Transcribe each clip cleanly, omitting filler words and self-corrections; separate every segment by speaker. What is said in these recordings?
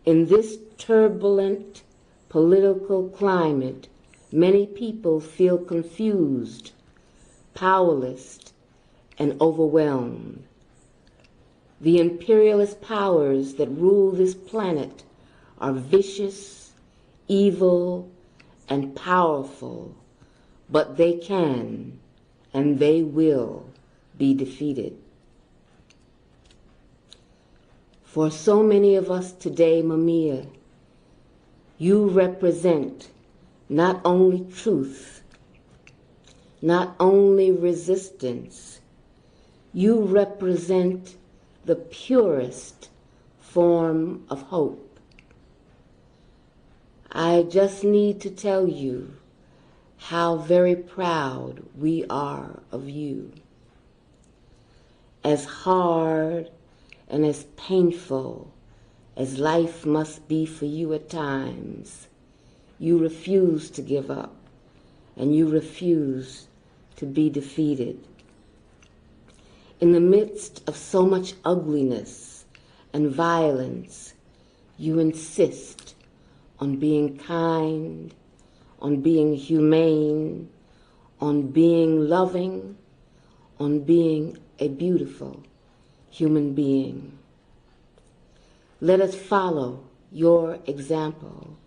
Speaker 1: In this turbulent political climate, many people feel confused, powerless, and overwhelmed. The imperialist powers that rule this planet are vicious, evil, and powerful, but they can and they will be defeated. For so many of us today, Mumia, you represent not only truth, not only resistance, you represent the purest form of hope. I just need to tell you how very proud we are of you. As hard and as painful as life must be for you at times, you refuse to give up and you refuse to be defeated. In the midst of so much ugliness and violence, you insist on being kind, on being humane, on being loving, on being a beautiful human being. Let us follow your example,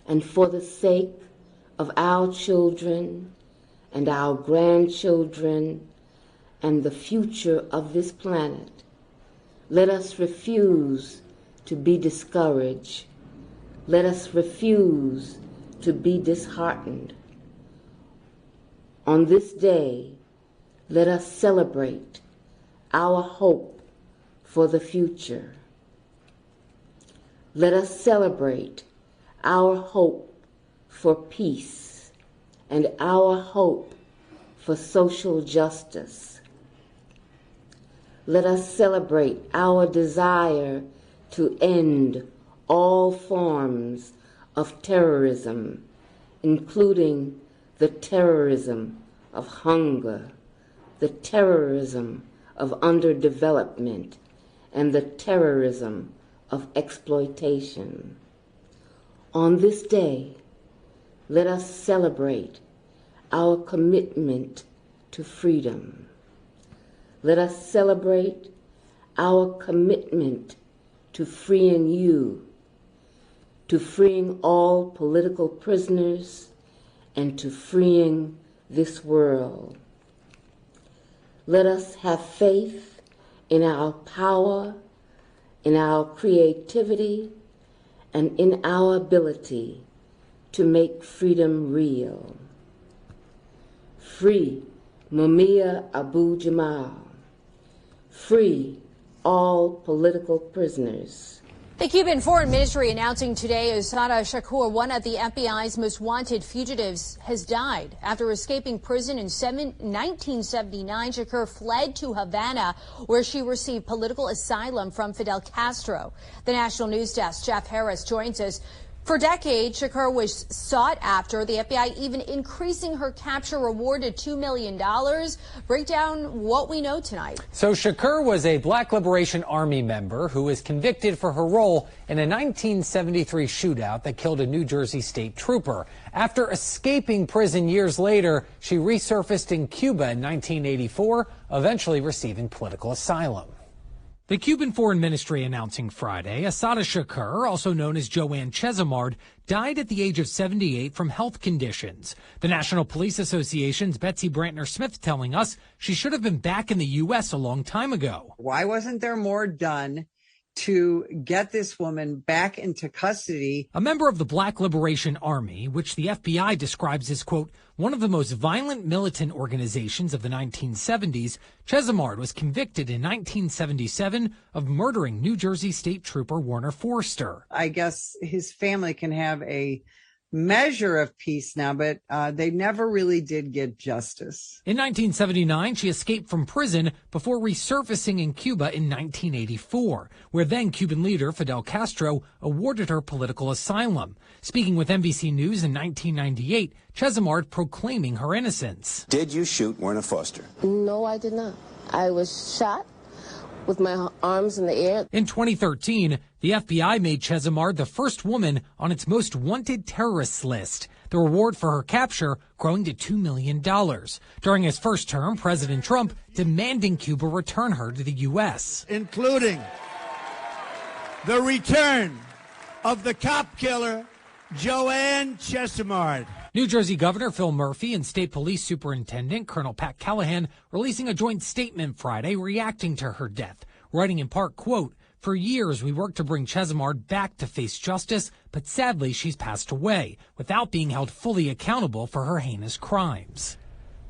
Speaker 1: and for the sake of our children and our grandchildren and the future of this planet, let us refuse to be discouraged. Let us refuse to be disheartened. On this day, let us celebrate our hope for the future. Let us celebrate our hope for peace and our hope for social justice. Let us celebrate our desire to end all forms of terrorism, including the terrorism of hunger, the terrorism of underdevelopment, and the terrorism of exploitation. On this day, let us celebrate our commitment to freedom. Let us celebrate our commitment to freeing you, to freeing all political prisoners, and to freeing this world. Let us have faith in our power, in our creativity, and in our ability to make freedom real. Free Mumia Abu-Jamal. Free all political prisoners.
Speaker 2: The Cuban Foreign Ministry announcing today Assata Shakur, one of the FBI's most wanted fugitives, has died. After escaping prison in 1979, Shakur fled to Havana, where she received political asylum from Fidel Castro. The National News Desk, Jeff Harris, joins us. For decades, Shakur was sought after, the FBI even increasing her capture reward to $2 million. Break down what we know tonight.
Speaker 3: So Shakur was a Black Liberation Army member who was convicted for her role in a 1973 shootout that killed a New Jersey state trooper. After escaping prison years later, she resurfaced in Cuba in 1984, eventually receiving political asylum.
Speaker 4: The Cuban Foreign Ministry announcing Friday, Assata Shakur, also known as Joanne Chesimard, died at the age of 78 from health conditions. The National Police Association's Betsy Brantner-Smith telling us she should have been back in the U.S. a long time ago.
Speaker 5: Why wasn't there more done to get this woman back into custody?
Speaker 4: A member of the Black Liberation Army, which the FBI describes as, quote, one of the most violent militant organizations of the 1970s, Chesimard was convicted in 1977 of murdering New Jersey State Trooper Warner Forster.
Speaker 5: I guess his family can have a measure of peace now, but they never really did get justice.
Speaker 4: In 1979, she escaped from prison before resurfacing in Cuba in 1984, where then Cuban leader Fidel Castro awarded her political asylum. Speaking with NBC News in 1998, Chesimard proclaiming her innocence.
Speaker 6: Did you shoot Warner Forster?
Speaker 1: No, I did not. I was shot
Speaker 6: with my arms in the air.
Speaker 4: In 2013, the FBI made Chesimard the first woman on its most wanted terrorists list, the reward for her capture growing to $2 million. During his first term, President Trump demanding Cuba return her to the U.S.
Speaker 7: Including the return of the cop killer, Joanne Chesimard.
Speaker 4: New Jersey Governor Phil Murphy and State Police Superintendent Colonel Pat Callahan releasing a joint statement Friday reacting to her death, writing in part, quote, "For years we worked to bring Chesimard back to face justice, but sadly she's passed away without being held fully accountable for her heinous crimes."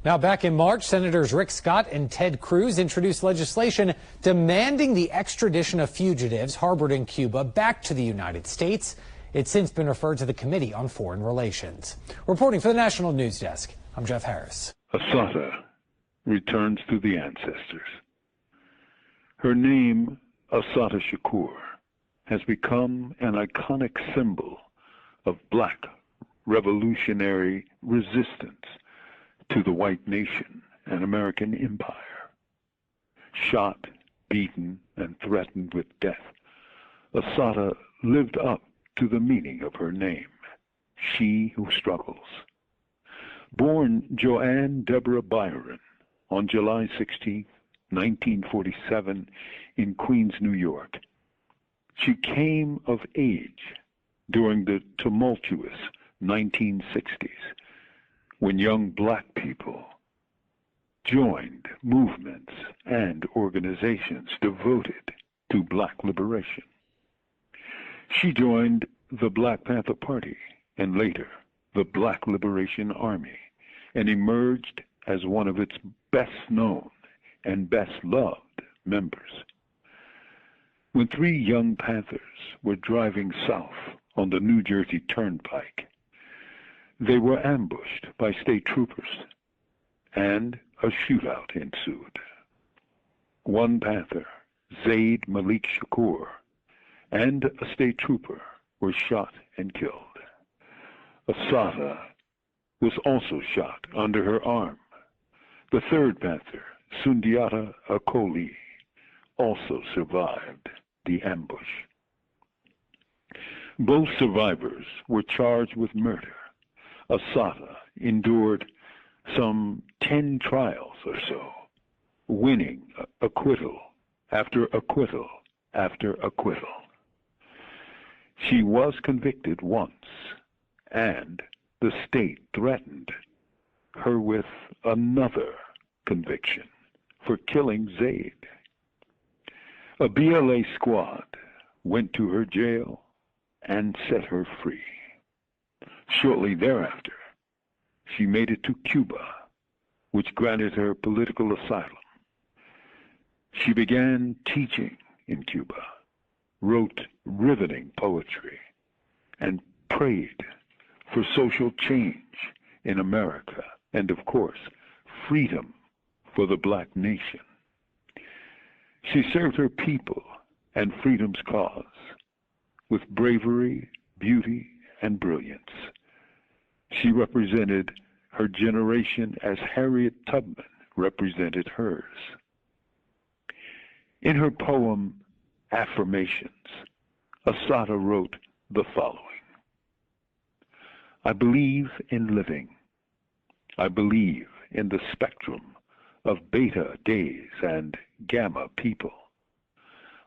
Speaker 3: Now, back in March, Senators Rick Scott and Ted Cruz introduced legislation demanding the extradition of fugitives harbored in Cuba back to the United States. It's since been referred to the Committee on Foreign Relations. Reporting for the National News Desk, I'm Jeff Harris.
Speaker 8: Assata returns to the ancestors. Her name, Assata Shakur, has become an iconic symbol of black revolutionary resistance to the white nation and American empire. Shot, beaten, and threatened with death, Assata lived up to the meaning of her name, she who struggles. Born Joanne Deborah Byron on July 16, 1947, in Queens, New York, she came of age during the tumultuous 1960s, when young black people joined movements and organizations devoted to black liberation. She joined the Black Panther Party and later the Black Liberation Army and emerged as one of its best known and best loved members. When three young Panthers were driving south on the New Jersey Turnpike, they were ambushed by state troopers and a shootout ensued. One Panther, Zaid Malik Shakur, and a state trooper were shot and killed. Assata was also shot under her arm. The third Panther, Sundiata Acoli, also survived the ambush. Both survivors were charged with murder. Assata endured some 10 trials or so, winning acquittal after acquittal after acquittal. She was convicted once, and the state threatened her with another conviction for killing Zaid. A BLA squad went to her jail and set her free. Shortly thereafter, she made it to Cuba, which granted her political asylum. She began teaching in Cuba, wrote riveting poetry, and prayed for social change in America and, of course, freedom for the black nation. She served her people and freedom's cause with bravery, beauty, and brilliance. She represented her generation as Harriet Tubman represented hers. In her poem, Affirmations, Assata wrote the following: I believe in living. I believe in the spectrum of beta days and gamma people.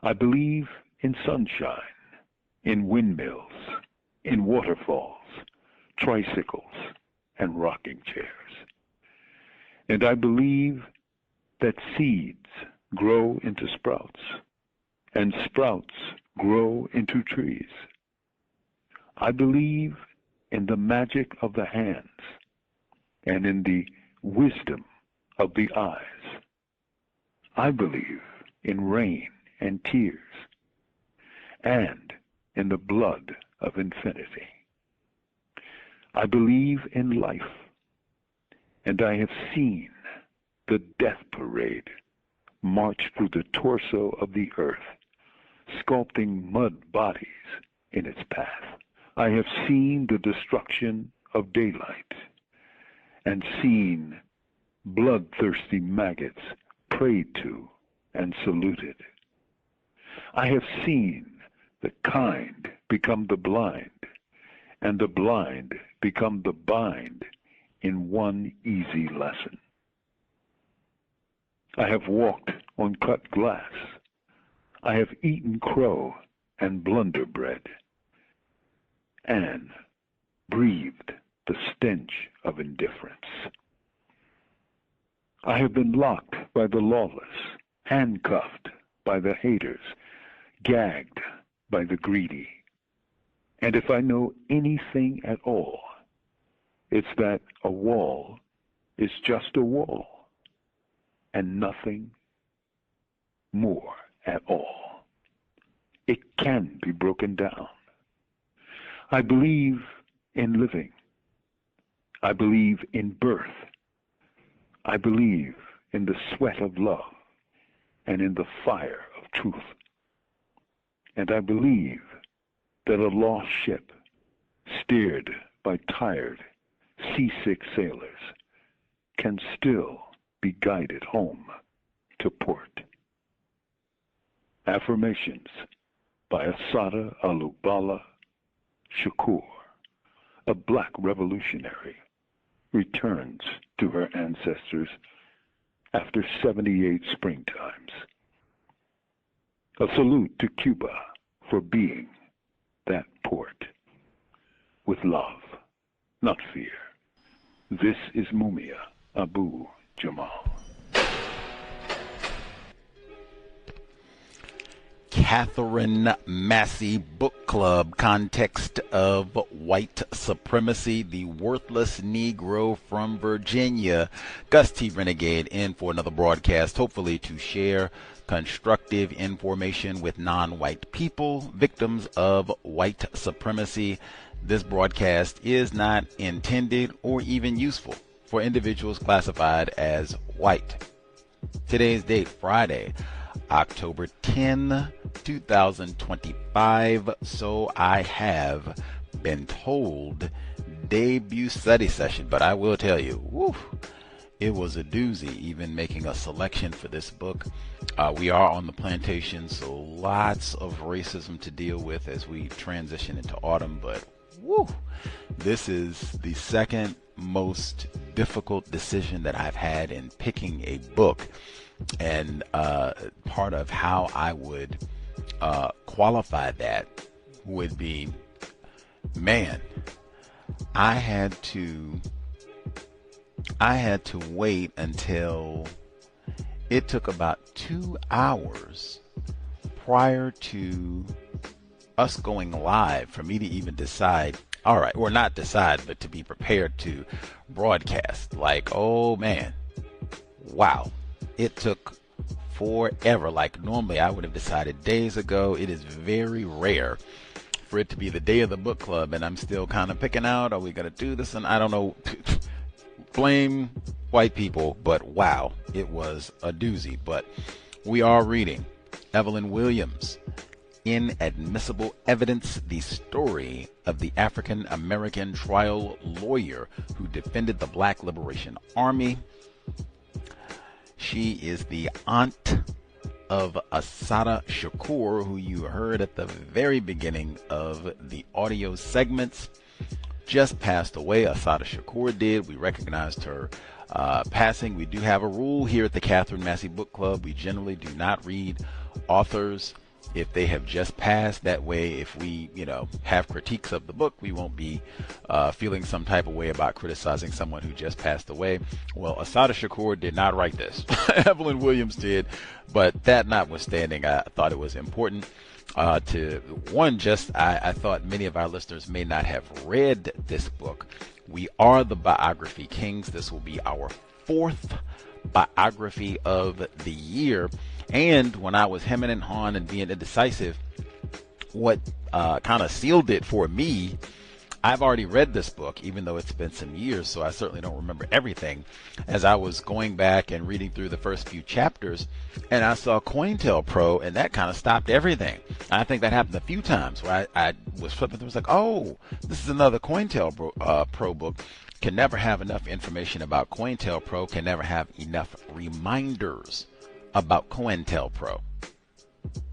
Speaker 8: I believe in sunshine, in windmills, in waterfalls, tricycles, and rocking chairs. And I believe that seeds grow into sprouts, and sprouts grow into trees. I believe in the magic of the hands and in the wisdom of the eyes. I believe in rain and tears and in the blood of infinity. I believe in life, and I have seen the death parade march through the torso of the earth, sculpting mud bodies in its path. I have seen the destruction of daylight and seen bloodthirsty maggots prayed to and saluted I have seen the kind become the blind, and the blind become the bind in one easy lesson. I have walked on cut glass. I have eaten crow and blunder bread, and breathed the stench of indifference. I have been locked by the lawless, handcuffed by the haters, gagged by the greedy. And if I know anything at all, it's that a wall is just a wall, and nothing more at all. It can be broken down. I believe in living. I believe in birth. I believe in the sweat of love and in the fire of truth. And I believe that a lost ship, steered by tired, seasick sailors, can still be guided home to port. Affirmations by Assata Shakur, a black revolutionary, returns to her ancestors after 78 springtimes. A salute to Cuba for being that port. With love, not fear. This is Mumia Abu Jamal.
Speaker 9: Katherine Massey Book Club, Context of White Supremacy, the worthless Negro from Virginia. Gus T. Renegade in for another broadcast, hopefully to share constructive information with non-white people, victims of white supremacy. This broadcast is not intended or even useful for individuals classified as white. Today's date, Friday, October 10, 2025. So I have been told debut study session, but I will tell you, whew, it was a doozy, even making a selection for this book. We are on the plantation, so lots of racism to deal with as we transition into autumn, but whew, this is the second most difficult decision that I've had in picking a book. And part of how I would qualify that would be, man, I had to wait until it took about 2 hours prior to us going live for me to even decide, all right, or not decide, but to be prepared to broadcast. Like, oh man, wow. It took forever. Like normally I would have decided days ago. It is very rare for it to be the day of the book club and I'm still kind of picking out, are we going to do this? And I don't know, blame white people, but wow, it was a doozy. But we are reading Evelyn Williams Inadmissible Evidence, the story of the African American trial lawyer who defended the Black Liberation Army. She is the aunt of Assata Shakur, who you heard at the very beginning of the audio segments. Just passed away. Assata Shakur did. We recognized her passing. We do have a rule here at the Katherine Massey Book Club. We generally do not read authors if they have just passed. That way, if we, have critiques of the book, we won't be feeling some type of way about criticizing someone who just passed away. Well, Assata Shakur did not write this. Evelyn Williams did. But that notwithstanding, I thought it was important I thought many of our listeners may not have read this book. We are the Biography Kings. This will be our 4th biography of the year. And when I was hemming and hawing and being indecisive, what kind of sealed it for me, I've already read this book, even though it's been some years, so I certainly don't remember everything. As I was going back and reading through the first few chapters, and I saw COINTELPRO, and that kind of stopped everything. I think that happened a few times where I was flipping through, was like, oh, this is another COINTELPRO book. Can never have enough information about COINTELPRO, can never have enough reminders about COINTELPRO.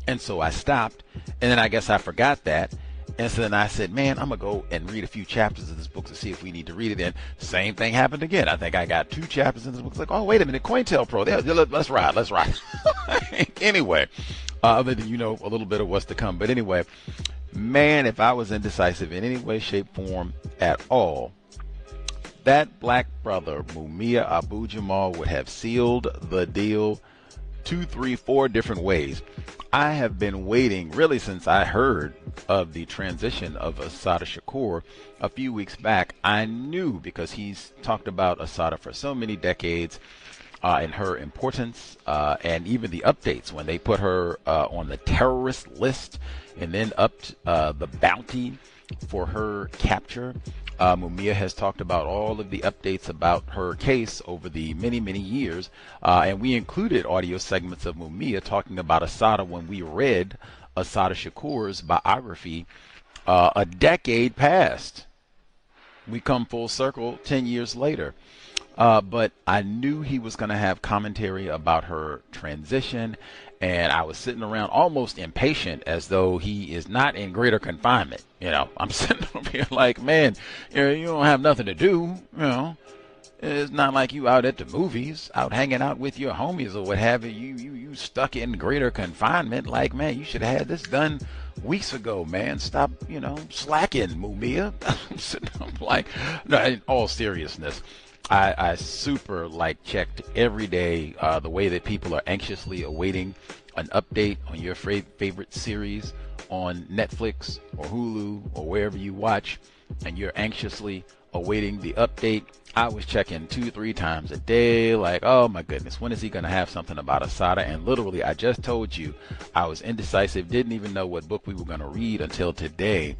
Speaker 9: And so I stopped, and then I guess I forgot that. And so then I said, man, I'm going to go and read a few chapters of this book to see if we need to read it. And same thing happened again. I think I got 2 chapters in this book. It's like, oh, wait a minute, COINTELPRO. Let's ride. Anyway, other than, you know, a little bit of what's to come. But anyway, man, if I was indecisive in any way, shape, form at all, that black brother, Mumia Abu-Jamal, would have sealed the deal 2, 3, 4 different ways. I have been waiting really since I heard of the transition of Assata Shakur a few weeks back. I knew, because he's talked about Assata for so many decades and her importance and even the updates when they put her on the terrorist list and then upped the bounty for her capture. Mumia has talked about all of the updates about her case over the many, many years, and we included audio segments of Mumia talking about Assata when we read Assata Shakur's biography a decade past. We come full circle 10 years later. But I knew he was going to have commentary about her transition, and I was sitting around almost impatient, as though he is not in greater confinement. You know, I'm sitting over here like, man, you don't have nothing to do. You know, it's not like you out at the movies, out hanging out with your homies or what have you. You stuck in greater confinement. Like, man, you should have had this done weeks ago, man. Stop, slacking, Mumia. I'm sitting up like, no, in all seriousness. I super checked every day the way that people are anxiously awaiting an update on your favorite series on Netflix or Hulu or wherever you watch, and you're anxiously awaiting the update. I was checking 2-3 times a day, like, oh my goodness, when is he going to have something about Assata? And literally, I just told you I was indecisive, didn't even know what book we were going to read until today.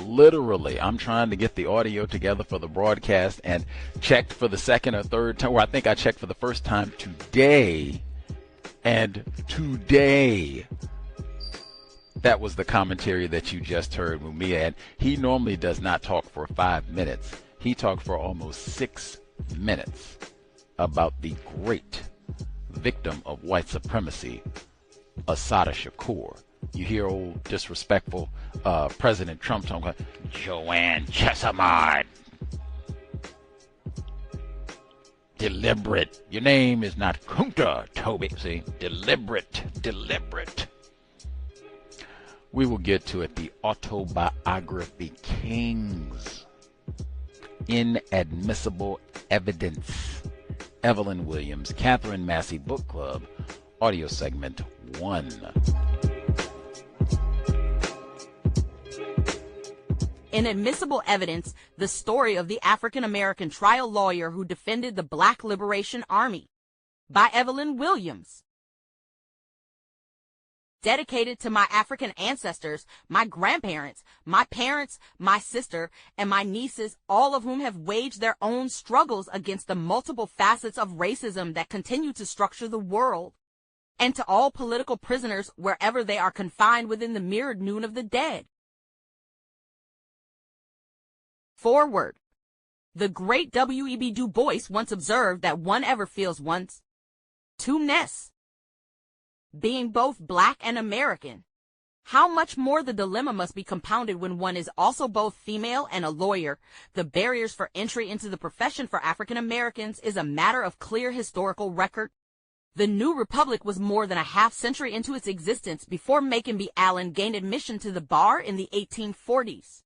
Speaker 9: Literally, I'm trying to get the audio together for the broadcast and checked for the second or third time, or I think I checked for the first time today. And today, that was the commentary that you just heard, Mumia. And he normally does not talk for 5 minutes. He talked for almost 6 minutes about the great victim of white supremacy, Assata Shakur. You hear old disrespectful President Trump talking about Joanne Chesimard. Deliberate. Your name is not Kunta Toby. See? Deliberate. We will get to it. The autobiography kings. Inadmissible Evidence. Evelyn Williams, Katherine Massey Book Club, audio segment 1.
Speaker 10: Inadmissible Evidence, the story of the African-American trial lawyer who defended the Black Liberation Army, by Evelyn Williams. Dedicated to my African ancestors, my grandparents, my parents, my sister, and my nieces, all of whom have waged their own struggles against the multiple facets of racism that continue to structure the world. And to all political prisoners wherever they are confined within the mirrored noon of the dead. Forward. The great W.E.B. Du Bois once observed that one ever feels one's two-ness. Being both black and American. How much more the dilemma must be compounded when one is also both female and a lawyer. The barriers for entry into the profession for African Americans is a matter of clear historical record. The new republic was more than a half-century into its existence before Macon B. Allen gained admission to the bar in the 1840s.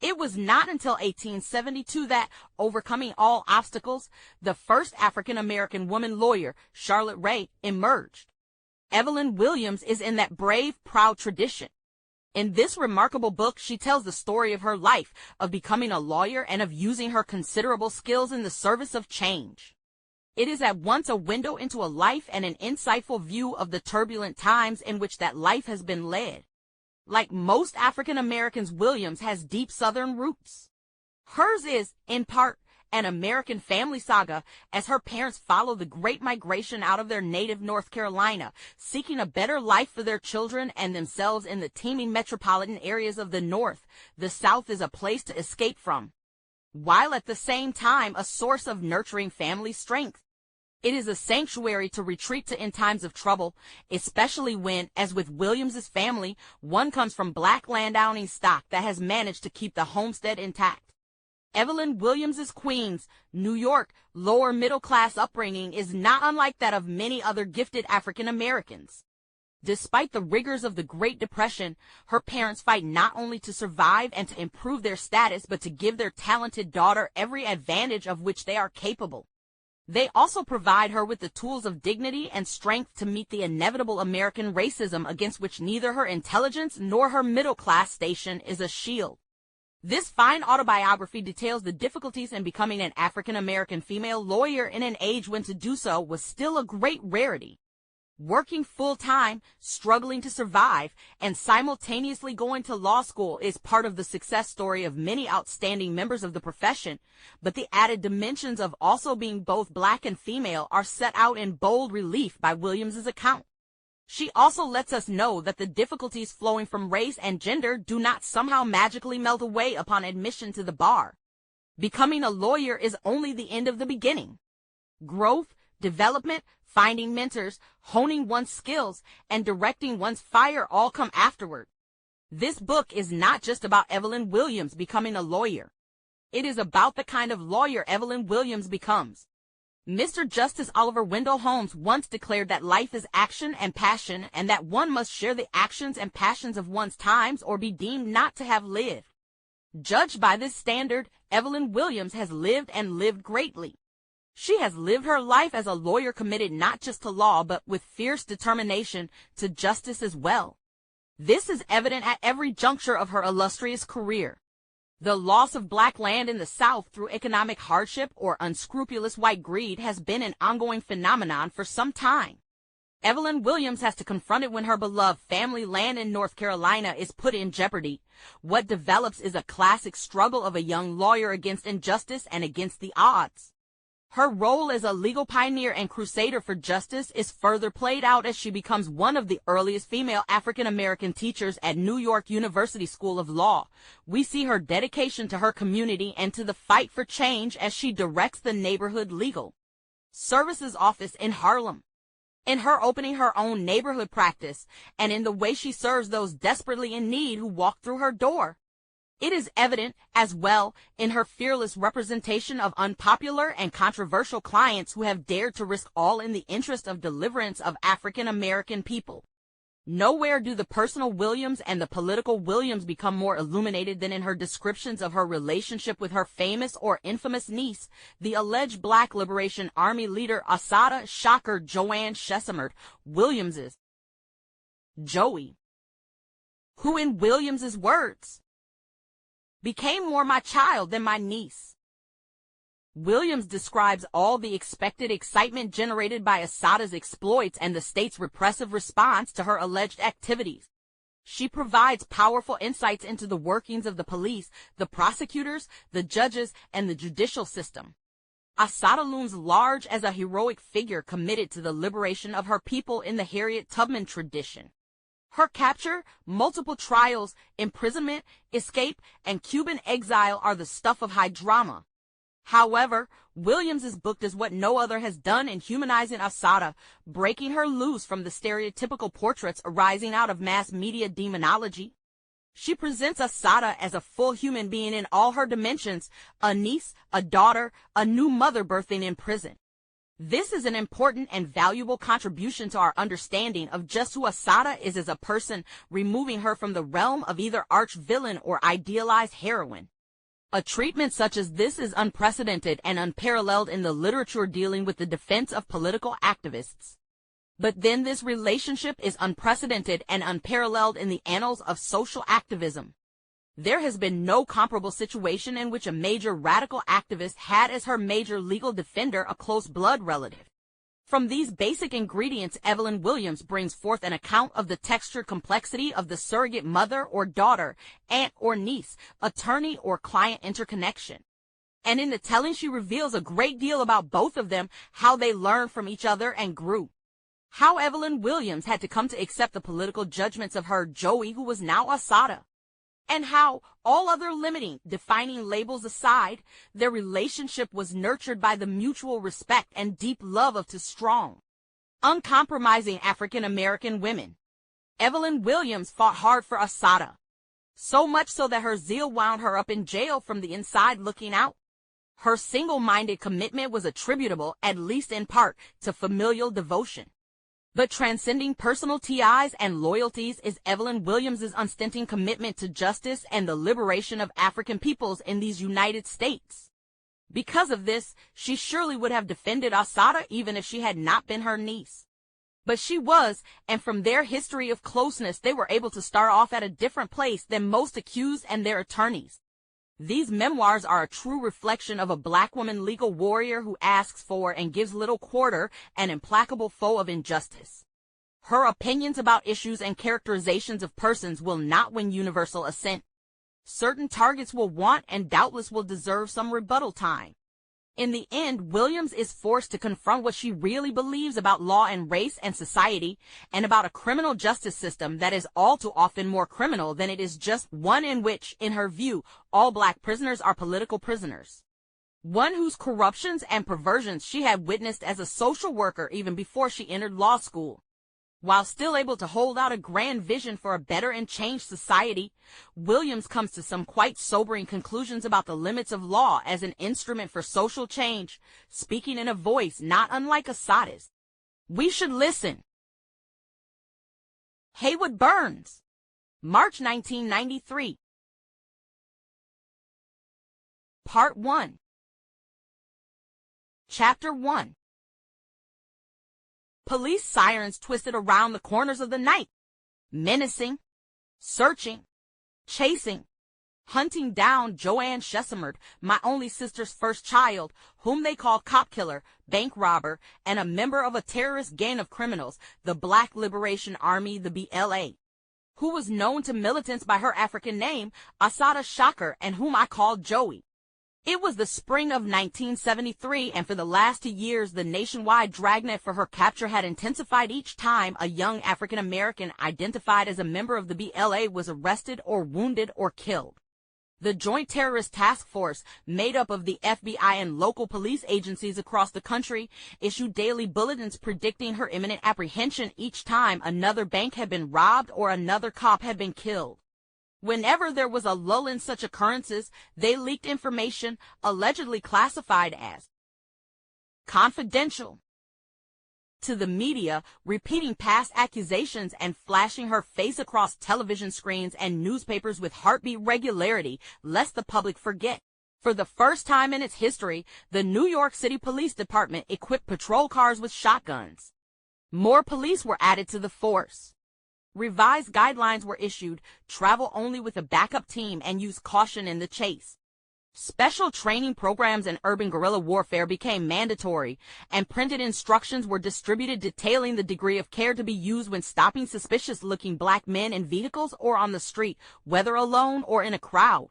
Speaker 10: It was not until 1872 that, overcoming all obstacles, the first African-American woman lawyer, Charlotte Ray, emerged. Evelyn Williams is in that brave, proud tradition. In this remarkable book, she tells the story of her life, of becoming a lawyer and of using her considerable skills in the service of change. It is at once a window into a life and an insightful view of the turbulent times in which that life has been led. Like most African Americans, Williams has deep Southern roots. Hers is, in part, an American family saga, as her parents follow the Great Migration out of their native North Carolina, seeking a better life for their children and themselves in the teeming metropolitan areas of the North. The South is a place to escape from, while at the same time a source of nurturing family strength. It is a sanctuary to retreat to in times of trouble, especially when, as with Williams's family, one comes from black landowning stock that has managed to keep the homestead intact. Evelyn Williams's Queens, New York, lower middle class upbringing is not unlike that of many other gifted African Americans. Despite the rigors of the Great Depression, her parents fight not only to survive and to improve their status, but to give their talented daughter every advantage of which they are capable. They also provide her with the tools of dignity and strength to meet the inevitable American racism against which neither her intelligence nor her middle-class station is a shield. This fine autobiography details the difficulties in becoming an African-American female lawyer in an age when to do so was still a great rarity. Working full-time, struggling to survive, and simultaneously going to law school is part of the success story of many outstanding members of the profession, but the added dimensions of also being both black and female are set out in bold relief by Williams's account. She also lets us know that the difficulties flowing from race and gender do not somehow magically melt away upon admission to the bar. Becoming a lawyer is only the end of the beginning. Growth, development, finding mentors, honing one's skills, and directing one's fire all come afterward. This book is not just about Evelyn Williams becoming a lawyer. It is about the kind of lawyer Evelyn Williams becomes. Mr. Justice Oliver Wendell Holmes once declared that life is action and passion, and that one must share the actions and passions of one's times or be deemed not to have lived. Judged by this standard, Evelyn Williams has lived and lived greatly. She has lived her life as a lawyer committed not just to law, but with fierce determination to justice as well. This is evident at every juncture of her illustrious career. The loss of black land in the South through economic hardship or unscrupulous white greed has been an ongoing phenomenon for some time. Evelyn Williams has to confront it when her beloved family land in North Carolina is put in jeopardy. What develops is a classic struggle of a young lawyer against injustice and against the odds. Her role as a legal pioneer and crusader for justice is further played out as she becomes one of the earliest female African-American teachers at New York University School of Law. We see her dedication to her community and to the fight for change as she directs the Neighborhood Legal Services office in Harlem. In her opening her own neighborhood practice, and in the way she serves those desperately in need who walk through her door. It is evident, as well, in her fearless representation of unpopular and controversial clients who have dared to risk all in the interest of deliverance of African American people. Nowhere do the personal Williams and the political Williams become more illuminated than in her descriptions of her relationship with her famous or infamous niece, the alleged Black Liberation Army leader Assata Shakur Joanne Chesimard, Williams's Joey, who in Williams's words, became more my child than my niece. Williams describes all the expected excitement generated by Assata's exploits and the state's repressive response to her alleged activities. She provides powerful insights into the workings of the police, the prosecutors, the judges, and the judicial system. Assata looms large as a heroic figure committed to the liberation of her people in the Harriet Tubman tradition. Her capture, multiple trials, imprisonment, escape, and Cuban exile are the stuff of high drama. However, Williams's book does what no other has done in humanizing Assata, breaking her loose from the stereotypical portraits arising out of mass media demonology. She presents Assata as a full human being in all her dimensions, a niece, a daughter, a new mother birthing in prison. This is an important and valuable contribution to our understanding of just who Assata is as a person, removing her from the realm of either arch-villain or idealized heroine. A treatment such as this is unprecedented and unparalleled in the literature dealing with the defense of political activists. But then this relationship is unprecedented and unparalleled in the annals of social activism. There has been no comparable situation in which a major radical activist had as her major legal defender a close blood relative. From these basic ingredients, Evelyn Williams brings forth an account of the textured complexity of the surrogate mother or daughter, aunt or niece, attorney or client interconnection. And in the telling, she reveals a great deal about both of them, how they learned from each other and grew. How Evelyn Williams had to come to accept the political judgments of her Joey, who was now Assata. and how, all other limiting, defining labels aside, their relationship was nurtured by the mutual respect and deep love of two strong, uncompromising African American women. Evelyn Williams fought hard for Assata, so much so that her zeal wound her up in jail from the inside looking out. Her single-minded commitment was attributable, at least in part, to familial devotion. But transcending personal ties and loyalties is Evelyn Williams's unstinting commitment to justice and the liberation of African peoples in these United States. Because of this, she surely would have defended Assata even if she had not been her niece. But she was, and from their history of closeness, they were able to start off at a different place than most accused and their attorneys. These memoirs are a true reflection of a black woman legal warrior who asks for and gives little quarter, an implacable foe of injustice. Her opinions about issues and characterizations of persons will not win universal assent. Certain targets will want and doubtless will deserve some rebuttal time. In the end, Williams is forced to confront what she really believes about law and race and society, and about a criminal justice system that is all too often more criminal than it is just, one in which, in her view, all black prisoners are political prisoners. One whose corruptions and perversions she had witnessed as a social worker even before she entered law school. While still able to hold out a grand vision for a better and changed society, Williams comes to some quite sobering conclusions about the limits of law as an instrument for social change, speaking in a voice not unlike Assata's. We should listen. Haywood Burns, March 1993. Part 1. Chapter 1. Police sirens twisted around the corners of the night, menacing, searching, chasing, hunting down Joanne Chesimard, my only sister's first child, whom they call cop killer, bank robber, and a member of a terrorist gang of criminals, the Black Liberation Army, the BLA, who was known to militants by her African name, Assata Shakur, and whom I called Joey. It was the spring of 1973, and for the last 2 years, the nationwide dragnet for her capture had intensified each time a young African American identified as a member of the BLA was arrested or wounded or killed. The Joint Terrorist Task Force, made up of the FBI and local police agencies across the country, issued daily bulletins predicting her imminent apprehension each time another bank had been robbed or another cop had been killed. Whenever there was a lull in such occurrences, they leaked information allegedly classified as confidential to the media, repeating past accusations and flashing her face across television screens and newspapers with heartbeat regularity, lest the public forget. For the first time in its history, the New York City Police Department equipped patrol cars with shotguns. More police were added to the force. Revised guidelines were issued: travel only with a backup team and use caution in the chase. Special training programs in urban guerrilla warfare became mandatory, and printed instructions were distributed detailing the degree of care to be used when stopping suspicious-looking black men in vehicles or on the street, whether alone or in a crowd.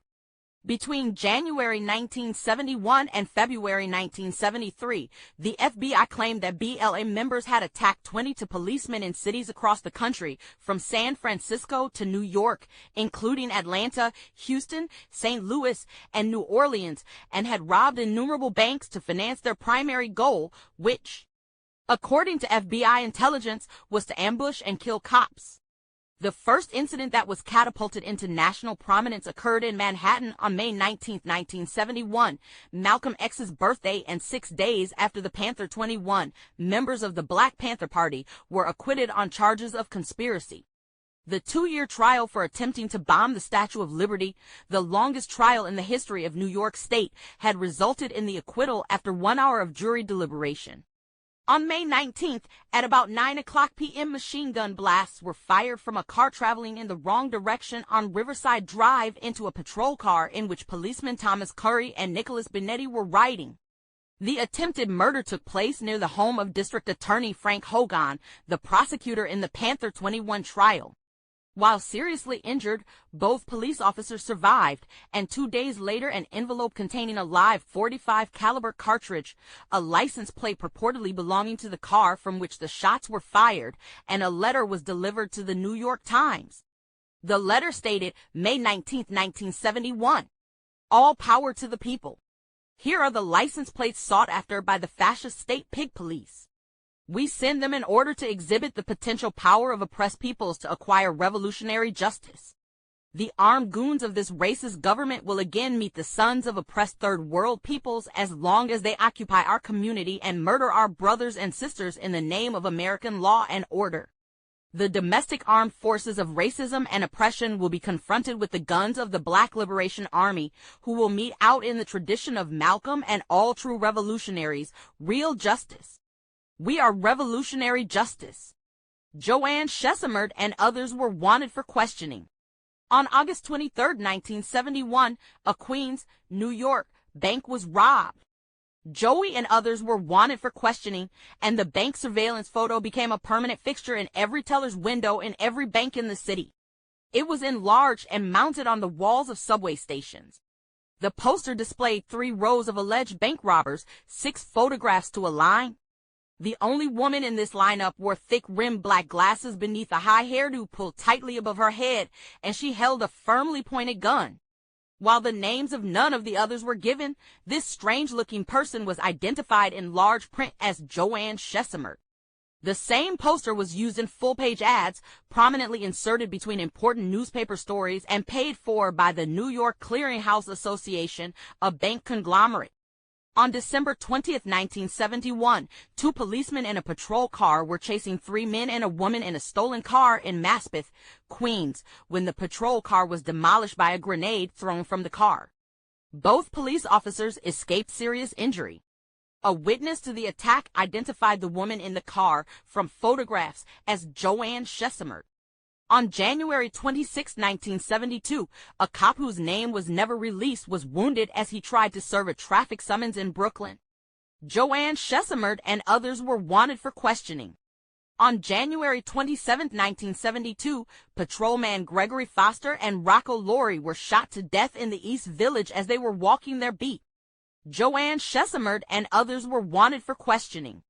Speaker 10: Between January 1971 and February 1973, the FBI claimed that BLA members had attacked 22 policemen in cities across the country, from San Francisco to New York, including Atlanta, Houston, St. Louis, and New Orleans, and had robbed innumerable banks to finance their primary goal, which, according to FBI intelligence, was to ambush and kill cops. The first incident that was catapulted into national prominence occurred in Manhattan on May 19, 1971, Malcolm X's birthday, and 6 days after the Panther 21, members of the Black Panther Party, were acquitted on charges of conspiracy. The 2-year trial for attempting to bomb the Statue of Liberty, the longest trial in the history of New York State, had resulted in the acquittal after 1 hour of jury deliberation. On May 19th, at about 9:00 p.m., machine gun blasts were fired from a car traveling in the wrong direction on Riverside Drive into a patrol car in which policemen Thomas Curry and Nicholas Benetti were riding. The attempted murder took place near the home of District Attorney Frank Hogan, the prosecutor in the Panther 21 trial. While seriously injured, both police officers survived, and 2 days later an envelope containing a live .45 caliber cartridge, a license plate purportedly belonging to the car from which the shots were fired, and a letter was delivered to the New York Times. The letter stated, May 19, 1971, all power to the people. Here are the license plates sought after by the fascist state pig police. We send them in order to exhibit the potential power of oppressed peoples to acquire revolutionary justice. The armed goons of this racist government will again meet the sons of oppressed third world peoples as long as they occupy our community and murder our brothers and sisters in the name of American law and order. The domestic armed forces of racism and oppression will be confronted with the guns of the Black Liberation Army, who will meet out in the tradition of Malcolm and all true revolutionaries, real justice. We are revolutionary justice. Joanne Chesimard and others were wanted for questioning. On August 23, 1971, a Queens, New York, bank was robbed. Joey and others were wanted for questioning, and the bank surveillance photo became a permanent fixture in every teller's window in every bank in the city. It was enlarged and mounted on the walls of subway stations. The poster displayed 3 rows of alleged bank robbers, 6 photographs to a line. The only woman in this lineup wore thick-rimmed black glasses beneath a high hairdo pulled tightly above her head, and she held a firmly pointed gun. While the names of none of the others were given, this strange-looking person was identified in large print as Joanne Chesimard. The same poster was used in full-page ads, prominently inserted between important newspaper stories and paid for by the New York Clearinghouse Association, a bank conglomerate. On December 20, 1971, 2 policemen in a patrol car were chasing 3 men and a woman in a stolen car in Maspeth, Queens, when the patrol car was demolished by a grenade thrown from the car. Both police officers escaped serious injury. A witness to the attack identified the woman in the car from photographs as Joanne Chesimard. On January 26, 1972, a cop whose name was never released was wounded as he tried to serve a traffic summons in Brooklyn. Joanne Chesimard and others were wanted for questioning. On January 27, 1972, patrolman Gregory Foster and Rocco Laurie were shot to death in the East Village as they were walking their beat. Joanne Chesimard and others were wanted for questioning.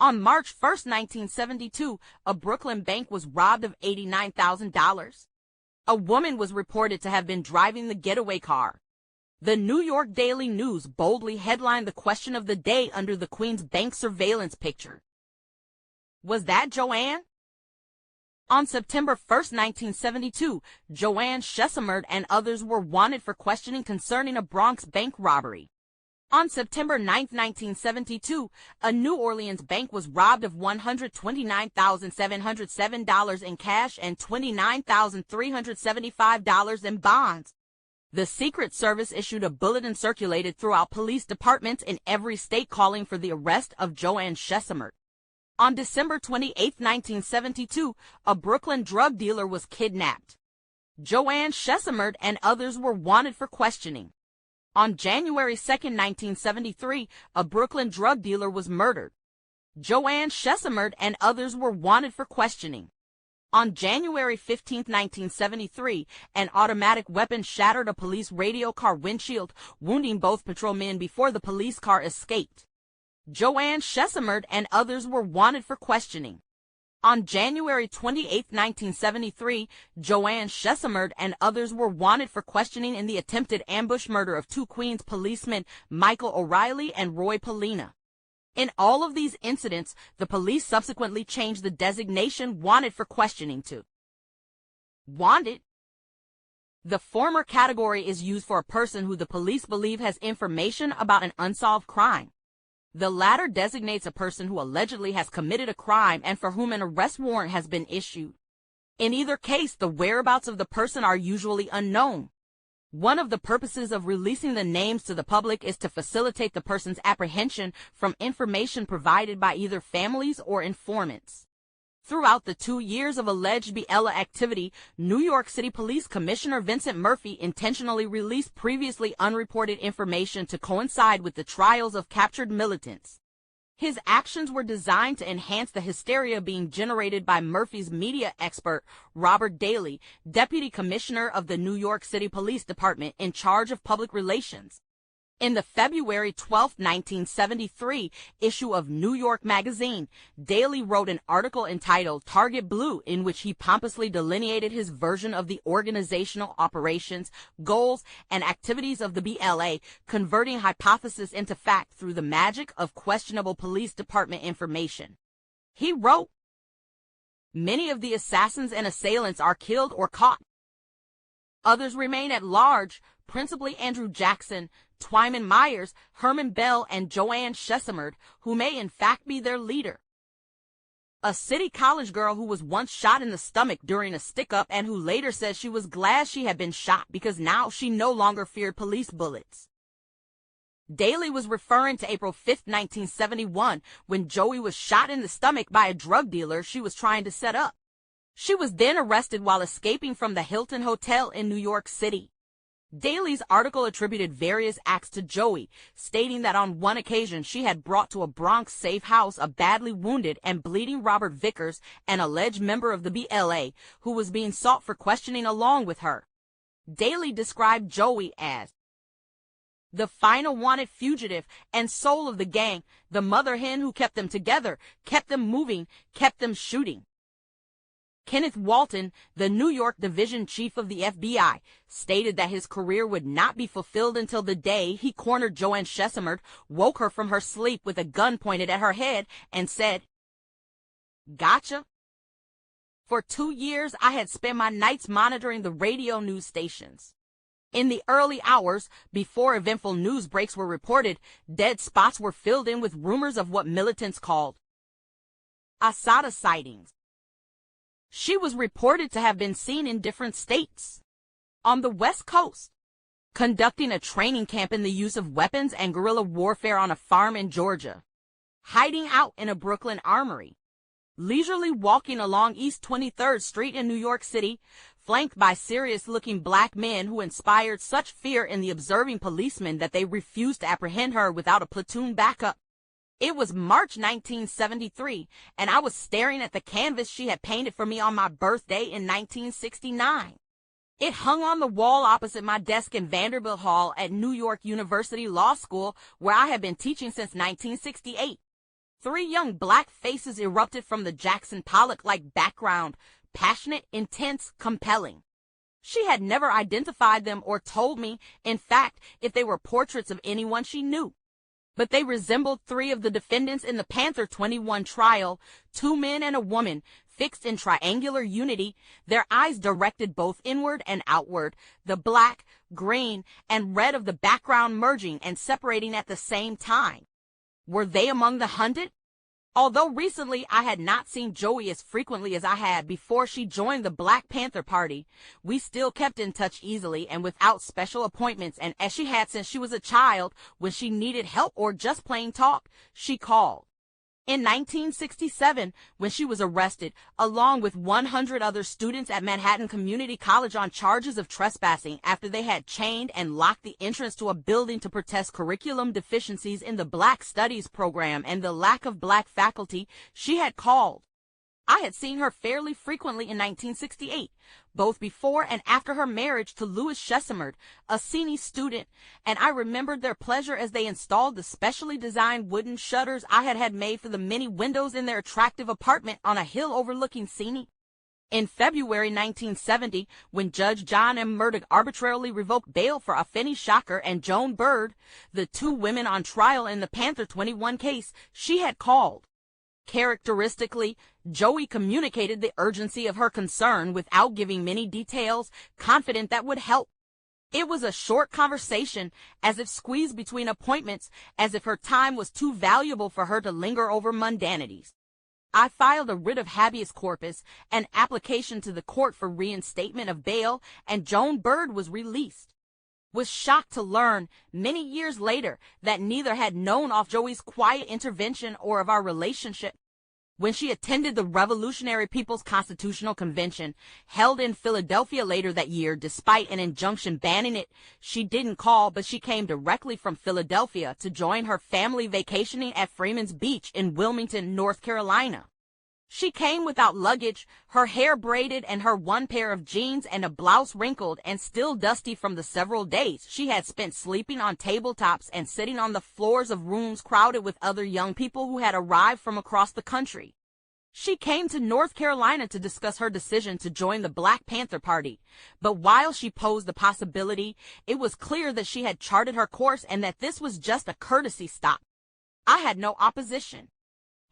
Speaker 10: On March 1, 1972, a Brooklyn bank was robbed of $89,000. A woman was reported to have been driving the getaway car. The New York Daily News boldly headlined the question of the day under the Queens bank surveillance picture. Was that Joanne? On September 1, 1972, Joanne Chesimard and others were wanted for questioning concerning a Bronx bank robbery. On September 9, 1972, a New Orleans bank was robbed of $129,707 in cash and $29,375 in bonds. The Secret Service issued a bulletin circulated throughout police departments in every state calling for the arrest of Joanne Chesimard. On December 28, 1972, a Brooklyn drug dealer was kidnapped. Joanne Chesimard and others were wanted for questioning. On January 2, 1973, a Brooklyn drug dealer was murdered. Joanne Chesimard and others were wanted for questioning. On January 15, 1973, an automatic weapon shattered a police radio car windshield, wounding both patrolmen before the police car escaped. Joanne Chesimard and others were wanted for questioning. On January 28, 1973, Joanne Chesimard and others were wanted for questioning in the attempted ambush murder of 2 Queens policemen, Michael O'Reilly and Roy Polina. In all of these incidents, the police subsequently changed the designation wanted for questioning to wanted. The former category is used for a person who the police believe has information about an unsolved crime. The latter designates a person who allegedly has committed a crime and for whom an arrest warrant has been issued. In either case, the whereabouts of the person are usually unknown. One of the purposes of releasing the names to the public is to facilitate the person's apprehension from information provided by either families or informants. Throughout the 2 years of alleged BLA activity, New York City Police Commissioner Vincent Murphy intentionally released previously unreported information to coincide with the trials of captured militants. His actions were designed to enhance the hysteria being generated by Murphy's media expert, Robert Daly, Deputy Commissioner of the New York City Police Department in charge of public relations. In the February 12, 1973 issue of New York Magazine, Daley wrote an article entitled Target Blue, in which he pompously delineated his version of the organizational operations, goals, and activities of the BLA, converting hypothesis into fact through the magic of questionable police department information. He wrote, "Many of the assassins and assailants are killed or caught. Others remain at large, principally Andrew Jackson, Twyman Myers, Herman Bell, and Joanne Chesimard, who may in fact be their leader. A City College girl who was once shot in the stomach during a stick-up and who later said she was glad she had been shot because now she no longer feared police bullets." Daley was referring to April 5, 1971, when Joey was shot in the stomach by a drug dealer she was trying to set up. She was then arrested while escaping from the Hilton Hotel in New York City. Daley's article attributed various acts to Joey, stating that on one occasion she had brought to a Bronx safe house a badly wounded and bleeding Robert Vickers, an alleged member of the BLA, who was being sought for questioning along with her. Daley described Joey as the final wanted fugitive and soul of the gang, the mother hen who kept them together, kept them moving, kept them shooting. Kenneth Walton, the New York division chief of the FBI, stated that his career would not be fulfilled until the day he cornered Joanne Chesimard, woke her from her sleep with a gun pointed at her head, and said, "Gotcha." For 2 years, I had spent my nights monitoring the radio news stations. In the early hours, before eventful news breaks were reported, dead spots were filled in with rumors of what militants called Assata sightings. She was reported to have been seen in different states. On the West Coast, conducting a training camp in the use of weapons and guerrilla warfare on a farm in Georgia, hiding out in a Brooklyn armory, leisurely walking along East 23rd Street in New York City, flanked by serious-looking black men who inspired such fear in the observing policemen that they refused to apprehend her without a platoon backup. It was March 1973, and I was staring at the canvas she had painted for me on my birthday in 1969. It hung on the wall opposite my desk in Vanderbilt Hall at New York University Law School, where I had been teaching since 1968. 3 young black faces erupted from the Jackson Pollock-like background, passionate, intense, compelling. She had never identified them or told me, in fact, if they were portraits of anyone she knew. But they resembled 3 of the defendants in the Panther 21 trial, 2 men and a woman, fixed in triangular unity, their eyes directed both inward and outward, the black, green, and red of the background merging and separating at the same time. Were they among the hunted? Although recently I had not seen Joey as frequently as I had before she joined the Black Panther Party, we still kept in touch easily and without special appointments, and as she had since she was a child, when she needed help or just plain talk, she called. In 1967, when she was arrested, along with 100 other students at Manhattan Community College on charges of trespassing after they had chained and locked the entrance to a building to protest curriculum deficiencies in the Black Studies program and the lack of black faculty, she had called. I had seen her fairly frequently in 1968, both before and after her marriage to Louis Chesimard, a CNE student, and I remembered their pleasure as they installed the specially designed wooden shutters I had made for the many windows in their attractive apartment on a hill overlooking CNE. In February 1970, when Judge John M. Murdoch arbitrarily revoked bail for Afeni Shakur and Joan Bird, the 2 women on trial in the Panther 21 case, she had called. Characteristically, Joey communicated the urgency of her concern without giving many details, confident that would help. It was a short conversation, as if squeezed between appointments, as if her time was too valuable for her to linger over mundanities. I filed a writ of habeas corpus, an application to the court for reinstatement of bail, and Joan Bird was released. Was shocked to learn, many years later, that neither had known of Joey's quiet intervention or of our relationship. When she attended the Revolutionary People's Constitutional Convention, held in Philadelphia later that year despite an injunction banning it, she didn't call, but she came directly from Philadelphia to join her family vacationing at Freeman's Beach in Wilmington, North Carolina. She came without luggage, her hair braided and her one pair of jeans and a blouse wrinkled and still dusty from the several days she had spent sleeping on tabletops and sitting on the floors of rooms crowded with other young people who had arrived from across the country. She came to North Carolina to discuss her decision to join the Black Panther Party, but while she posed the possibility, it was clear that she had charted her course and that this was just a courtesy stop. I had no opposition.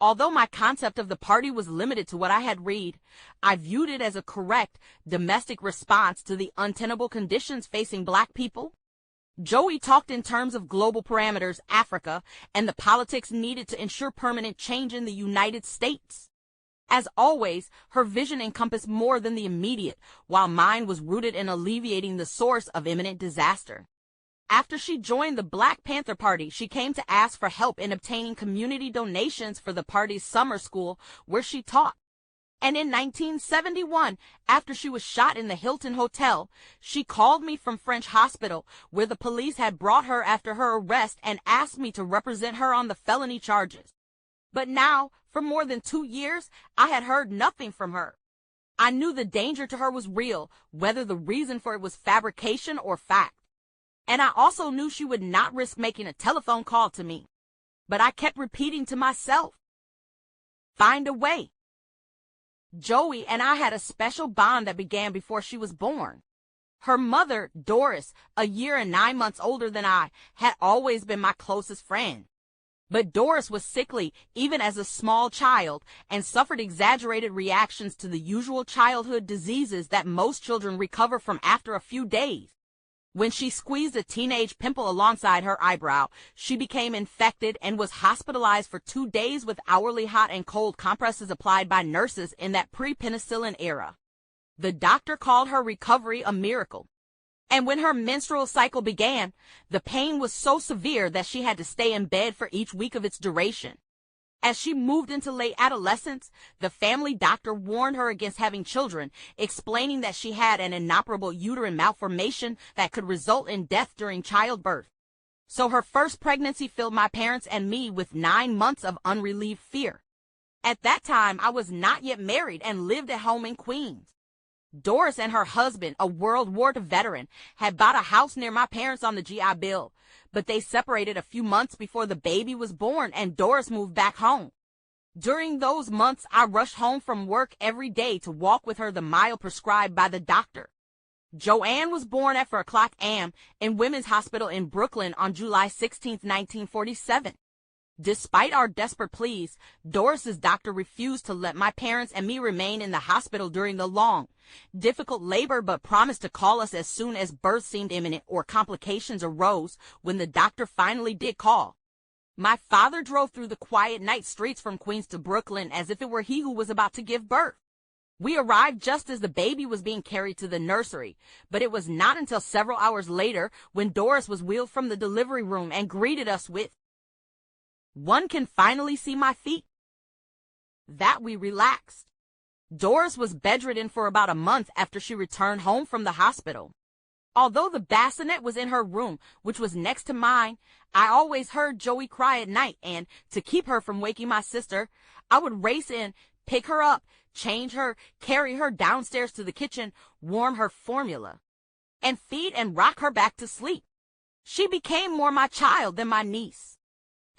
Speaker 10: Although my concept of the party was limited to what I had read, I viewed it as a correct, domestic response to the untenable conditions facing Black people. Joey talked in terms of global parameters, Africa, and the politics needed to ensure permanent change in the United States. As always, her vision encompassed more than the immediate, while mine was rooted in alleviating the source of imminent disaster. After she joined the Black Panther Party, she came to ask for help in obtaining community donations for the party's summer school where she taught. And in 1971, after she was shot in the Hilton Hotel, she called me from French Hospital, where the police had brought her after her arrest, and asked me to represent her on the felony charges. But now, for more than 2 years, I had heard nothing from her. I knew the danger to her was real, whether the reason for it was fabrication or fact. And I also knew she would not risk making a telephone call to me. But I kept repeating to myself, find a way. Joey and I had a special bond that began before she was born. Her mother, Doris, a year and 9 months older than I, had always been my closest friend. But Doris was sickly even as a small child and suffered exaggerated reactions to the usual childhood diseases that most children recover from after a few days. When she squeezed a teenage pimple alongside her eyebrow, she became infected and was hospitalized for 2 days with hourly hot and cold compresses applied by nurses in that pre-penicillin era. The doctor called her recovery a miracle. And when her menstrual cycle began, the pain was so severe that she had to stay in bed for each week of its duration. As she moved into late adolescence, the family doctor warned her against having children, explaining that she had an inoperable uterine malformation that could result in death during childbirth. So her first pregnancy filled my parents and me with 9 months of unrelieved fear. At that time, I was not yet married and lived at home in Queens. Doris and her husband, a World War II veteran, had bought a house near my parents on the GI Bill, but they separated a few months before the baby was born and Doris moved back home. During those months, I rushed home from work every day to walk with her the mile prescribed by the doctor. Joanne was born at 4:00 a.m. in Women's Hospital in Brooklyn on July 16, 1947. Despite our desperate pleas, Doris's doctor refused to let my parents and me remain in the hospital during the long, difficult labor, but promised to call us as soon as birth seemed imminent or complications arose. When the doctor finally did call, my father drove through the quiet night streets from Queens to Brooklyn as if it were he who was about to give birth. We arrived just as the baby was being carried to the nursery, but it was not until several hours later when Doris was wheeled from the delivery room and greeted us with, "One can finally see my feet," that we relaxed. Doris was bedridden for about a month after she returned home from the hospital. Although the bassinet was in her room, which was next to mine, I always heard Joey cry at night, and to keep her from waking my sister, I would race in, pick her up, change her, carry her downstairs to the kitchen, warm her formula, and feed and rock her back to sleep. She became more my child than my niece.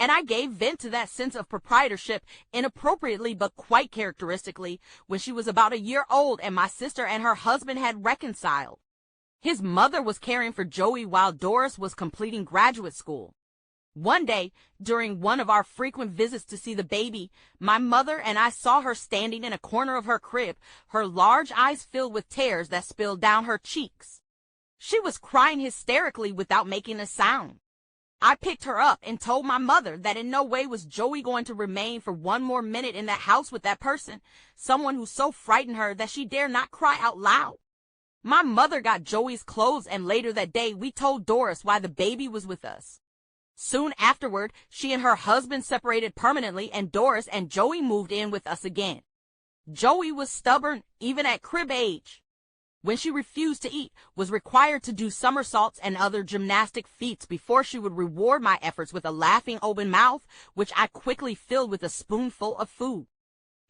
Speaker 10: And I gave vent to that sense of proprietorship inappropriately but quite characteristically when she was about a year old and my sister and her husband had reconciled. His mother was caring for Joey while Doris was completing graduate school. One day, during one of our frequent visits to see the baby, my mother and I saw her standing in a corner of her crib, her large eyes filled with tears that spilled down her cheeks. She was crying hysterically without making a sound. I picked her up and told my mother that in no way was Joey going to remain for one more minute in that house with that person, someone who so frightened her that she dare not cry out loud. My mother got Joey's clothes, and later that day we told Doris why the baby was with us. Soon afterward, she and her husband separated permanently, and Doris and Joey moved in with us again. Joey was stubborn even at crib age. When she refused to eat, was required to do somersaults and other gymnastic feats before she would reward my efforts with a laughing open mouth, which I quickly filled with a spoonful of food.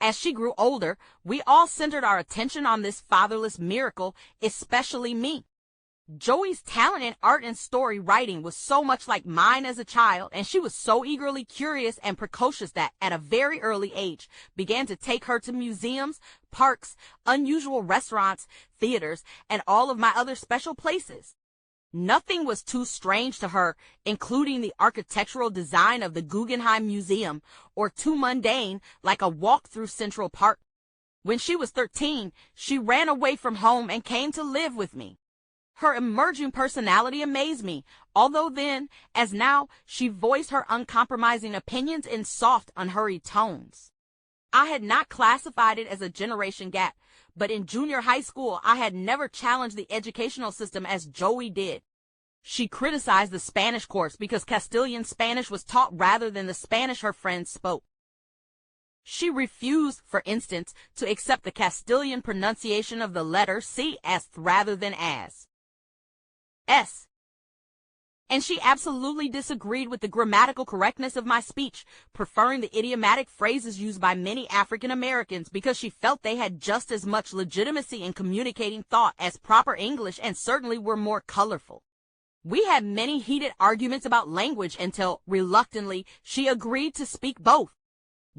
Speaker 10: As she grew older, we all centered our attention on this fatherless miracle, especially me. Joey's talent in art and story writing was so much like mine as a child, and she was so eagerly curious and precocious that, at a very early age, began to take her to museums, parks, unusual restaurants, theaters, and all of my other special places. Nothing was too strange to her, including the architectural design of the Guggenheim Museum, or too mundane, like a walk through Central Park. When she was 13, she ran away from home and came to live with me. Her emerging personality amazed me, although then, as now, she voiced her uncompromising opinions in soft, unhurried tones. I had not classified it as a generation gap, but in junior high school, I had never challenged the educational system as Joey did. She criticized the Spanish course because Castilian Spanish was taught rather than the Spanish her friends spoke. She refused, for instance, to accept the Castilian pronunciation of the letter C as rather than as S. And she absolutely disagreed with the grammatical correctness of my speech, preferring the idiomatic phrases used by many African Americans because she felt they had just as much legitimacy in communicating thought as proper English and certainly were more colorful. We had many heated arguments about language until, reluctantly, she agreed to speak both.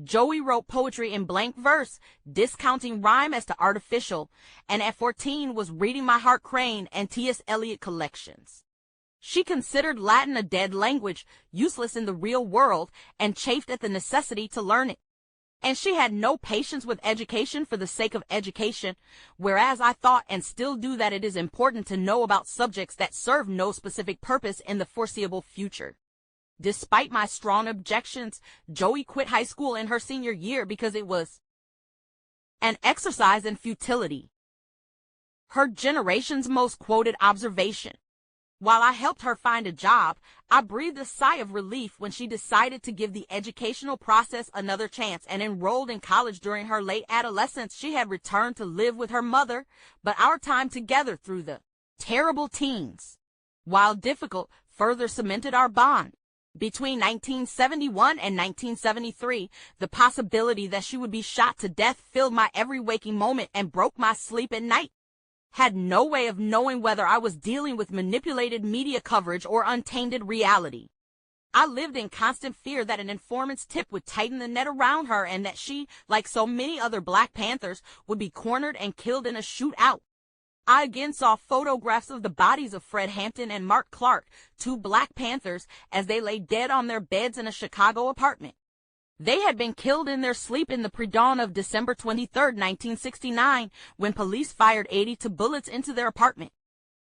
Speaker 10: Joey wrote poetry in blank verse, discounting rhyme as to artificial, and at 14 was reading My Heart Crane and T.S. Eliot collections. She considered Latin a dead language, useless in the real world, and chafed at the necessity to learn it. And she had no patience with education for the sake of education, whereas I thought and still do that it is important to know about subjects that serve no specific purpose in the foreseeable future. Despite my strong objections, Joey quit high school in her senior year because it was an exercise in futility. Her generation's most quoted observation. While I helped her find a job, I breathed a sigh of relief when she decided to give the educational process another chance and enrolled in college during her late adolescence. She had returned to live with her mother, but our time together through the terrible teens, while difficult, further cemented our bond. Between 1971 and 1973, the possibility that she would be shot to death filled my every waking moment and broke my sleep at night. Had no way of knowing whether I was dealing with manipulated media coverage or untainted reality. I lived in constant fear that an informant's tip would tighten the net around her and that she, like so many other Black Panthers, would be cornered and killed in a shootout. I again saw photographs of the bodies of Fred Hampton and Mark Clark, two Black Panthers, as they lay dead on their beds in a Chicago apartment. They had been killed in their sleep in the pre-dawn of December 23, 1969, when police fired 82 bullets into their apartment.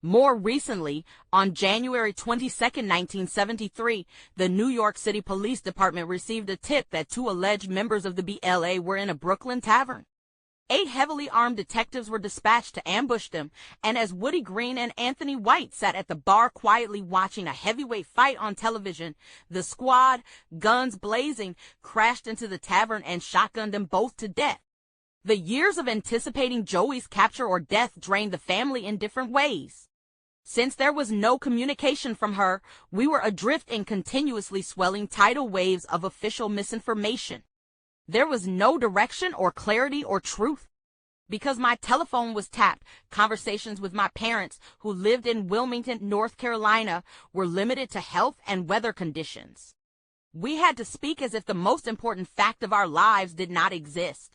Speaker 10: More recently, on January 22, 1973, the New York City Police Department received a tip that two alleged members of the BLA were in a Brooklyn tavern. 8 heavily armed detectives were dispatched to ambush them, and as Woody Green and Anthony White sat at the bar quietly watching a heavyweight fight on television, the squad, guns blazing, crashed into the tavern and shotgunned them both to death. The years of anticipating Joey's capture or death drained the family in different ways. Since there was no communication from her, we were adrift in continuously swelling tidal waves of official misinformation. There was no direction or clarity or truth. Because my telephone was tapped, conversations with my parents, who lived in Wilmington, North Carolina, were limited to health and weather conditions. We had to speak as if the most important fact of our lives did not exist.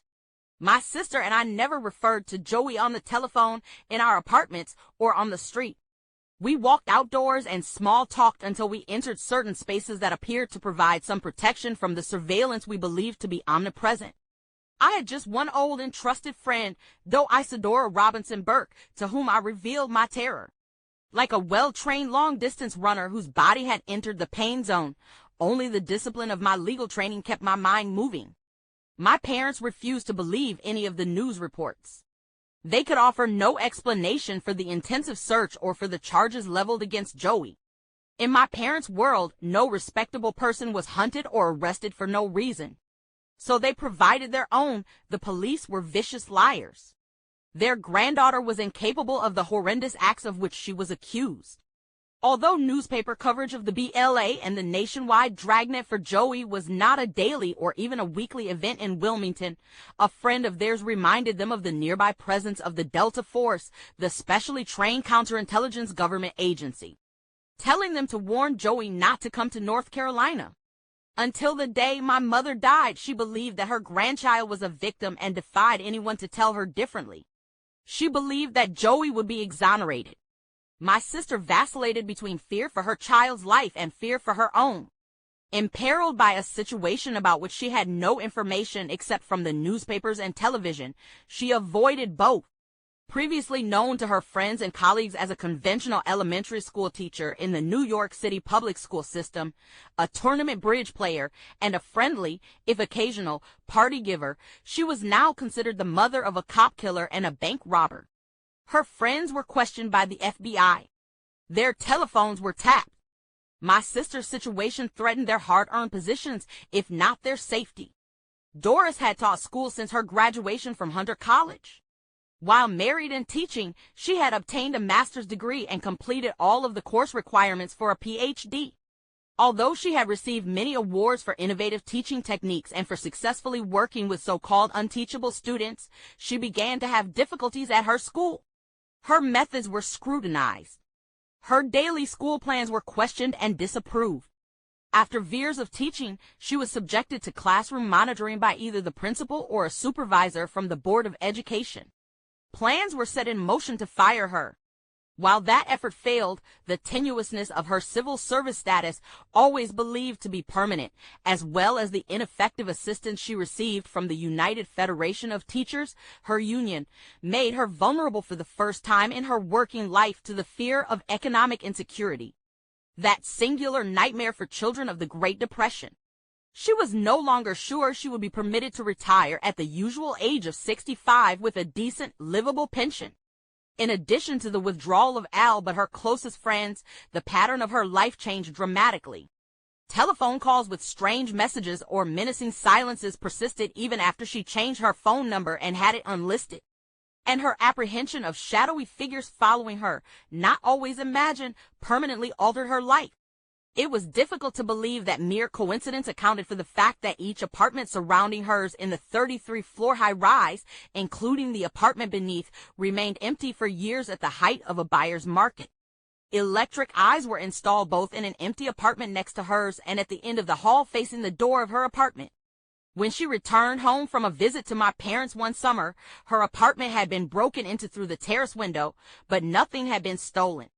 Speaker 10: My sister and I never referred to Joey on the telephone, in our apartments, or on the street. We walked outdoors and small-talked until we entered certain spaces that appeared to provide some protection from the surveillance we believed to be omnipresent. I had just one old and trusted friend, though Isadora Robinson Burke, to whom I revealed my terror. Like a well-trained long-distance runner whose body had entered the pain zone, only the discipline of my legal training kept my mind moving. My parents refused to believe any of the news reports. They could offer no explanation for the intensive search or for the charges leveled against Joey. In my parents' world, no respectable person was hunted or arrested for no reason. So they provided their own. The police were vicious liars. Their granddaughter was incapable of the horrendous acts of which she was accused. Although newspaper coverage of the BLA and the nationwide dragnet for Joey was not a daily or even a weekly event in Wilmington, a friend of theirs reminded them of the nearby presence of the Delta Force, the specially trained counterintelligence government agency, telling them to warn Joey not to come to North Carolina. Until the day my mother died, she believed that her grandchild was a victim and defied anyone to tell her differently. She believed that Joey would be exonerated. My sister vacillated between fear for her child's life and fear for her own. Imperiled by a situation about which she had no information except from the newspapers and television, she avoided both. Previously known to her friends and colleagues as a conventional elementary school teacher in the New York City public school system, a tournament bridge player, and a friendly, if occasional, party giver, she was now considered the mother of a cop killer and a bank robber. Her friends were questioned by the FBI. Their telephones were tapped. My sister's situation threatened their hard-earned positions, if not their safety. Doris had taught school since her graduation from Hunter College. While married and teaching, she had obtained a master's degree and completed all of the course requirements for a PhD. Although she had received many awards for innovative teaching techniques and for successfully working with so-called unteachable students, she began to have difficulties at her school. Her methods were scrutinized. Her daily school plans were questioned and disapproved. After years of teaching, she was subjected to classroom monitoring by either the principal or a supervisor from the Board of Education. Plans were set in motion to fire her. While that effort failed, the tenuousness of her civil service status, always believed to be permanent, as well as the ineffective assistance she received from the United Federation of Teachers, her union, made her vulnerable for the first time in her working life to the fear of economic insecurity, that singular nightmare for children of the Great Depression. She was no longer sure she would be permitted to retire at the usual age of 65 with a decent, livable pension. In addition to the withdrawal of Al but her closest friends, the pattern of her life changed dramatically. Telephone calls with strange messages or menacing silences persisted even after she changed her phone number and had it unlisted. And her apprehension of shadowy figures following her, not always imagined, permanently altered her life. It was difficult to believe that mere coincidence accounted for the fact that each apartment surrounding hers in the 33-floor high-rise, including the apartment beneath, remained empty for years at the height of a buyer's market. Electric eyes were installed both in an empty apartment next to hers and at the end of the hall facing the door of her apartment. When she returned home from a visit to my parents one summer, her apartment had been broken into through the terrace window, but nothing had been stolen.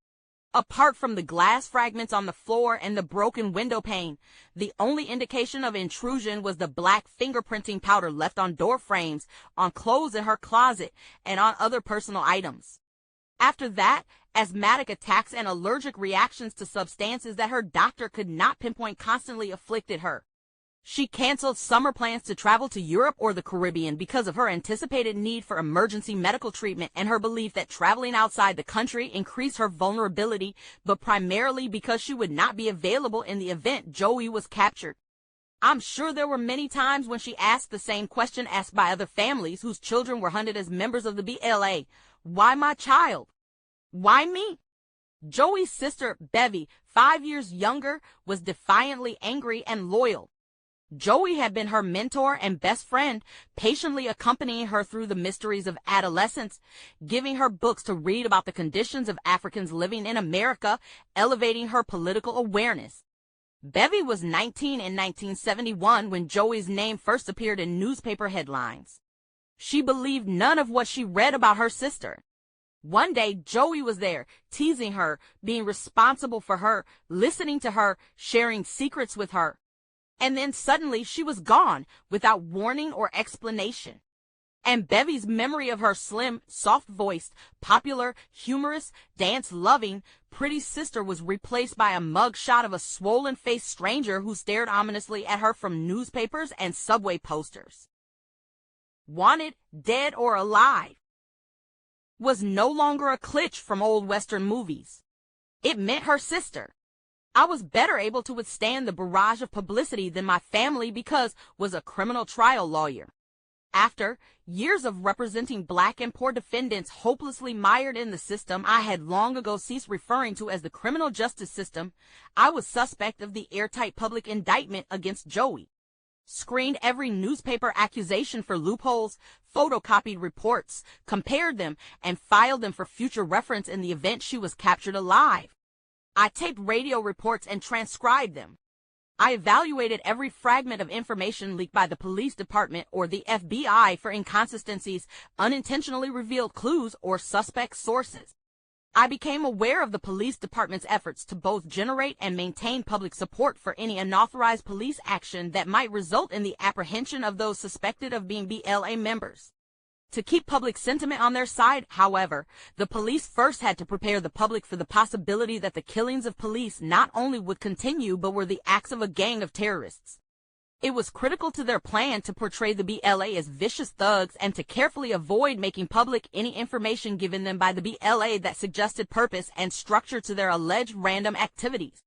Speaker 10: Apart from the glass fragments on the floor and the broken window pane, the only indication of intrusion was the black fingerprinting powder left on door frames, on clothes in her closet, and on other personal items. After that, asthmatic attacks and allergic reactions to substances that her doctor could not pinpoint constantly afflicted her. She canceled summer plans to travel to Europe or the Caribbean because of her anticipated need for emergency medical treatment and her belief that traveling outside the country increased her vulnerability, but primarily because she would not be available in the event Joey was captured. I'm sure there were many times when she asked the same question asked by other families whose children were hunted as members of the BLA. Why my child? Why me? Joey's sister, Bevy, 5 years younger, was defiantly angry and loyal. Joey had been her mentor and best friend, patiently accompanying her through the mysteries of adolescence, giving her books to read about the conditions of Africans living in America, elevating her political awareness. Bevy was 19 in 1971 when Joey's name first appeared in newspaper headlines. She believed none of what she read about her sister. One day, Joey was there, teasing her, being responsible for her, listening to her, sharing secrets with her. And then suddenly she was gone, without warning or explanation. And Bevy's memory of her slim, soft-voiced, popular, humorous, dance-loving, pretty sister was replaced by a mug shot of a swollen-faced stranger who stared ominously at her from newspapers and subway posters. Wanted, dead or alive, was no longer a cliché from old Western movies. It meant her sister. I was better able to withstand the barrage of publicity than my family because was a criminal trial lawyer. After years of representing black and poor defendants hopelessly mired in the system I had long ago ceased referring to as the criminal justice system, I was suspect of the airtight public indictment against Joey. Screened every newspaper accusation for loopholes, photocopied reports, compared them, and filed them for future reference in the event she was captured alive. I taped radio reports and transcribed them. I evaluated every fragment of information leaked by the police department or the FBI for inconsistencies, unintentionally revealed clues, or suspect sources. I became aware of the police department's efforts to both generate and maintain public support for any unauthorized police action that might result in the apprehension of those suspected of being BLA members. To keep public sentiment on their side, however, the police first had to prepare the public for the possibility that the killings of police not only would continue but were the acts of a gang of terrorists. It was critical to their plan to portray the BLA as vicious thugs and to carefully avoid making public any information given them by the BLA that suggested purpose and structure to their alleged random activities.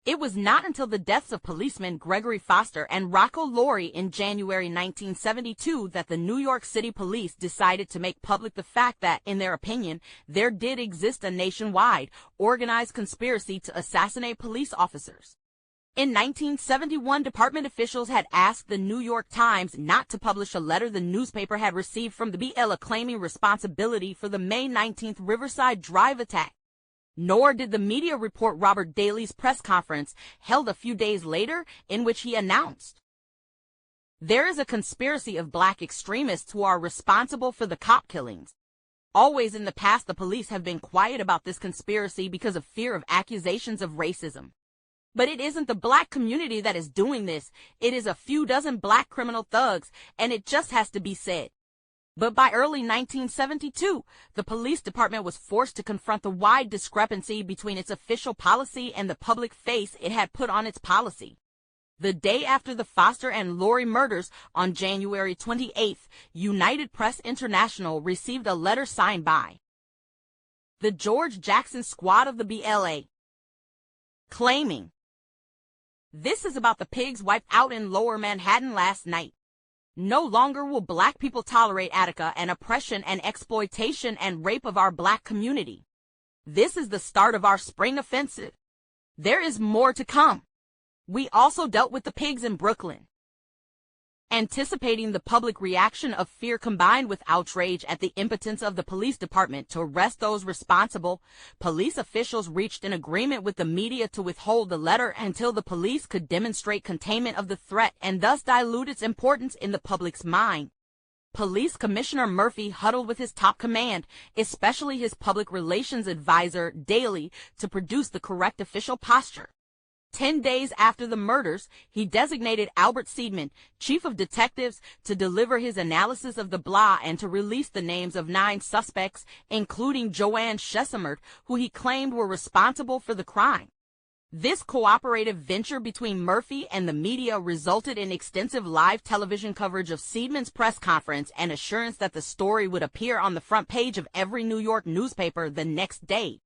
Speaker 10: It was not until the deaths of policemen Gregory Foster and Rocco Laurie in January 1972 that the New York City Police decided to make public the fact that, in their opinion, there did exist a nationwide, organized conspiracy to assassinate police officers. In 1971, department officials had asked the New York Times not to publish a letter the newspaper had received from the BLA claiming responsibility for the May 19th Riverside Drive attack. Nor did the media report Robert Daley's press conference held a few days later in which he announced, "There is a conspiracy of black extremists who are responsible for the cop killings. Always in the past, the police have been quiet about this conspiracy because of fear of accusations of racism. But it isn't the black community that is doing this. It is a few dozen black criminal thugs, and it just has to be said." But by early 1972, the police department was forced to confront the wide discrepancy between its official policy and the public face it had put on its policy. The day after the Foster and Laurie murders, on January 28th, United Press International received a letter signed by the George Jackson Squad of the BLA, claiming, "This is about the pigs wiped out in Lower Manhattan last night. No longer will black people tolerate Attica and oppression and exploitation and rape of our black community. This is the start of our spring offensive. There is more to come. We also dealt with the pigs in Brooklyn." Anticipating the public reaction of fear combined with outrage at the impotence of the police department to arrest those responsible, police officials reached an agreement with the media to withhold the letter until the police could demonstrate containment of the threat and thus dilute its importance in the public's mind. Police Commissioner Murphy huddled with his top command, especially his public relations advisor, Daley, to produce the correct official posture. 10 days after the murders, he designated Albert Seidman, chief of detectives, to deliver his analysis of the blah and to release the names of 9 suspects, including Joanne Chesimard, who he claimed were responsible for the crime. This cooperative venture between Murphy and the media resulted in extensive live television coverage of Seidman's press conference and assurance that the story would appear on the front page of every New York newspaper the next day.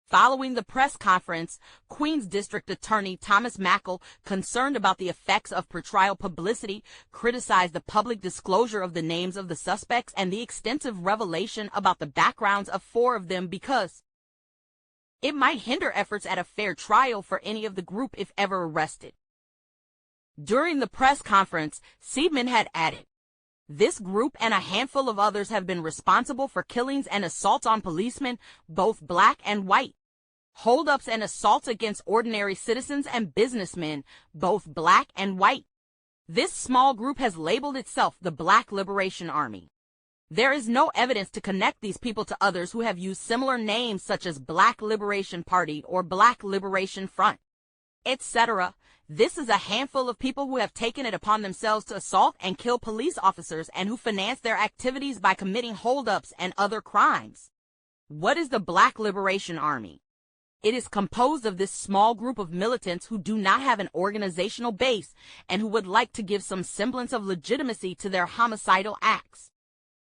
Speaker 10: Following the press conference, Queens District Attorney Thomas Mackle, concerned about the effects of pretrial publicity, criticized the public disclosure of the names of the suspects and the extensive revelation about the backgrounds of 4 of them because it might hinder efforts at a fair trial for any of the group if ever arrested. During the press conference, Seidman had added, "This group and a handful of others have been responsible for killings and assaults on policemen, both black and white. Holdups and assaults against ordinary citizens and businessmen, both black and white. This small group has labeled itself the Black Liberation Army. There is no evidence to connect these people to others who have used similar names such as Black Liberation Party or Black Liberation Front, etc. This is a handful of people who have taken it upon themselves to assault and kill police officers and who finance their activities by committing holdups and other crimes. What is the Black Liberation Army? It is composed of this small group of militants who do not have an organizational base and who would like to give some semblance of legitimacy to their homicidal acts.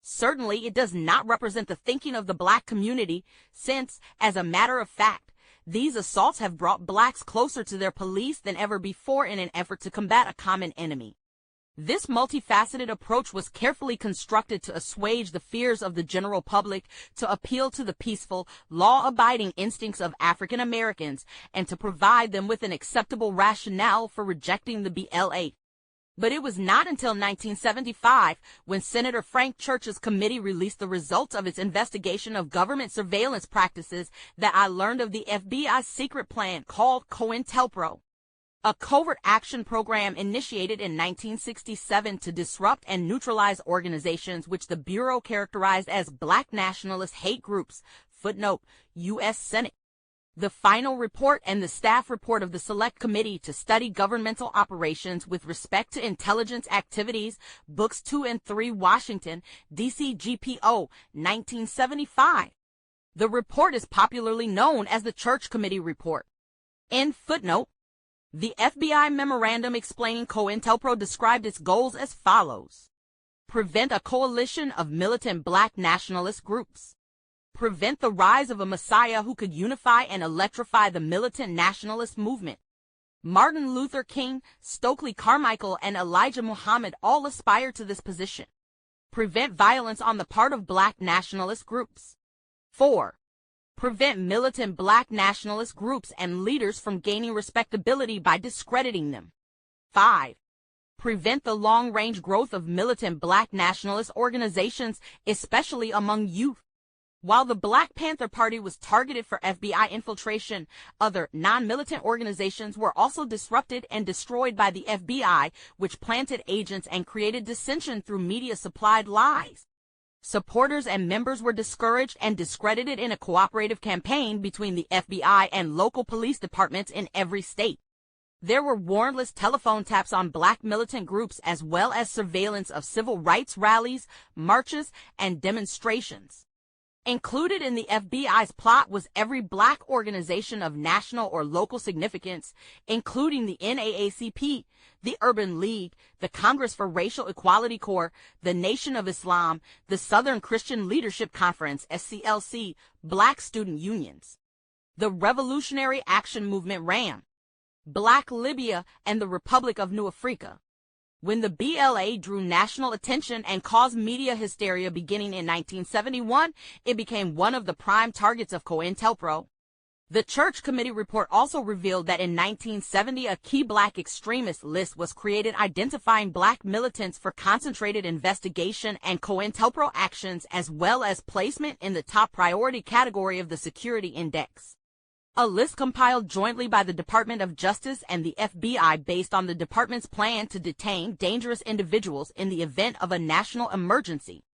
Speaker 10: Certainly, it does not represent the thinking of the black community since, as a matter of fact, these assaults have brought blacks closer to their police than ever before in an effort to combat a common enemy. This multifaceted approach was carefully constructed to assuage the fears of the general public, to appeal to the peaceful, law-abiding instincts of African Americans, and to provide them with an acceptable rationale for rejecting the BLA. But it was not until 1975, when Senator Frank Church's committee released the results of its investigation of government surveillance practices, that I learned of the FBI's secret plan called COINTELPRO, a covert action program initiated in 1967 to disrupt and neutralize organizations which the Bureau characterized as black nationalist hate groups. Footnote, U.S. Senate. The final report and the staff report of the Select Committee to Study Governmental Operations with Respect to Intelligence Activities, Books 2 and 3, Washington, D.C. GPO, 1975. The report is popularly known as the Church Committee Report. End footnote. The FBI memorandum explaining COINTELPRO described its goals as follows. Prevent a coalition of militant black nationalist groups. Prevent the rise of a messiah who could unify and electrify the militant nationalist movement. Martin Luther King, Stokely Carmichael, and Elijah Muhammad all aspire to this position. Prevent violence on the part of black nationalist groups. 4. Prevent militant black nationalist groups and leaders from gaining respectability by discrediting them. 5. Prevent the long-range growth of militant black nationalist organizations, especially among youth. While the Black Panther Party was targeted for FBI infiltration, other non-militant organizations were also disrupted and destroyed by the FBI, which planted agents and created dissension through media-supplied lies. Supporters and members were discouraged and discredited in a cooperative campaign between the FBI and local police departments in every state. There were warrantless telephone taps on black militant groups, as well as surveillance of civil rights rallies, marches, and demonstrations. Included in the FBI's plot was every black organization of national or local significance, including the NAACP, the Urban League, the Congress for Racial Equality Corps, the Nation of Islam, the Southern Christian Leadership Conference, SCLC, black student unions. The Revolutionary Action Movement RAM, Black Libya, and the Republic of New Africa. When the BLA drew national attention and caused media hysteria beginning in 1971, it became one of the prime targets of COINTELPRO. The Church Committee report also revealed that in 1970 a key black extremist list was created identifying black militants for concentrated investigation and COINTELPRO actions, as well as placement in the top priority category of the Security Index. A list compiled jointly by the Department of Justice and the FBI based on the department's plan to detain dangerous individuals in the event of a national emergency.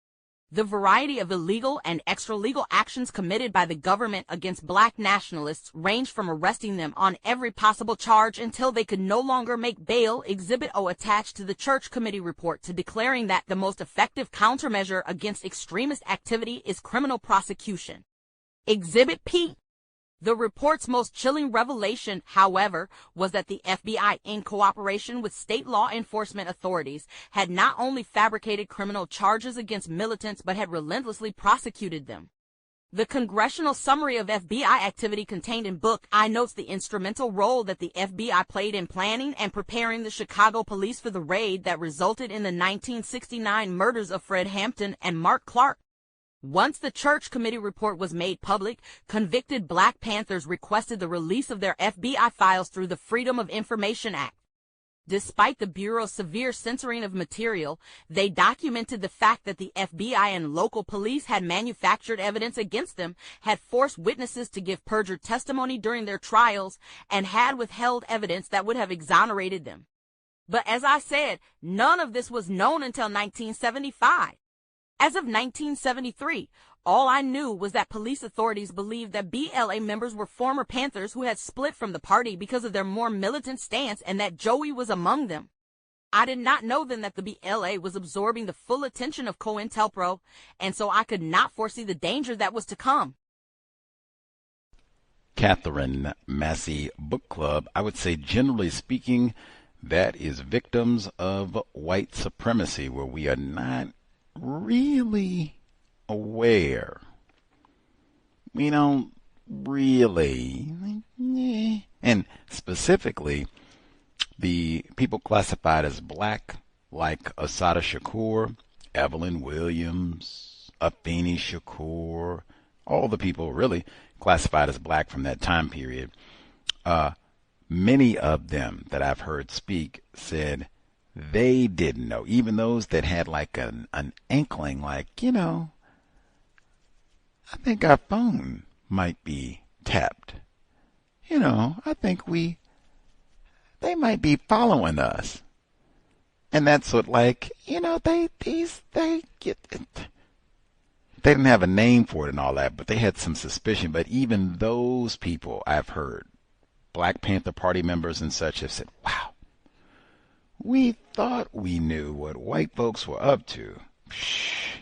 Speaker 10: The variety of illegal and extralegal actions committed by the government against black nationalists ranged from arresting them on every possible charge until they could no longer make bail, Exhibit O attached to the Church Committee report, to declaring that the most effective countermeasure against extremist activity is criminal prosecution. Exhibit P. The report's most chilling revelation, however, was that the FBI, in cooperation with state law enforcement authorities, had not only fabricated criminal charges against militants but had relentlessly prosecuted them. The congressional summary of FBI activity contained in Book I notes the instrumental role that the FBI played in planning and preparing the Chicago police for the raid that resulted in the 1969 murders of Fred Hampton and Mark Clark. Once the Church Committee report was made public, convicted Black Panthers requested the release of their FBI files through the Freedom of Information Act. Despite the Bureau's severe censoring of material, they documented the fact that the FBI and local police had manufactured evidence against them, had forced witnesses to give perjured testimony during their trials, and had withheld evidence that would have exonerated them. But as I said, none of this was known until 1975. As of 1973, all I knew was that police authorities believed that BLA members were former Panthers who had split from the party because of their more militant stance, and that Joey was among them. I did not know then that the BLA was absorbing the full attention of COINTELPRO, and so I could not foresee the danger that was to come.
Speaker 9: Katherine Massey Book Club, I would say generally speaking, that is victims of white supremacy, where we are not really aware. We don't really, and specifically the people classified as black like Assata Shakur, Evelyn Williams, Assata Shakur, all the people really classified as black from that time period, many of them that I've heard speak said they didn't know. Even those that had like an inkling, like, I think our phone might be tapped. I think they might be following us. And that's what, like, they didn't have a name for it and all that, but they had some suspicion. But even those people I've heard, Black Panther Party members and such, have said, wow, we thought we knew what white folks were up to. Psh,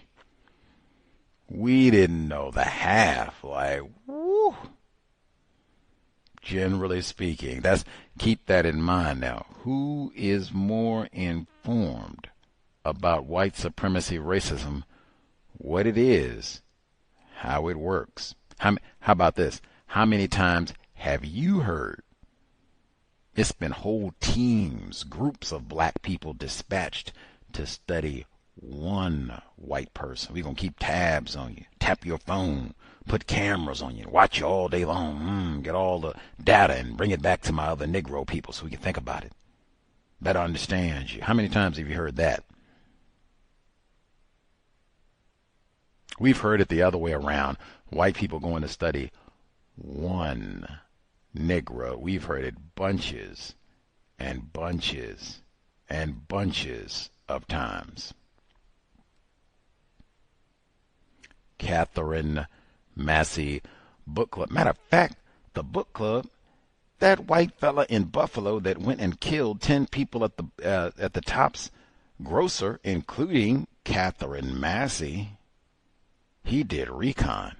Speaker 9: we didn't know the half. Like, woo. Generally speaking, keep that in mind now. Who is more informed about white supremacy racism, what it is, how it works? How about this? How many times have you heard it's been whole teams, groups of black people dispatched to study one white person? We're going to keep tabs on you, tap your phone, put cameras on you, watch you all day long, get all the data and bring it back to my other Negro people so we can think about it, better understand you. How many times have you heard that? We've heard it the other way around. White people going to study one Negro. We've heard it bunches and bunches and bunches of times. Katherine Massey Book Club. Matter of fact, the book club, that white fella in Buffalo that went and killed 10 people at the Tops grocer, including Katherine Massey, he did recon.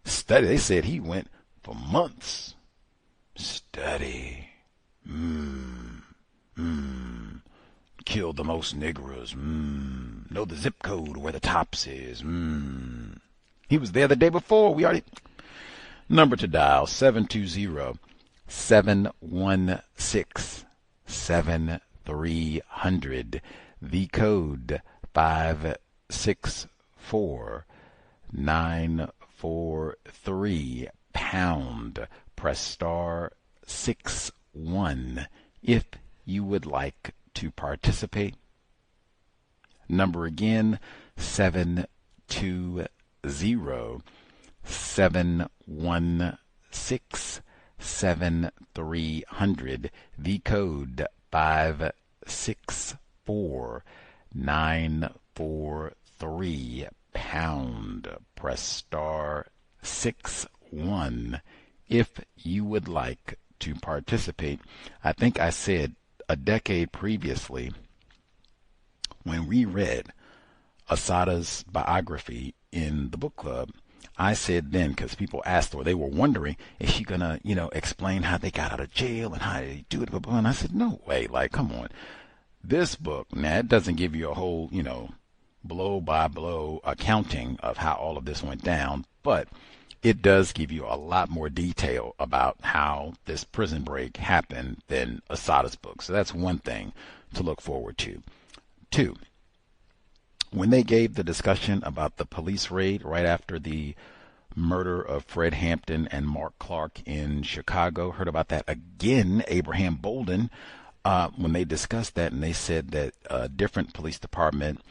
Speaker 9: Study. They said he went for months. Study. Killed the most Negroes. Know the zip code where the Tops is. He was there the day before. We already... Number to dial, 720-716-7300. The code 564-943 pound. Press star 61 if you would like to participate. Number again, 720-716-7300. The code 564-943 pound. Press star 61 if you would like to participate. I think I said a decade previously, when we read Assata's biography in the book club, I said then, because people asked, or they were wondering, is she gonna, explain how they got out of jail and how they do it? And I said, no way, like, come on. This book, now, it doesn't give you a whole, blow by blow accounting of how all of this went down, but it does give you a lot more detail about how this prison break happened than Assata's book. So that's one thing to look forward to. 2, when they gave the discussion about the police raid right after the murder of Fred Hampton and Mark Clark in Chicago, heard about that again, Abraham Bolden, when they discussed that, and they said that a different police department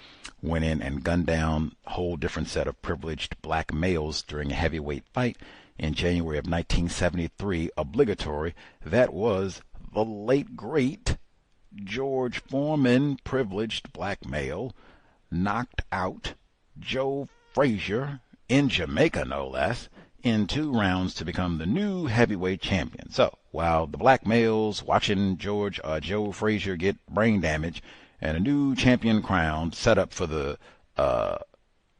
Speaker 9: went in and gunned down a whole different set of privileged black males during a heavyweight fight in January of 1973. Obligatory. That was the late, great George Foreman, privileged black male, knocked out Joe Frazier in Jamaica, no less, in 2 rounds to become the new heavyweight champion. So while the black males watching Joe Frazier get brain damage and a new champion crowned, set up for the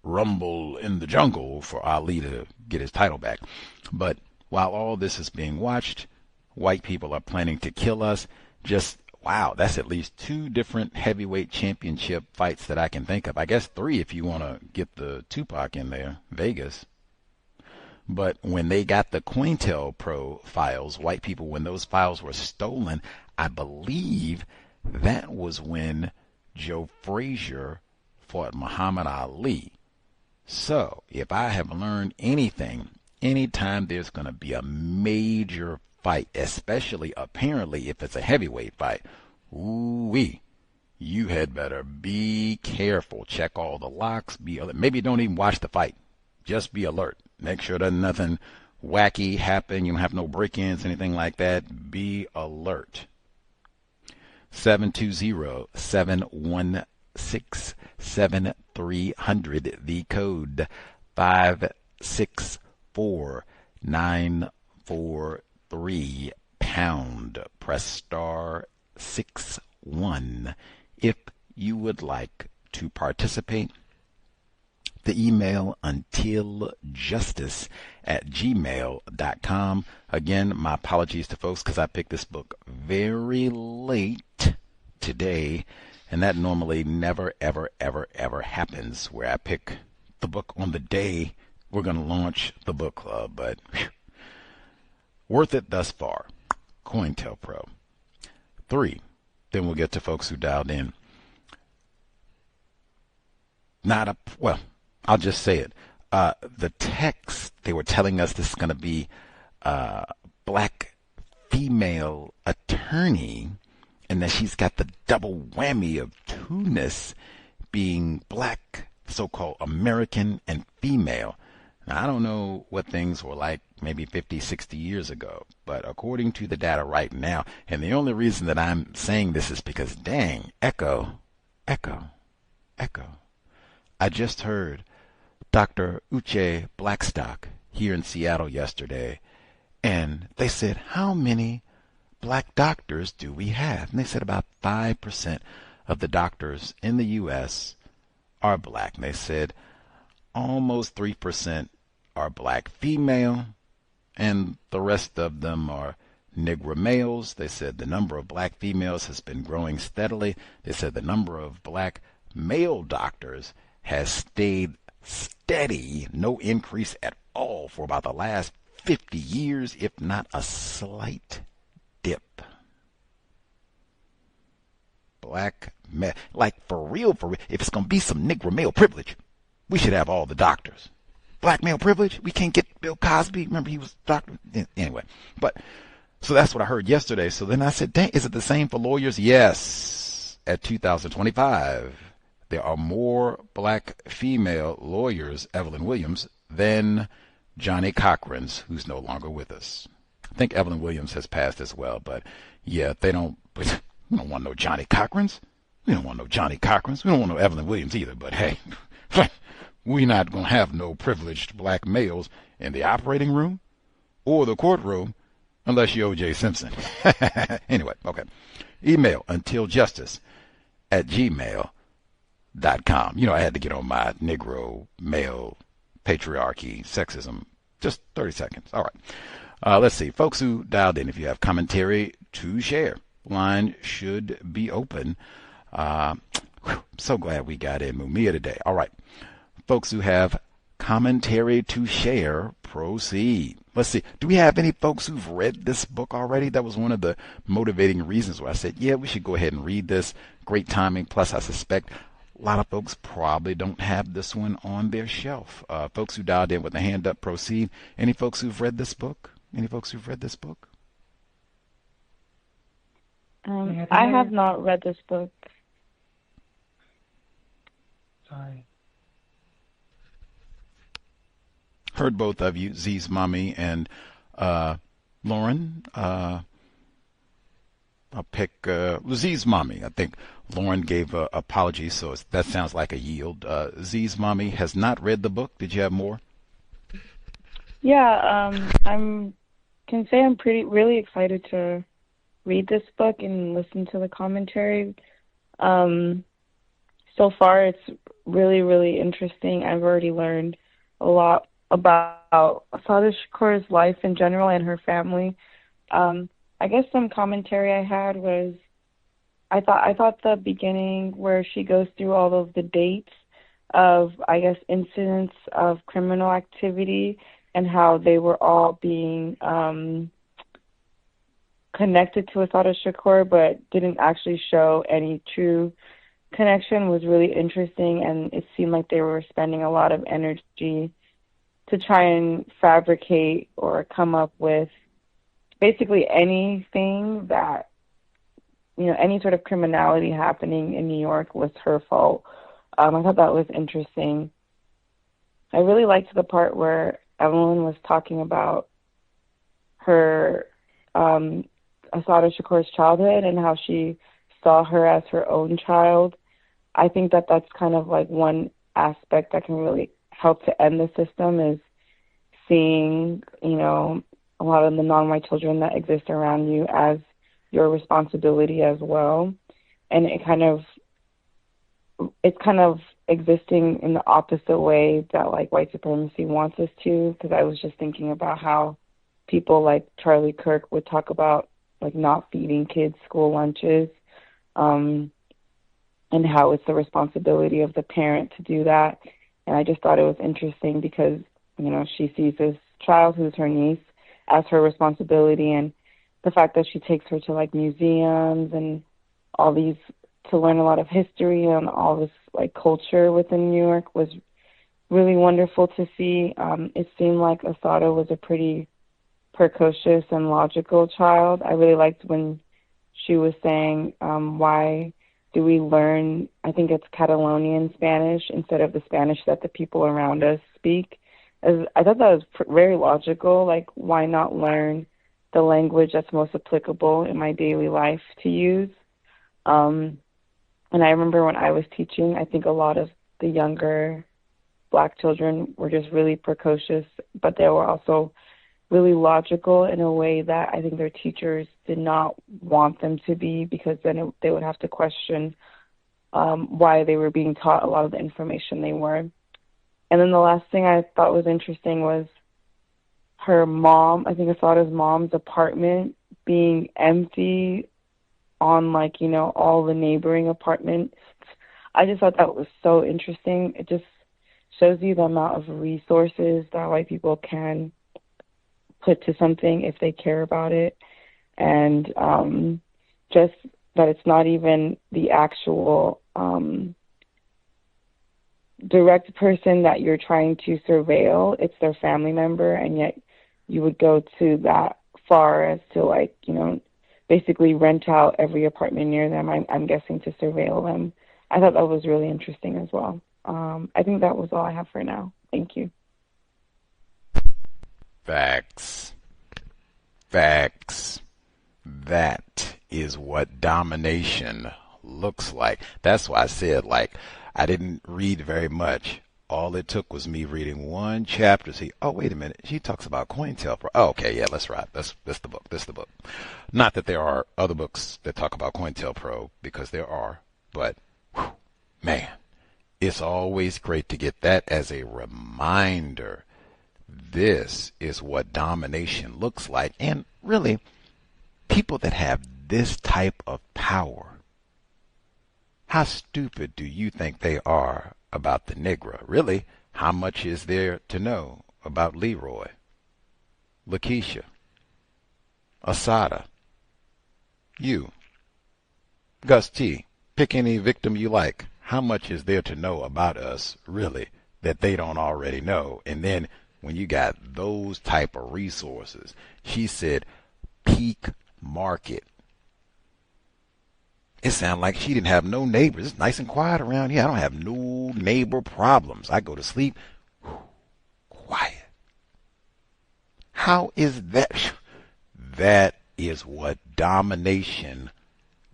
Speaker 9: Rumble in the Jungle for Ali to get his title back. But while all this is being watched, white people are planning to kill us. Just, wow, that's at least 2 different heavyweight championship fights that I can think of. I guess 3 if you want to get the Tupac in there, Vegas. But when they got the COINTELPRO files, white people, when those files were stolen, I believe that was when Joe Frazier fought Muhammad Ali. So if I have learned anything, anytime there's going to be a major fight, especially apparently if it's a heavyweight fight, ooh-wee, you had better be careful. Check all the locks. Be alert. Maybe don't even watch the fight. Just be alert. Make sure that nothing wacky happen. You don't have no break-ins, anything like that. Be alert. 720-716-7300. The code 564943 pound. Press star 61 if you would like to participate. The email untiljustice@gmail.com. Again, my apologies to folks because I picked this book very late today, and that normally never, ever, ever, ever happens where I pick the book on the day we're going to launch the book club, but whew, worth it thus far. COINTELPRO. 3. Then we'll get to folks who dialed in. I'll just say it. The text, they were telling us this is going to be a black female attorney, and that she's got the double whammy of two-ness, being black, so-called American, and female. Now, I don't know what things were like maybe 50, 60 years ago, but according to the data right now, and the only reason that I'm saying this is because, dang, echo. I just heard Dr. Uche Blackstock here in Seattle yesterday, and they said, how many black doctors do we have? And they said about 5% of the doctors in the U.S. are black. And they said almost 3% are black female, and the rest of them are Negro males. They said the number of black females has been growing steadily. They said the number of black male doctors has stayed steady, no increase at all for about the last 50 years, if not a slight dip. Black male, like for real, if it's going to be some Negro male privilege, we should have all the doctors. Black male privilege, we can't get Bill Cosby. Remember, he was doctor. Anyway, but so that's what I heard yesterday. So then I said, dang, is it the same for lawyers? Yes. At 2025, there are more black female lawyers, Evelyn Williams, than Johnny Cochran's, who's no longer with us. I think Evelyn Williams has passed as well, but yeah, we don't want no Johnny Cochran's. We don't want no Johnny Cochran's. We don't want no Evelyn Williams either, but hey, we're not going to have no privileged black males in the operating room or the courtroom unless you're O.J. Simpson. Anyway, okay. Email untiljustice@gmail.com. You know, I had to get on my Negro male patriarchy, sexism. Just 30 seconds. All right. Let's see. Folks who dialed in, if you have commentary to share, line should be open. So glad we got in Mumia today. All right. Folks who have commentary to share, proceed. Let's see. Do we have any folks who've read this book already? That was one of the motivating reasons why I said, yeah, we should go ahead and read this. Great timing. Plus, I suspect a lot of folks probably don't have this one on their shelf. Folks who dialed in with a hand up, proceed. Any folks who've read this book? Any folks who've read this book?
Speaker 11: I have not read this book. Sorry.
Speaker 9: Heard both of you, Z's mommy and Lauren. I'll pick Z's mommy. I think Lauren gave apologies, so that sounds like a yield. Z's mommy has not read the book. Did you have more?
Speaker 11: Yeah, I'm really excited to read this book and listen to the commentary. So far, it's really, really interesting. I've already learned a lot about Assata Shakur's life in general and her family. I guess some commentary I had was, I thought the beginning where she goes through all of the dates of, I guess, incidents of criminal activity and how they were all being connected to Assata Shakur, but didn't actually show any true connection was really interesting, and it seemed like they were spending a lot of energy to try and fabricate or come up with basically anything that, any sort of criminality happening in New York was her fault. I thought that was interesting. I really liked the part where Evelyn was talking about her Assata Shakur's childhood and how she saw her as her own child. I think that that's kind of like one aspect that can really help to end the system, is seeing, a lot of the non-white children that exist around you as your responsibility as well. And it's kind of existing in the opposite way that like white supremacy wants us to, because I was just thinking about how people like Charlie Kirk would talk about like not feeding kids school lunches, and how it's the responsibility of the parent to do that. And I just thought it was interesting because, she sees this child who's her niece as her responsibility, and the fact that she takes her to like museums and all these to learn a lot of history and all this like culture within New York was really wonderful to see. It seemed like Assata was a pretty precocious and logical child. I really liked when she was saying, why do we learn, I think it's Catalonian Spanish instead of the Spanish that the people around us speak. I thought that was very logical. Like, why not learn the language that's most applicable in my daily life to use? And I remember when I was teaching, I think a lot of the younger Black children were just really precocious, but they were also really logical in a way that I think their teachers did not want them to be, because then they would have to question why they were being taught a lot of the information they were. And then the last thing I thought was interesting was her mom, I think Assata's mom's apartment being empty on all the neighboring apartments. I just thought that was so interesting. It just shows you the amount of resources that white people can put to something if they care about it. And just that it's not even the actual direct person that you're trying to surveil, it's their family member, and yet you would go to that far as to basically rent out every apartment near them, I'm guessing, to surveil them. I thought that was really interesting as well. I think that was all I have for now. Thank you.
Speaker 9: Facts. That is what domination looks like. That's why I said, I didn't read very much. All it took was me reading one chapter. See, oh, wait a minute. She talks about COINTELPRO. Oh, okay, yeah, let's ride. That's the book. This is the book. Not that there are other books that talk about COINTELPRO, because there are. But, man, it's always great to get that as a reminder. This is what domination looks like. And really, people that have this type of power, how stupid do you think they are about the Negro? Really, how much is there to know about Leroy, Lakeisha, Assata, you, Gus T? Pick any victim you like. How much is there to know about us, really, that they don't already know? And then when you got those type of resources, she said peak market. It sounded like she didn't have no neighbors. It's nice and quiet around here. I don't have no neighbor problems. I go to sleep, quiet. How is that? That is what domination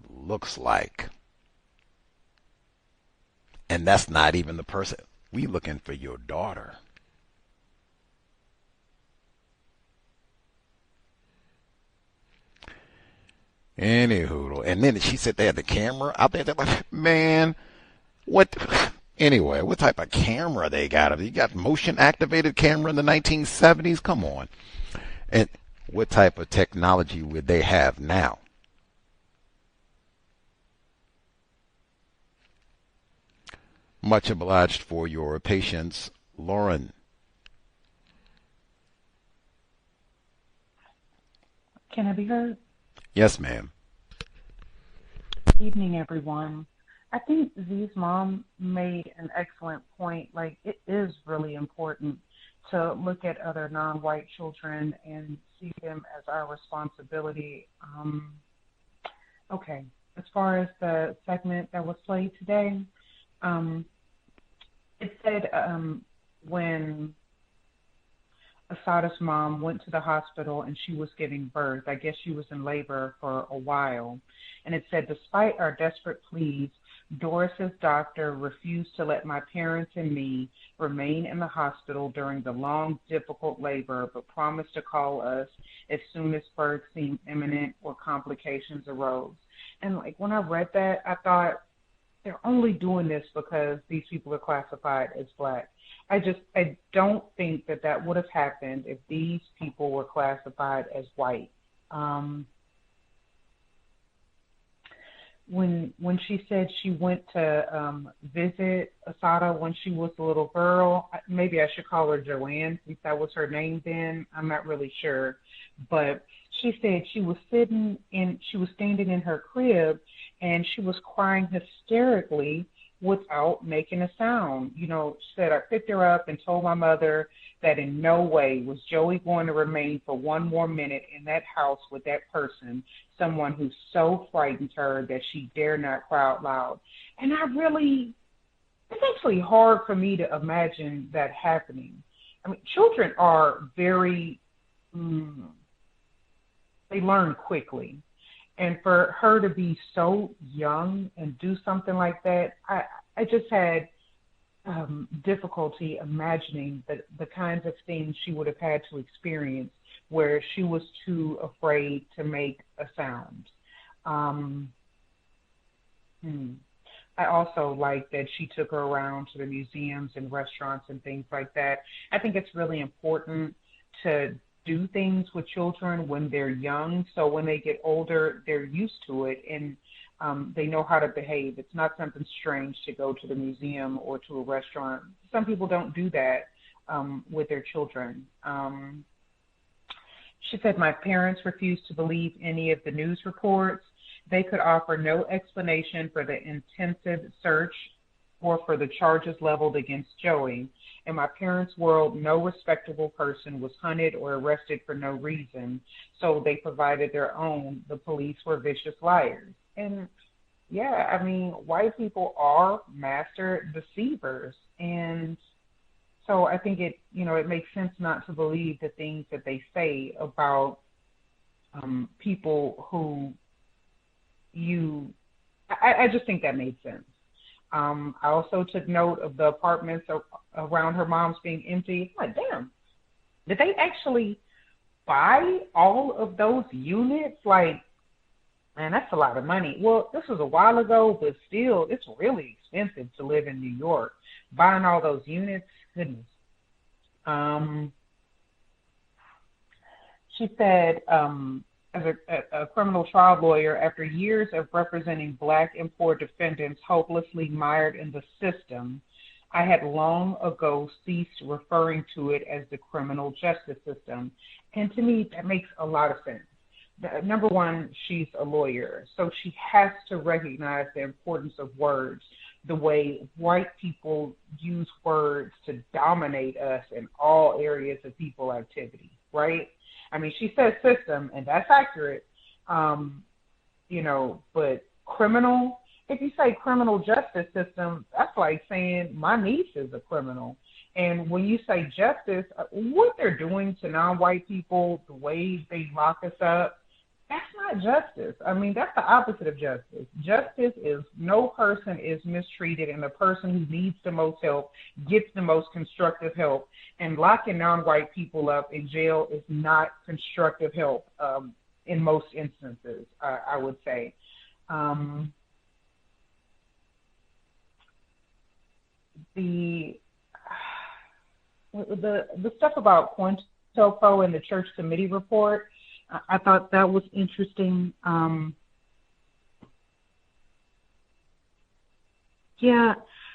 Speaker 9: looks like. And that's not even the person. We looking for your daughter. Anywho, and then she said they had the camera out there. Like, man, what? Anyway, what type of camera they got? You got motion activated camera in the 1970s? Come on. And what type of technology would they have now? Much obliged for your patience, Lauren.
Speaker 12: Can I be heard?
Speaker 9: Yes, ma'am.
Speaker 12: Good evening, everyone. I think Z's mom made an excellent point. Like, it is really important to look at other non-white children and see them as our responsibility. Okay, as far as the segment that was played today, it said when Assata's mom went to the hospital and she was giving birth, I guess she was in labor for a while, and it said, despite our desperate pleas, Doris's doctor refused to let my parents and me remain in the hospital during the long, difficult labor, but promised to call us as soon as birth seemed imminent or complications arose. And like when I read that, I thought, they're only doing this because these people are classified as Black. I don't think that would have happened if these people were classified as white. When she said she went to visit Assata when she was a little girl, maybe I should call her Joanne since that was her name then. I'm not really sure. But she said she was standing in her crib and she was crying hysterically without making a sound. You know, she said, I picked her up and told my mother that in no way was Joey going to remain for one more minute in that house with that person, someone who so frightened her that she dare not cry out loud. And it's actually hard for me to imagine that happening. I mean, children are very, they learn quickly. And for her to be so young and do something like that, I just had difficulty imagining the kinds of things she would have had to experience where she was too afraid to make a sound. I also like that she took her around to the museums and restaurants and things like that. I think it's really important to do things with children when they're young, so when they get older, they're used to it and they know how to behave. It's not something strange to go to the museum or to a restaurant. Some people don't do that with their children. She said, my parents refused to believe any of the news reports. They could offer no explanation for the intensive search or for the charges leveled against Joey. In my parents' world, no respectable person was hunted or arrested for no reason, so they provided their own. The police were vicious liars. And yeah, I mean, white people are master deceivers. And so I think it makes sense not to believe the things that they say about people who I just think that made sense. I also took note of the apartments around her mom's being empty. I'm like, damn, did they actually buy all of those units? Like, man, that's a lot of money. Well, this was a while ago, but still, it's really expensive to live in New York. Buying all those units, goodness. She said, as a criminal trial lawyer, after years of representing Black and poor defendants hopelessly mired in the system, I had long ago ceased referring to it as the criminal justice system. And to me, that makes a lot of sense. Number one, she's a lawyer, so she has to recognize the importance of words, the way white people use words to dominate us in all areas of people activity, right? I mean, she says system, and that's accurate, but criminal, if you say criminal justice system, that's like saying my niece is a criminal. And when you say justice, what they're doing to non-white people, the way they lock us up, that's not justice. I mean, that's the opposite of justice. Justice is no person is mistreated, and the person who needs the most help gets the most constructive help. And locking non-white people up in jail is not constructive help in most instances, I would say. The stuff about COINTELPRO and the church committee report, I thought that was interesting. Yeah,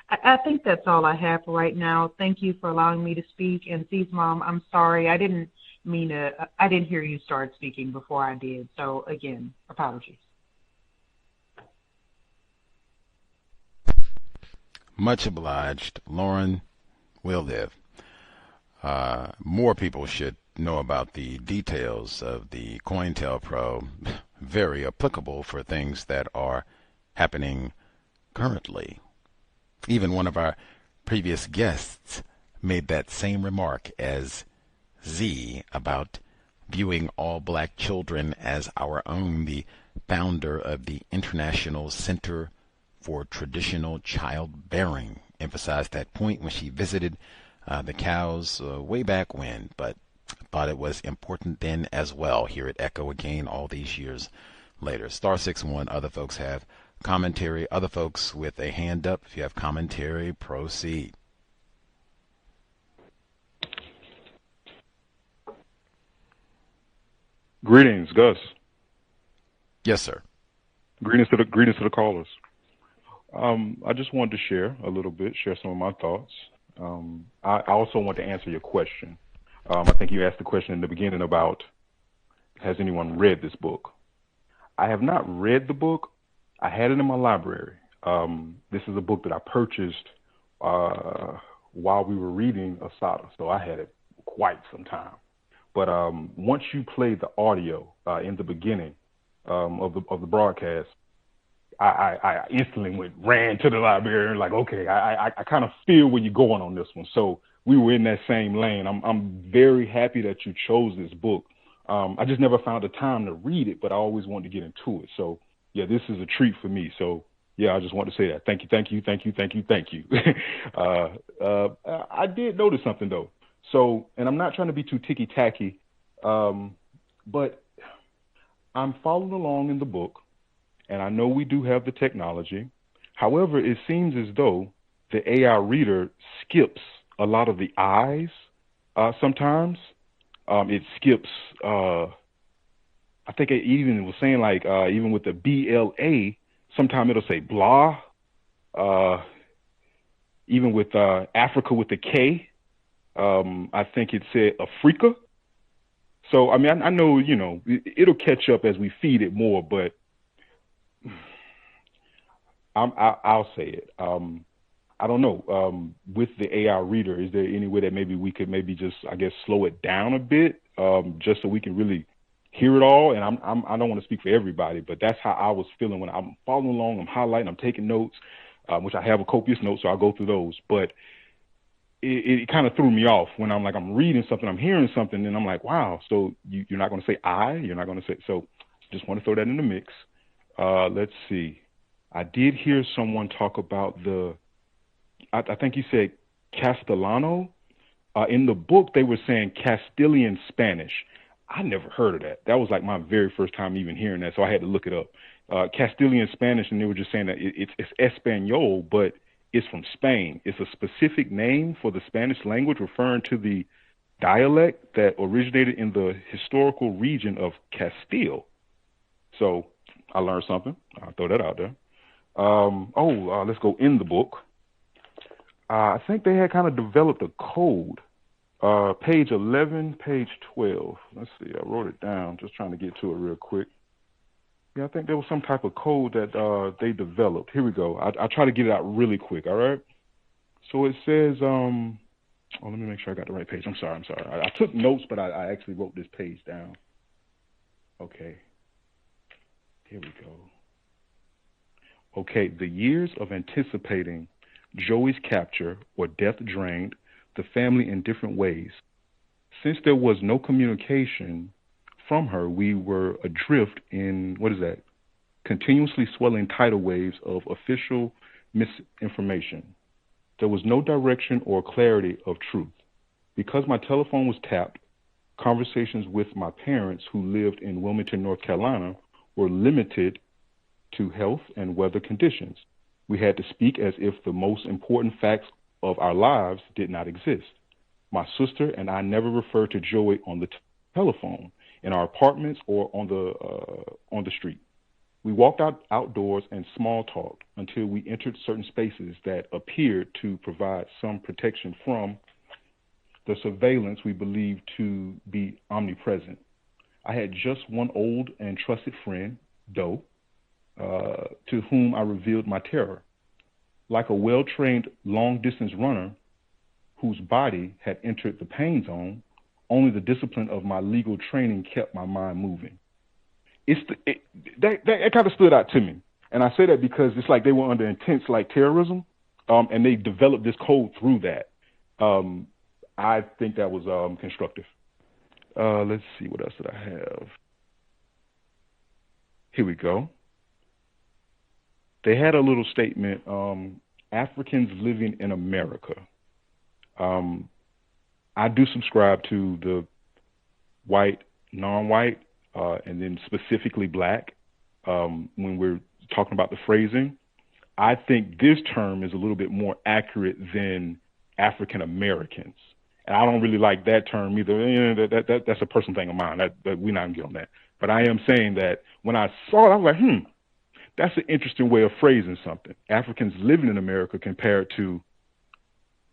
Speaker 12: I think that's all I have for right now. Thank you for allowing me to speak. And Z's mom, I'm sorry. I didn't hear you start speaking before I did. So again, apologies.
Speaker 9: Much obliged. Lauren will live. More people should know about the details of the COINTELPRO. Very applicable for things that are happening currently. Even one of our previous guests made that same remark as Z about viewing all black children as our own. The founder of the International Center for Traditional Childbearing emphasized that point when she visited the cows way back when, but thought it was important then as well. Hear it echo again all these years later. Star 6-1. Other folks have commentary. Other folks with a hand up. If you have commentary, proceed.
Speaker 13: Greetings, Gus.
Speaker 9: Yes, sir.
Speaker 13: Greetings to the callers. I just wanted to share a little bit, share some of my thoughts. I also want to answer your question. I think you asked the question in the beginning about, has anyone read this book? I have not read the book. I had it in my library. This is a book that I purchased while we were reading Assata, so I had it quite some time. But once you played the audio in the beginning of the broadcast, I instantly ran to the library and like, okay, I kind of feel where you're going on this one. So we were in that same lane. I'm very happy that you chose this book. I just never found the time to read it, but I always wanted to get into it. So yeah, this is a treat for me. So yeah, I just want to say that. Thank you. I did notice something though. So, and I'm not trying to be too ticky-tacky, but I'm following along in the book, and I know we do have the technology. However, it seems as though the AI reader skips a lot of the I's sometimes. It skips, I think it even was saying like, even with the BLA, sometimes it'll say blah. Even with Africa with the K. I think it said Africa. So, I mean, I know, you know, it'll catch up as we feed it more, but I'll say it. I don't know. With the AI reader, is there any way that maybe we could maybe just, I guess, slow it down a bit, just so we can really hear it all? And I don't want to speak for everybody, but that's how I was feeling when I'm following along. I'm highlighting, I'm taking notes, which I have a copious note, so I'll go through those. But it kind of threw me off when I'm reading something, I'm hearing something, and I'm like, wow, so you're not going to say you're not going to say, so just want to throw that in the mix. Let's see. I did hear someone talk about I think you said Castellano. In the book, they were saying Castilian Spanish. I never heard of that. That was like my very first time even hearing that, so I had to look it up. Castilian Spanish, and they were just saying that it's Espanol, but it's from Spain. It's a specific name for the Spanish language referring to the dialect that originated in the historical region of Castile. So I learned something. I'll throw that out there. Let's go in the book. I think they had kind of developed a code. Page 11, page 12. Let's see. I wrote it down, just trying to get to it real quick. Yeah, I think there was some type of code that they developed. Here we go. I'll try to get it out really quick, all right? So it says, let me make sure I got the right page. I'm sorry. I took notes, but I actually wrote this page down. Okay. Here we go. Okay, the years of anticipating Joey's capture or death drained the family in different ways. Since there was no communication from her, we were adrift in, continuously swelling tidal waves of official misinformation. There was no direction or clarity of truth. Because my telephone was tapped, conversations with my parents who lived in Wilmington, North Carolina, were limited to health and weather conditions. We had to speak as if the most important facts of our lives did not exist. My sister and I never referred to Joey on the telephone, in our apartments, or on the street. We walked outdoors and small talked until we entered certain spaces that appeared to provide some protection from the surveillance we believed to be omnipresent. I had just one old and trusted friend, Doe, to whom I revealed my terror. like a well-trained long-distance runner whose body had entered the pain zone. Only the discipline of my legal training kept my mind moving. That kind of stood out to me. And I say that because it's like they were under intense like terrorism, and they developed this code through that. I think that was constructive. Let's see, what else did I have? Here we go. They had a little statement, Africans living in America. I do subscribe to the white, non-white, and then specifically black when we're talking about the phrasing. I think this term is a little bit more accurate than African Americans. And I don't really like that term either. That's a personal thing of mine. That we're not going to get on that. But I am saying that when I saw it, I was like, that's an interesting way of phrasing something. Africans living in America compared to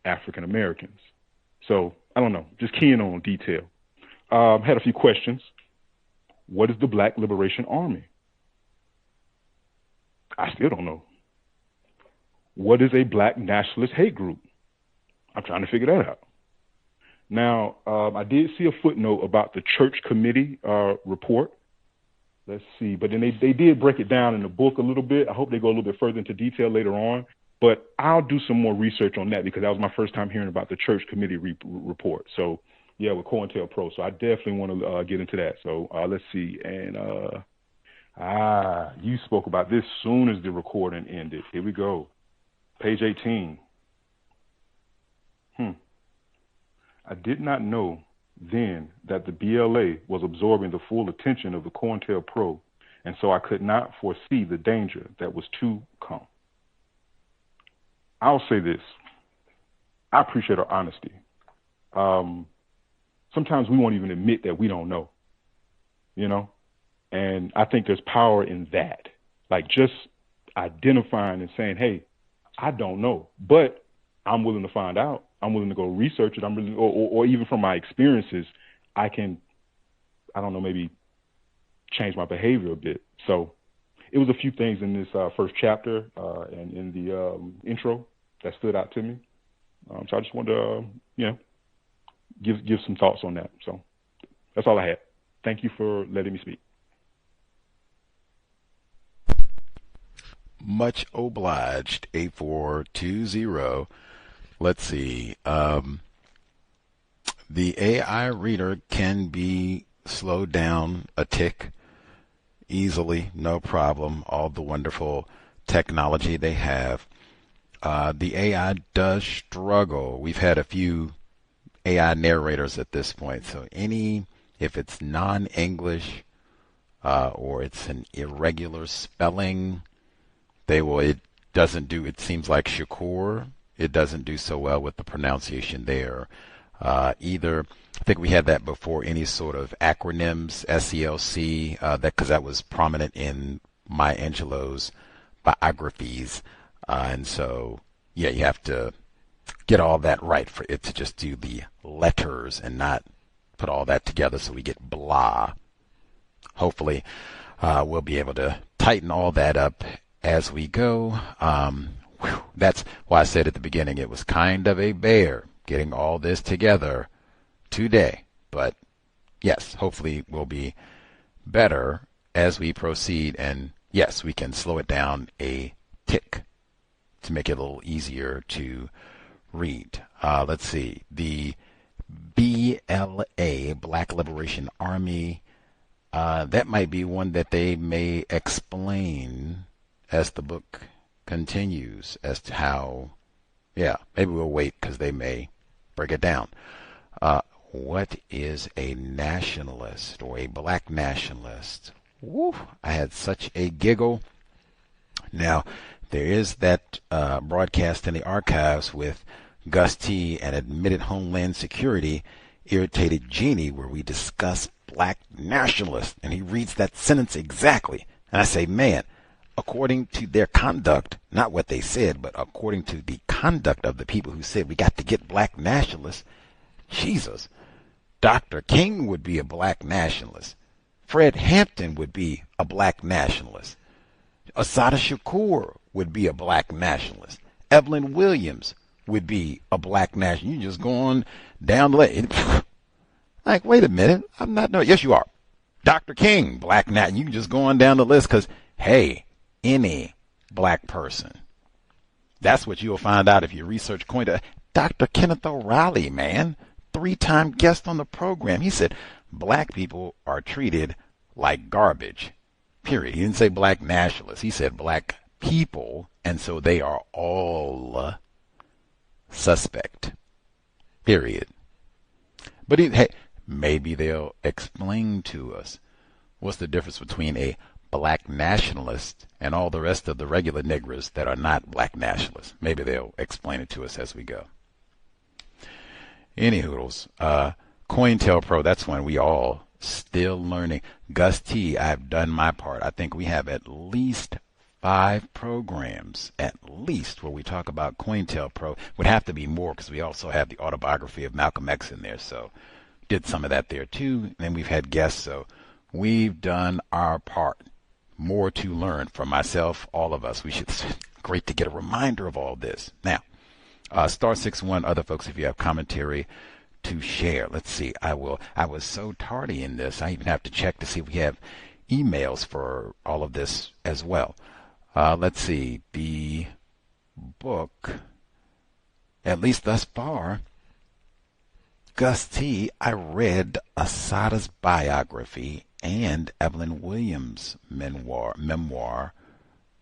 Speaker 13: African Americans. So I don't know, just keying on detail. Had a few questions. What is the Black Liberation Army? I still don't know. What is a Black nationalist hate group? I'm trying to figure that out. Now, I did see a footnote about the church committee report. Let's see, but then they did break it down in the book a little bit. I hope they go a little bit further into detail later on, but I'll do some more research on that because that was my first time hearing about the church committee report. So yeah, with COINTELPRO. So I definitely want to get into that. So let's see. And you spoke about this soon as the recording ended. Here we go. Page 18. I did not know then that the BLA was absorbing the full attention of the COINTELPRO, and so I could not foresee the danger that was to come. I'll say this. I appreciate her honesty. Sometimes we won't even admit that we don't know, you know? And I think there's power in that. Like just identifying and saying, hey, I don't know, but I'm willing to find out. I'm willing to go research it. I'm really, or even from my experiences, I can, I don't know, maybe change my behavior a bit. So it was a few things in this first chapter and in the intro that stood out to me. So I just wanted to, give some thoughts on that. So that's all I had. Thank you for letting me speak.
Speaker 9: Much obliged, 8420. Let's see. The AI reader can be slowed down a tick easily, no problem. All the wonderful technology they have. The AI does struggle. We've had a few AI narrators at this point. So if it's non-English or it's an irregular spelling, it doesn't do, it seems like Shakur, it doesn't do so well with the pronunciation there. Either, I think we had that before, any sort of acronyms, SELC, because that was prominent in Maya Angelou's biographies. And so, yeah, you have to get all that right for it to just do the letters and not put all that together so we get blah. Hopefully, we'll be able to tighten all that up as we go. That's why I said at the beginning it was kind of a bear getting all this together today. But yes, hopefully we'll be better as we proceed. And yes, we can slow it down a tick to make it a little easier to read. Let's see. The BLA, Black Liberation Army, that might be one that they may explain as the book continues as to how, maybe we'll wait because they may break it down. What is a nationalist or a black nationalist? Woo, I had such a giggle. Now, there is that broadcast in the archives with Gus T and admitted Homeland Security, Irritated Genie, where we discuss black nationalists, and he reads that sentence exactly. And I say, man, according to their conduct, not what they said, but according to the conduct of the people who said we got to get black nationalists, Jesus, Dr. King would be a black nationalist. Fred Hampton would be a black nationalist. Assata Shakur would be a black nationalist. Evelyn Williams would be a black national. You just go on down the list. Like, wait a minute. I'm not, no, yes, you are. Dr. King, black national. You can just go on down the list because, hey, any black person. That's what you'll find out if you research COINTELPRO. Dr. Kenneth O'Reilly, man, 3-time guest on the program. He said, black people are treated like garbage, period. He didn't say black nationalists. He said black people, and so they are all suspect, period. But hey, maybe they'll explain to us what's the difference between a black nationalist and all the rest of the regular niggers that are not black nationalists. Maybe they'll explain it to us as we go. Any hoodles. COINTELPRO, that's when we all still learning. Gus T, I've done my part. I think we have at least 5 programs, at least, where we talk about COINTELPRO. Would have to be more because we also have the autobiography of Malcolm X in there. So did some of that there too. And then we've had guests. So we've done our part. More to learn from myself, all of us. We should, great to get a reminder of all this. Now, *61, other folks, if you have commentary to share. Let's see. I was so tardy in this. I even have to check to see if we have emails for all of this as well. Let's see. The book, at least thus far, Gus T, I read Assata's biography and Evelyn Williams' memoir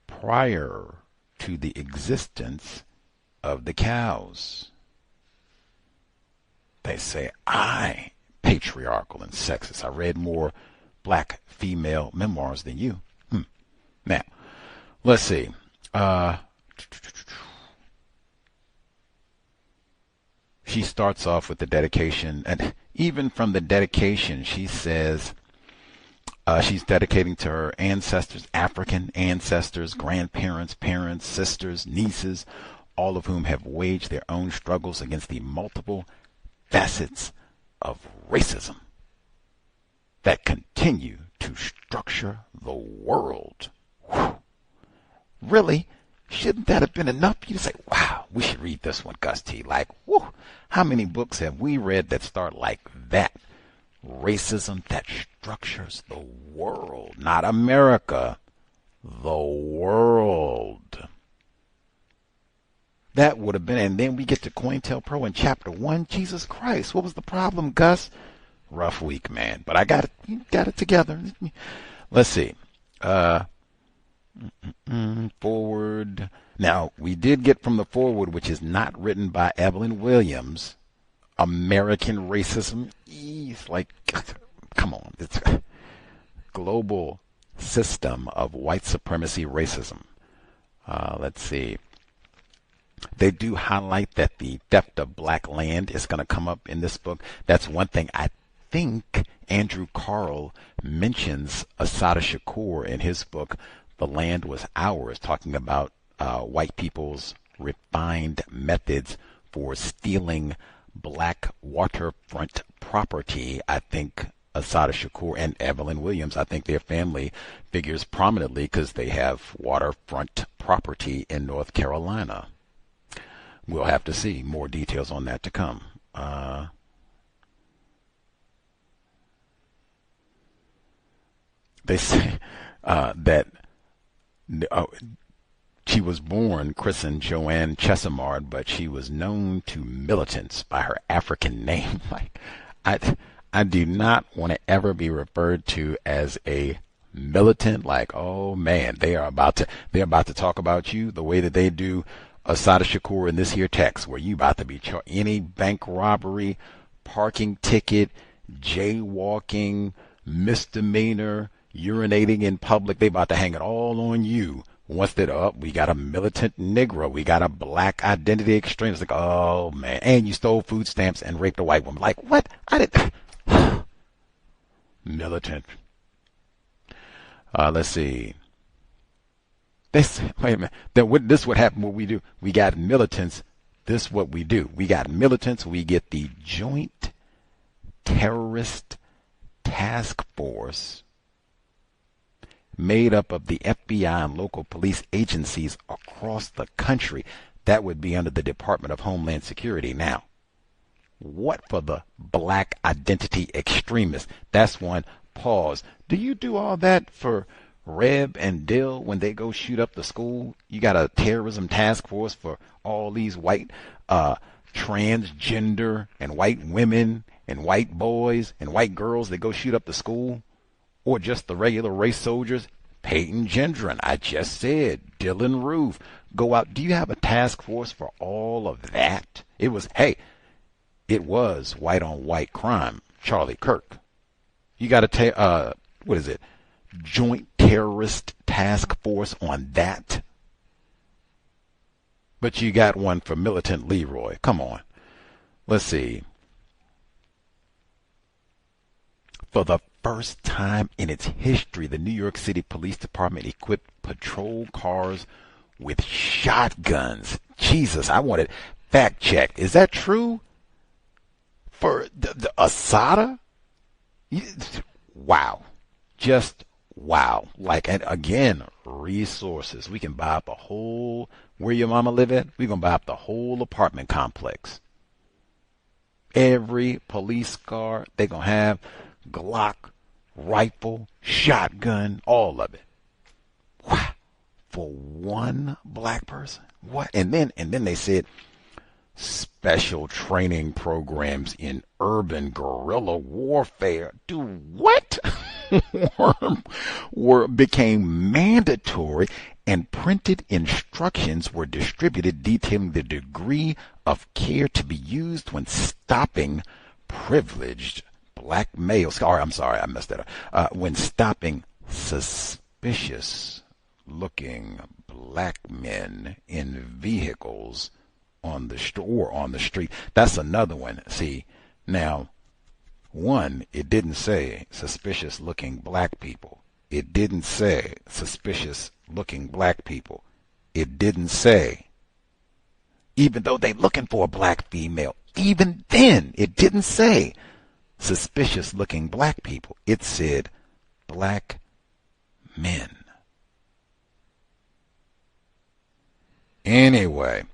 Speaker 9: prior to the existence of the cows. They say I patriarchal and sexist. I read more black female memoirs than you. Now, let's see. She starts off with the dedication, and even from the dedication, she says she's dedicating to her ancestors, African ancestors, grandparents, parents, sisters, nieces, all of whom have waged their own struggles against the multiple facets of racism that continue to structure the world. Whew. Really? Shouldn't that have been enough? You say, wow, we should read this one, Gus T. Like, whew, how many books have we read that start like that? Racism that structures the world, not America, the world. That would have been, and then we get to COINTELPRO in chapter 1. Jesus Christ, what was the problem, Gus? Rough week, man. But I got it. You got it together. Let's see. Forward. Now, we did get from the forward, which is not written by Evelyn Williams, American racism. It's like, come on. It's a global system of white supremacy racism. Let's see. They do highlight that the theft of black land is going to come up in this book. That's one thing. I think Andrew Carl mentions Assata Shakur in his book, The Land Was Ours, talking about white people's refined methods for stealing black waterfront property. I think Assata Shakur and Evelyn Williams, I think their family figures prominently because they have waterfront property in North Carolina. We'll have to see. More details on that to come. They say that she was born, christened Joanne Chesimard, but she was known to militants by her African name. Like, I do not want to ever be referred to as a militant. Like, oh man, they're about to talk about you the way that they do Assata Shakur in this here text, where you about to be charged any bank robbery, parking ticket, jaywalking, misdemeanor, urinating in public. They about to hang it all on you. Once they're up, we got a militant Negro, we got a black identity extremist. Like, oh man, and you stole food stamps and raped a white woman. Like, what? I did. Militant. Let's see. Wait a minute. This what happened. What we do? We got militants. This what we do. We got militants. We get the Joint Terrorist Task Force, made up of the FBI and local police agencies across the country. that would be under the Department of Homeland Security now. What for the black identity extremists? That's one. Pause. Do you do all that for Reb and Dill when they go shoot up the school? You got a terrorism task force for all these white transgender and white women and white boys and white girls that go shoot up the school? Or just the regular race soldiers? Peyton Gendron, I just said, Dylan Roof, go out. Do you have a task force for all of that? It was white on white crime, Charlie Kirk. You got to Joint Terrorist Task Force on that? But you got one for Militant Leroy. Come on. Let's see. For the first time in its history, the New York City Police Department equipped patrol cars with shotguns. Jesus, I wanted fact checked. Is that true? For the Assata? Wow. Just wow. And again, resources. We can buy up a whole, where your mama live at? We're going to buy up the whole apartment complex. Every police car, they're going to have Glock, rifle, shotgun, all of it. Wow. For one black person? What? And then they said special training programs in urban guerrilla warfare. Do what? Became mandatory, and printed instructions were distributed detailing the degree of care to be used when stopping privileged black males. I'm sorry, I messed that up. When stopping suspicious looking black men in vehicles on the street. That's another one. See, now, one, it didn't say suspicious looking black people. It didn't say suspicious looking black people. It didn't say, even though they looking for a black female, even then, it didn't say suspicious looking black people. It said black men. Anyway,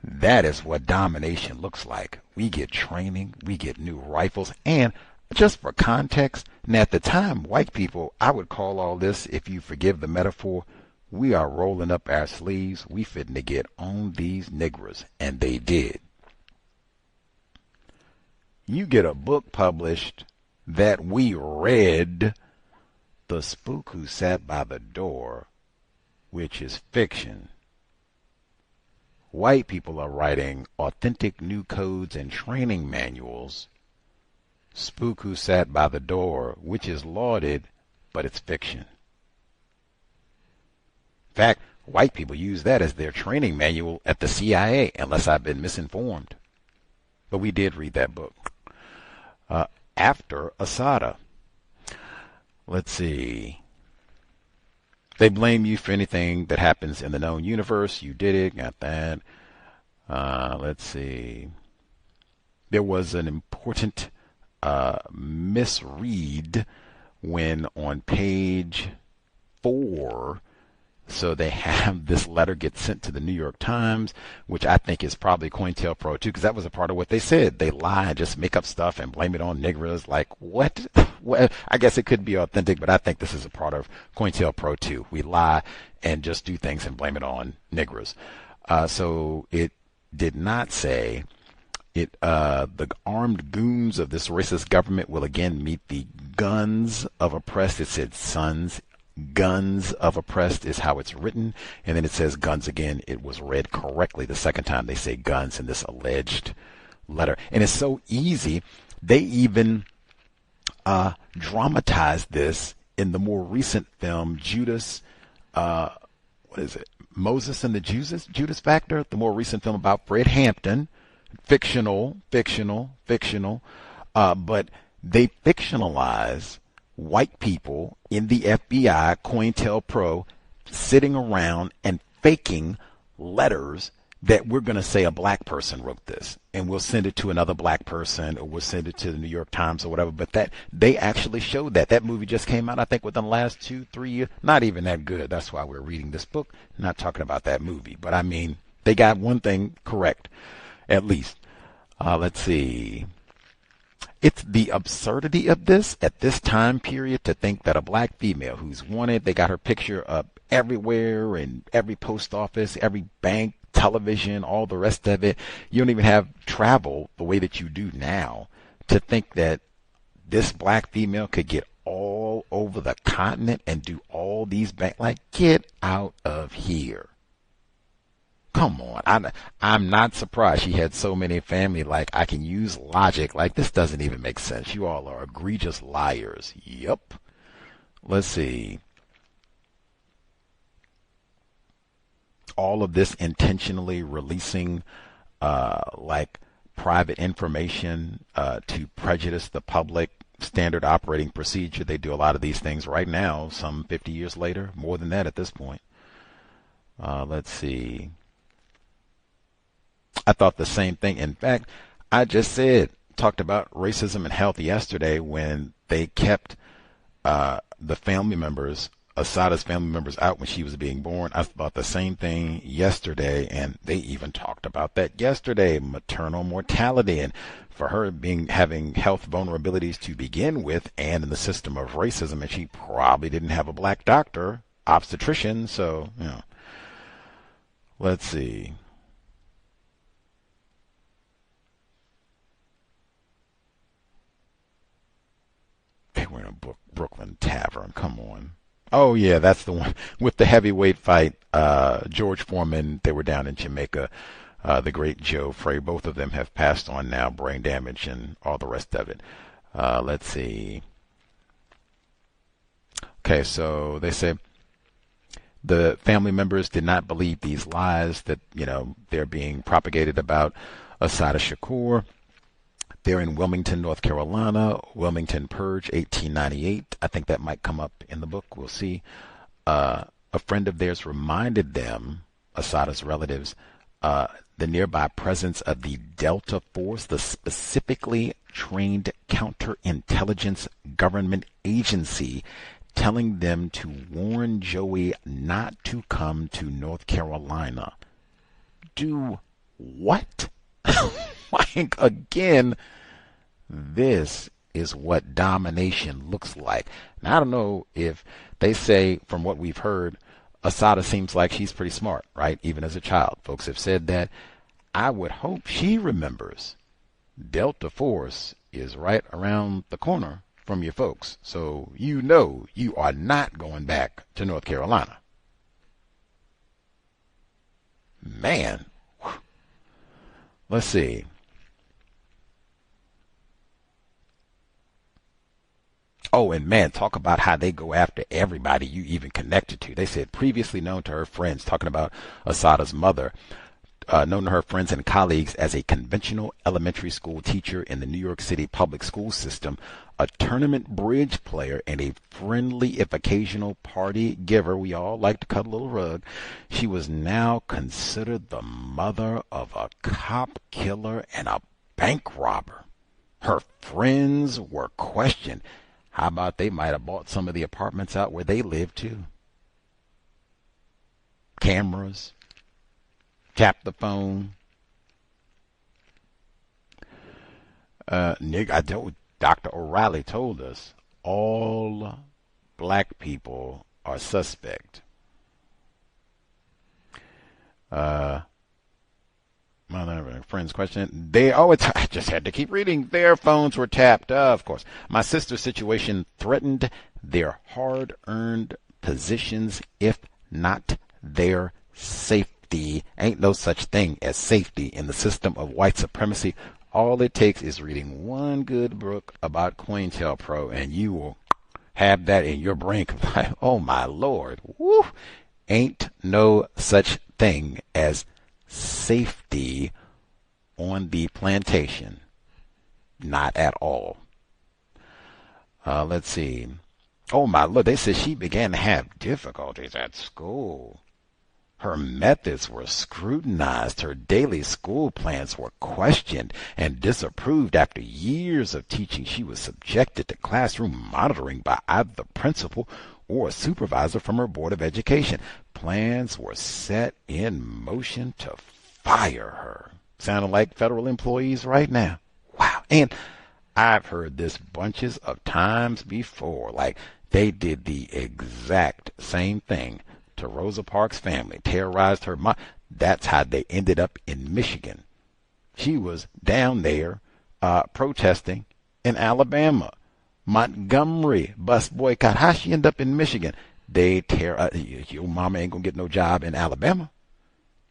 Speaker 9: that is what domination looks like. We get training, we get new rifles, and just for context, now at the time, white people, I would call all this, if you forgive the metaphor, we are rolling up our sleeves. We fitting to get on these niggers, and they did. You get a book published that we read, The Spook Who Sat by the Door, which is fiction. White people are writing authentic new codes and training manuals. Spook Who Sat by the Door, which is lauded, but it's fiction. In fact, white people use that as their training manual at the CIA, unless I've been misinformed. But we did read that book. After Assata. Let's see. They blame you for anything that happens in the known universe. You did it. Got that. Let's see. There was an important misread when on page 4, so they have this letter get sent to the New York Times, which I think is probably COINTELPRO too, because that was a part of what they said. They lie and just make up stuff and blame it on niggers. Like, what? Well, I guess it could be authentic, but I think this is a part of COINTELPRO too. We lie and just do things and blame it on niggers. So it did not say the armed goons of this racist government will again meet the guns of oppressed. It said sons. Guns of oppressed is how it's written, and then it says guns again. It was read correctly the second time they say guns in this alleged letter. And it's so easy. They even dramatized this in the more recent film Judas, Moses and the Judas Factor, the more recent film about Fred Hampton. Fictional, but they fictionalize white people in the FBI, COINTELPRO, sitting around and faking letters that we're going to say a black person wrote this, and we'll send it to another black person, or we'll send it to the New York Times or whatever. But that they actually showed that movie just came out, I think, within the last 2-3 years. Not even that good. That's why we're reading this book. Not talking about that movie, but I mean, they got one thing correct, at least. Let's see. It's the absurdity of this at this time period to think that a black female who's wanted, they got her picture up everywhere in every post office, every bank, television, all the rest of it. You don't even have travel the way that you do now to think that this black female could get all over the continent and do all these like, get out of here. Come on. I'm not surprised she had so many family. Like, I can use logic. Like, this doesn't even make sense. You all are egregious liars. Yep. Let's see. All of this intentionally releasing, like, private information to prejudice the public. Standard operating procedure. They do a lot of these things right now, some 50 years later, more than that at this point. Let's see. I thought the same thing. In fact, I just talked about racism and health yesterday when they kept the family members, Assata's family members, out when she was being born. I thought the same thing yesterday, and they even talked about that yesterday, maternal mortality, and for her having health vulnerabilities to begin with, and in the system of racism, and she probably didn't have a black doctor, obstetrician, so, you know. Let's see. They were in a Brooklyn tavern. Come on. Oh, yeah, that's the one with the heavyweight fight. George Foreman, they were down in Jamaica. The great Joe Frey. Both of them have passed on now, brain damage and all the rest of it. Let's see. Okay, so they say the family members did not believe these lies that, they're being propagated about Assata Shakur. They're in Wilmington, North Carolina, Wilmington Purge, 1898. I think that might come up in the book. We'll see. A friend of theirs reminded them, Assata's relatives, the nearby presence of the Delta Force, the specifically trained counterintelligence government agency, telling them to warn Joey not to come to North Carolina. Do what? Like, again, this is what domination looks like. Now, I don't know if they say, from what we've heard, Assata seems like she's pretty smart, right? Even as a child. Folks have said that. I would hope she remembers Delta Force is right around the corner from your folks. So you are not going back to North Carolina. Man. Let's see. Oh, and man, talk about how they go after everybody you even connected to. They said previously known to her friends, talking about Assata's mother, known to her friends and colleagues as a conventional elementary school teacher in the New York City public school system, a tournament bridge player, and a friendly, if occasional, party giver. We all like to cut a little rug. She was now considered the mother of a cop killer and a bank robber. Her friends were questioned. How about they might have bought some of the apartments out where they lived too? Cameras. Tap the phone. Dr. O'Reilly told us all black people are suspect. Friends question. I just had to keep reading. Their phones were tapped. Of course. My sister's situation threatened their hard-earned positions, if not their safety. Ain't no such thing as safety in the system of white supremacy. All it takes is reading one good book about COINTELPRO, and you will have that in your brain. Like, oh my Lord. Woo. Ain't no such thing as safety on the plantation. Not at all. Let's see. Oh my Lord, they said she began to have difficulties at school. Her methods were scrutinized. Her daily school plans were questioned and disapproved. After years of teaching, she was subjected to classroom monitoring by either the principal or a supervisor from her Board of Education. Plans were set in motion to fire her. Sounding like federal employees right now. Wow. And I've heard this bunches of times before. Like, they did the exact same thing to Rosa Parks' family, terrorized her mom. That's how they ended up in Michigan. She was down there protesting in Alabama. Montgomery bus boycott. How she end up in Michigan? They your mama ain't gonna get no job in Alabama.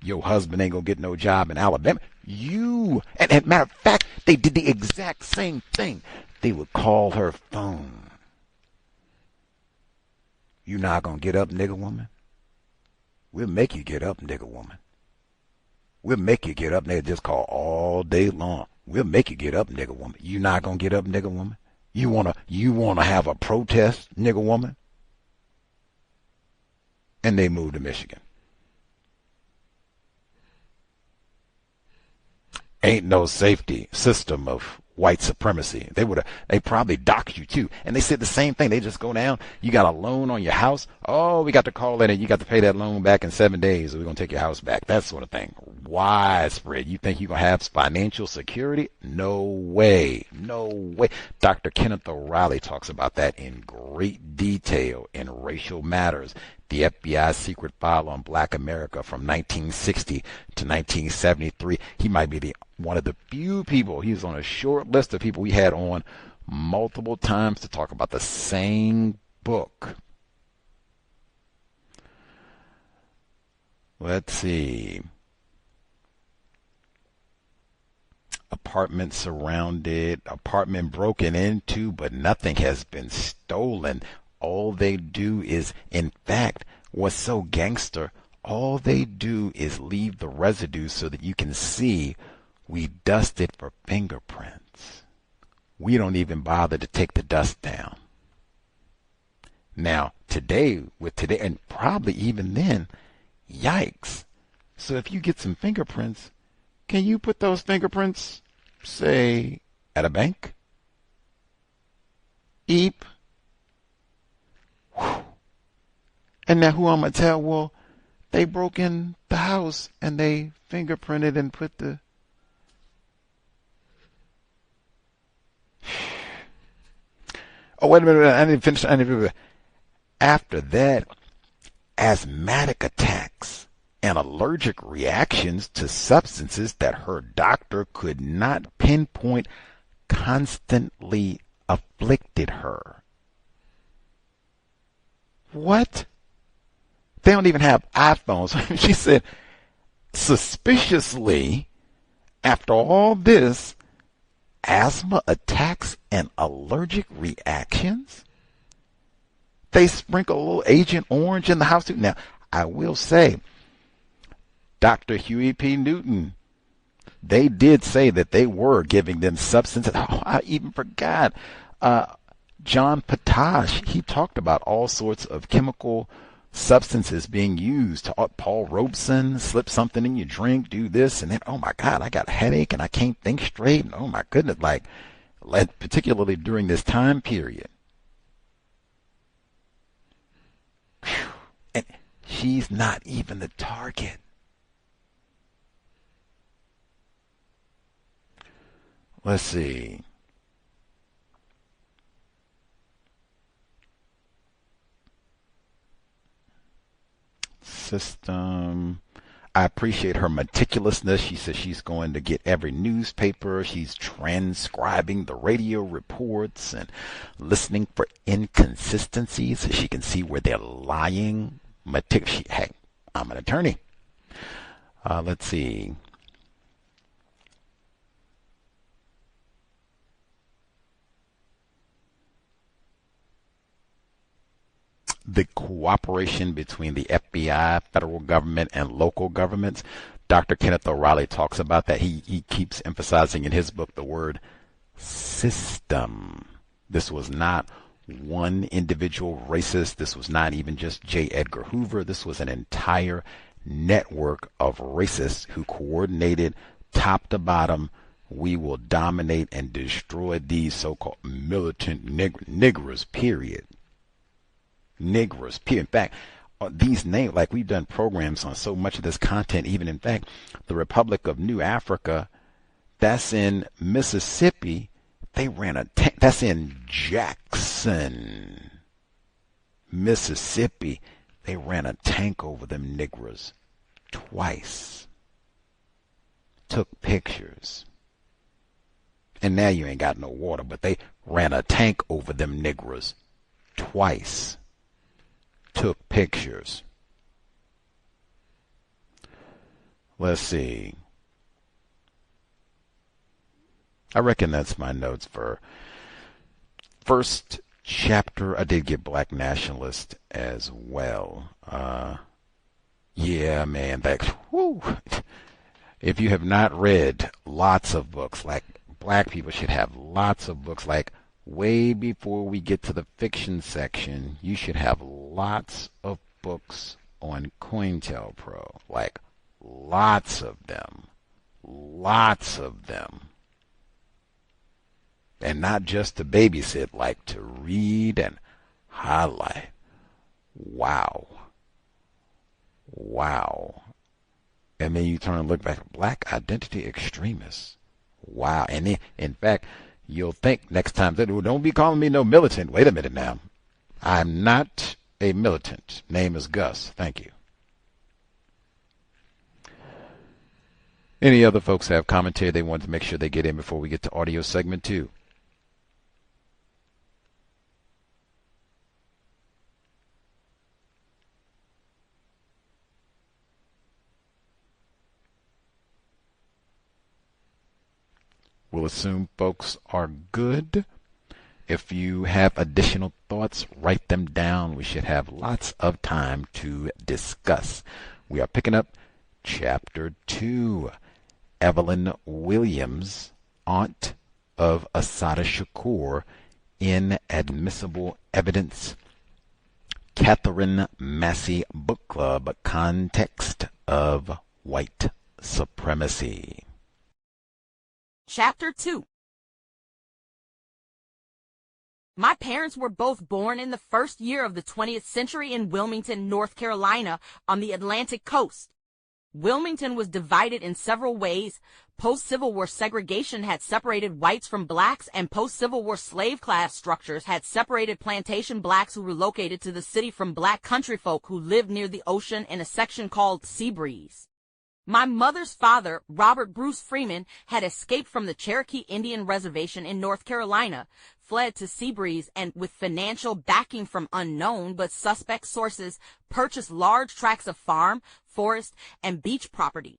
Speaker 9: Your husband ain't gonna get no job in Alabama. And matter of fact, they did the exact same thing. They would call her phone. You not gonna get up, nigger woman? We'll make you get up, nigger woman. We'll make you get up. They just call all day long. We'll make you get up, nigger woman. You not gonna get up, nigger woman? You wanna have a protest, nigger woman? And they moved to Michigan. Ain't no safety system of white supremacy. They probably docked you too. And they said the same thing. They just go down. You got a loan on your house. Oh, we got to call in and you got to pay that loan back in 7 days or we're going to take your house back. That sort of thing. Widespread. You think you're going to have financial security? No way. No way. Dr. Kenneth O'Reilly talks about that in great detail in Racial Matters, the FBI's secret file on Black America from 1960 to 1973. He might be one of the few people, he was on a short list of people we had on multiple times to talk about the same book. Let's see. Apartment surrounded, apartment broken into, but nothing has been stolen. All they do is, in fact, what's so gangster, all they do is leave the residue so that you can see we dusted for fingerprints. We don't even bother to take the dust down. Now, today, and probably even then, yikes. So if you get some fingerprints, can you put those fingerprints, say, at a bank? Eep. Whew. And now who I'm going to tell? Well, they broke in the house and they fingerprinted and put the... Oh, wait a minute. I didn't finish. After that, asthmatic attacks and allergic reactions to substances that her doctor could not pinpoint constantly afflicted her. What? They don't even have iPhones. She said, suspiciously, after all this, asthma attacks and allergic reactions? They sprinkle a little Agent Orange in the house too. Now, I will say, Dr. Huey P. Newton, they did say that they were giving them substances. Oh, I even forgot. John Potash, he talked about all sorts of chemical substances being used. Paul Robeson, slip something in your drink, do this, and then, oh my God, I got a headache and I can't think straight. And oh my goodness, like particularly during this time period. Whew. And she's not even the target. Let's see. System. I appreciate her meticulousness. She says she's going to get every newspaper. She's transcribing the radio reports and listening for inconsistencies so she can see where they're lying. Hey, I'm an attorney. Let's see. The cooperation between the FBI, federal government, and local governments. Dr. Kenneth O'Reilly talks about that. He keeps emphasizing in his book the word system. This was not one individual racist. This was not even just J. Edgar Hoover. This was an entire network of racists who coordinated top to bottom. We will dominate and destroy these so-called militant niggers, period. Negroes, period. In fact, these names, like we've done programs on so much of this content, even in fact, the Republic of New Africa, that's in Mississippi. They ran a tank. That's in Jackson, Mississippi. They ran a tank over them niggers twice. Took pictures. And now you ain't got no water, but they ran a tank over them niggers twice. Took pictures. Let's see. I reckon that's my notes for first chapter. I did get Black Nationalist as well. Yeah, man, whew. If you have not read lots of books, like black people should have lots of books, like way before we get to the fiction section, you should have lots of books on COINTELPRO, like lots of them. And not just to babysit, like to read and highlight. Wow. And then you turn and look back, black identity extremists. Wow. And then, in fact, you'll think next time, don't be calling me no militant. Wait a minute now. I'm not a militant. Name is Gus. Thank you. Any other folks have commentary they want to make sure they get in before we get to audio segment 2? We'll assume folks are good. If you have additional thoughts, write them down. We should have lots of time to discuss. We are picking up Chapter 2. Evelyn Williams, aunt of Assata Shakur, Inadmissible Evidence. Katherine Massey Book Club, Context of White Supremacy.
Speaker 10: Chapter 2. My parents were both born in the first year of the 20th century in Wilmington, North Carolina, on the Atlantic coast. Wilmington was divided in several ways. Post-Civil War segregation had separated whites from blacks, and post-Civil War slave class structures had separated plantation blacks who relocated to the city from black country folk who lived near the ocean in a section called Sea Breeze. My mother's father, Robert Bruce Freeman, had escaped from the Cherokee Indian Reservation in North Carolina, fled to Sea Breeze, and with financial backing from unknown but suspect sources, purchased large tracts of farm, forest, and beach property.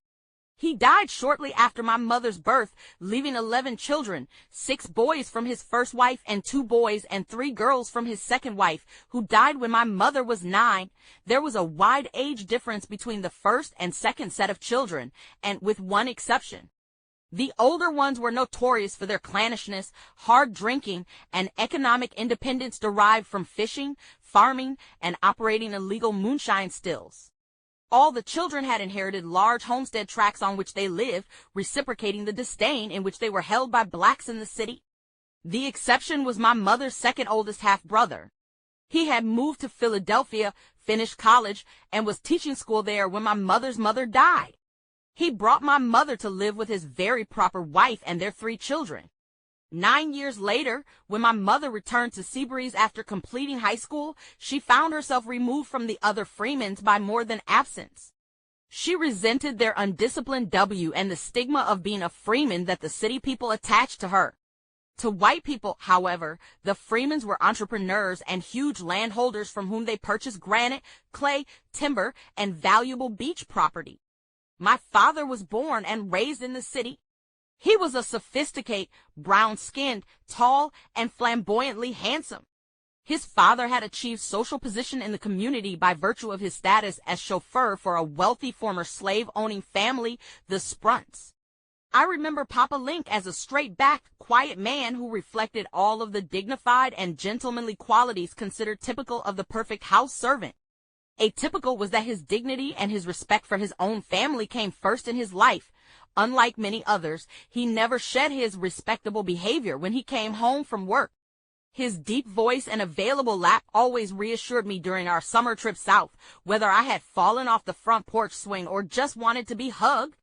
Speaker 10: He died shortly after my mother's birth, leaving 11 children, 6 boys from his first wife and 2 boys and 3 girls from his second wife, who died when my mother was 9. There was a wide age difference between the first and second set of children, and with one exception. The older ones were notorious for their clannishness, hard drinking, and economic independence derived from fishing, farming, and operating illegal moonshine stills. All the children had inherited large homestead tracts on which they lived, reciprocating the disdain in which they were held by blacks in the city. The exception was my mother's second oldest half-brother. He had moved to Philadelphia, finished college, and was teaching school there when my mother's mother died. He brought my mother to live with his very proper wife and their 3 children. 9 years later, when my mother returned to Sea Breeze after completing high school, she found herself removed from the other Freemans by more than absence. She resented their undisciplined W and the stigma of being a Freeman that the city people attached to her. To white people, however, the Freemans were entrepreneurs and huge landholders from whom they purchased granite, clay, timber, and valuable beach property. My father was born and raised in the city. He was a sophisticated, brown-skinned, tall, and flamboyantly handsome. His father had achieved social position in the community by virtue of his status as chauffeur for a wealthy former slave-owning family, the Sprunts. I remember Papa Link as a straight-backed, quiet man who reflected all of the dignified and gentlemanly qualities considered typical of the perfect house servant. Atypical was that his dignity and his respect for his own family came first in his life. Unlike many others, he never shed his respectable behavior when he came home from work. His deep voice and available laugh always reassured me during our summer trip south, whether I had fallen off the front porch swing or just wanted to be hugged.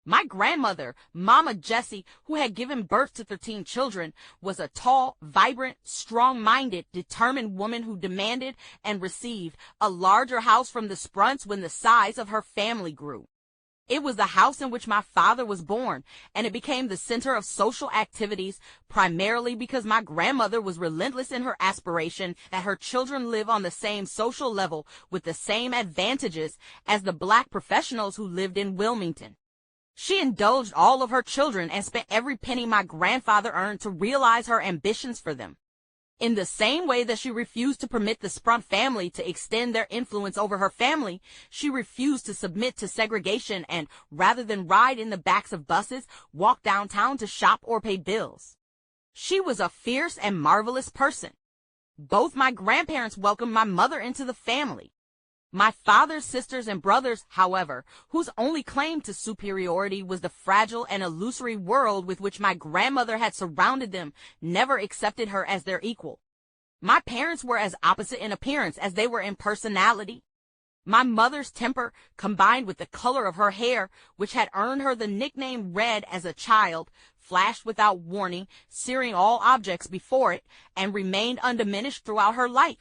Speaker 10: My grandmother, Mama Jessie, who had given birth to 13 children, was a tall, vibrant, strong-minded, determined woman who demanded and received a larger house from the Sprunts when the size of her family grew. It was the house in which my father was born, and it became the center of social activities, primarily because my grandmother was relentless in her aspiration that her children live on the same social level with the same advantages as the black professionals who lived in Wilmington. She indulged all of her children and spent every penny my grandfather earned to realize her ambitions for them. In the same way that she refused to permit the Sprunt family to extend their influence over her family, she refused to submit to segregation and, rather than ride in the backs of buses, walk downtown to shop or pay bills. She was a fierce and marvelous person. Both my grandparents welcomed my mother into the family. My father's sisters and brothers, however, whose only claim to superiority was the fragile and illusory world with which my grandmother had surrounded them, never accepted her as their equal. My parents were as opposite in appearance as they were in personality. My mother's temper, combined with the color of her hair, which had earned her the nickname Red as a child, flashed without warning, searing all objects before it, and remained undiminished throughout her life.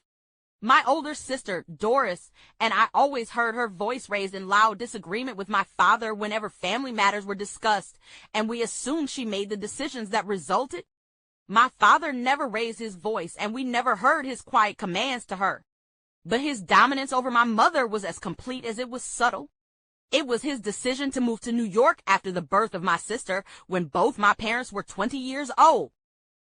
Speaker 10: My older sister, Doris, and I always heard her voice raised in loud disagreement with my father whenever family matters were discussed, and we assumed she made the decisions that resulted. My father never raised his voice, and we never heard his quiet commands to her. But his dominance over my mother was as complete as it was subtle. It was his decision to move to New York after the birth of my sister, when both my parents were 20 years old.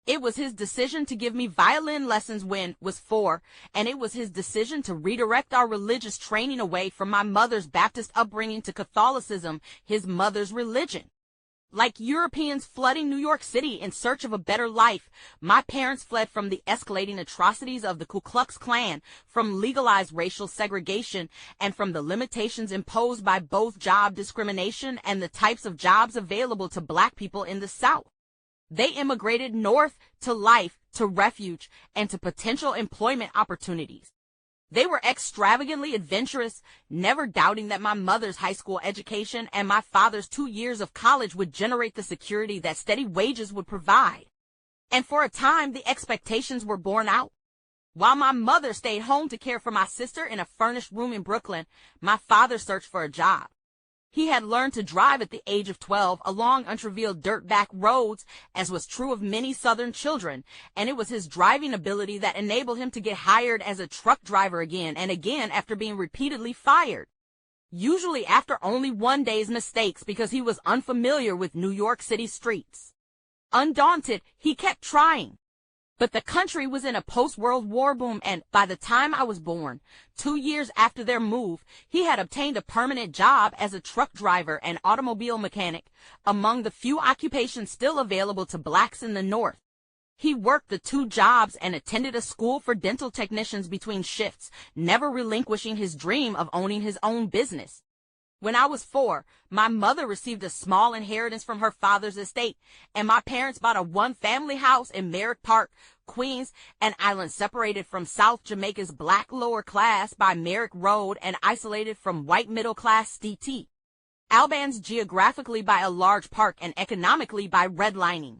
Speaker 10: It was his decision to give me violin lessons when I was 4, and it was his decision to redirect our religious training away from my mother's Baptist upbringing to Catholicism, his mother's religion. Like Europeans flooding New York City in search of a better life, my parents fled from the escalating atrocities of the Ku Klux Klan, from legalized racial segregation, and from the limitations imposed by both job discrimination and the types of jobs available to black people in the South. They immigrated north to life, to refuge, and to potential employment opportunities. They were extravagantly adventurous, never doubting that my mother's high school education and my father's 2 years of college would generate the security that steady wages would provide. And for a time, the expectations were borne out. While my mother stayed home to care for my sister in a furnished room in Brooklyn, my father searched for a job. He had learned to drive at the age of 12 along untraveled dirt-back roads, as was true of many Southern children, and it was his driving ability that enabled him to get hired as a truck driver again and again after being repeatedly fired. Usually after only one day's mistakes because he was unfamiliar with New York City streets. Undaunted, he kept trying. But the country was in a post-World War boom, and by the time I was born, 2 years after their move, he had obtained a permanent job as a truck driver and automobile mechanic, among the few occupations still available to blacks in the North. He worked the 2 jobs and attended a school for dental technicians between shifts, never relinquishing his dream of owning his own business. When I was 4, my mother received a small inheritance from her father's estate, and my parents bought a 1-family house in Merrick Park, Queens, an island separated from South Jamaica's black lower class by Merrick Road and isolated from white middle class St. Albans geographically by a large park and economically by redlining.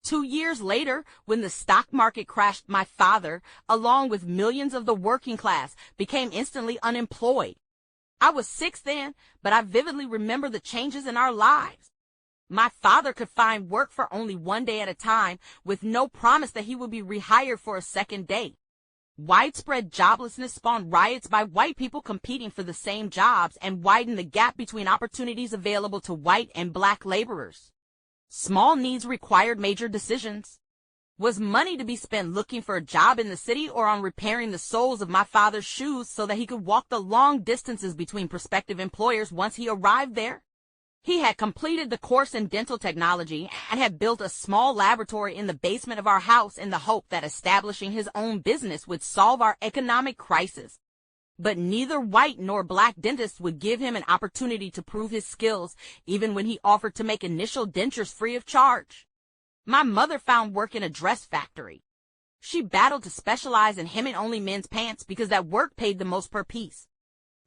Speaker 10: 2 years later, when the stock market crashed, my father, along with millions of the working class, became instantly unemployed. I was 6 then, but I vividly remember the changes in our lives. My father could find work for only 1 day at a time, with no promise that he would be rehired for a second day. Widespread joblessness spawned riots by white people competing for the same jobs and widened the gap between opportunities available to white and black laborers. Small needs required major decisions. Was money to be spent looking for a job in the city or on repairing the soles of my father's shoes so that he could walk the long distances between prospective employers once he arrived there? He had completed the course in dental technology and had built a small laboratory in the basement of our house in the hope that establishing his own business would solve our economic crisis. But neither white nor black dentists would give him an opportunity to prove his skills, even when he offered to make initial dentures free of charge. My mother found work in a dress factory. She battled to specialize in hemming-only men's pants because that work paid the most per piece.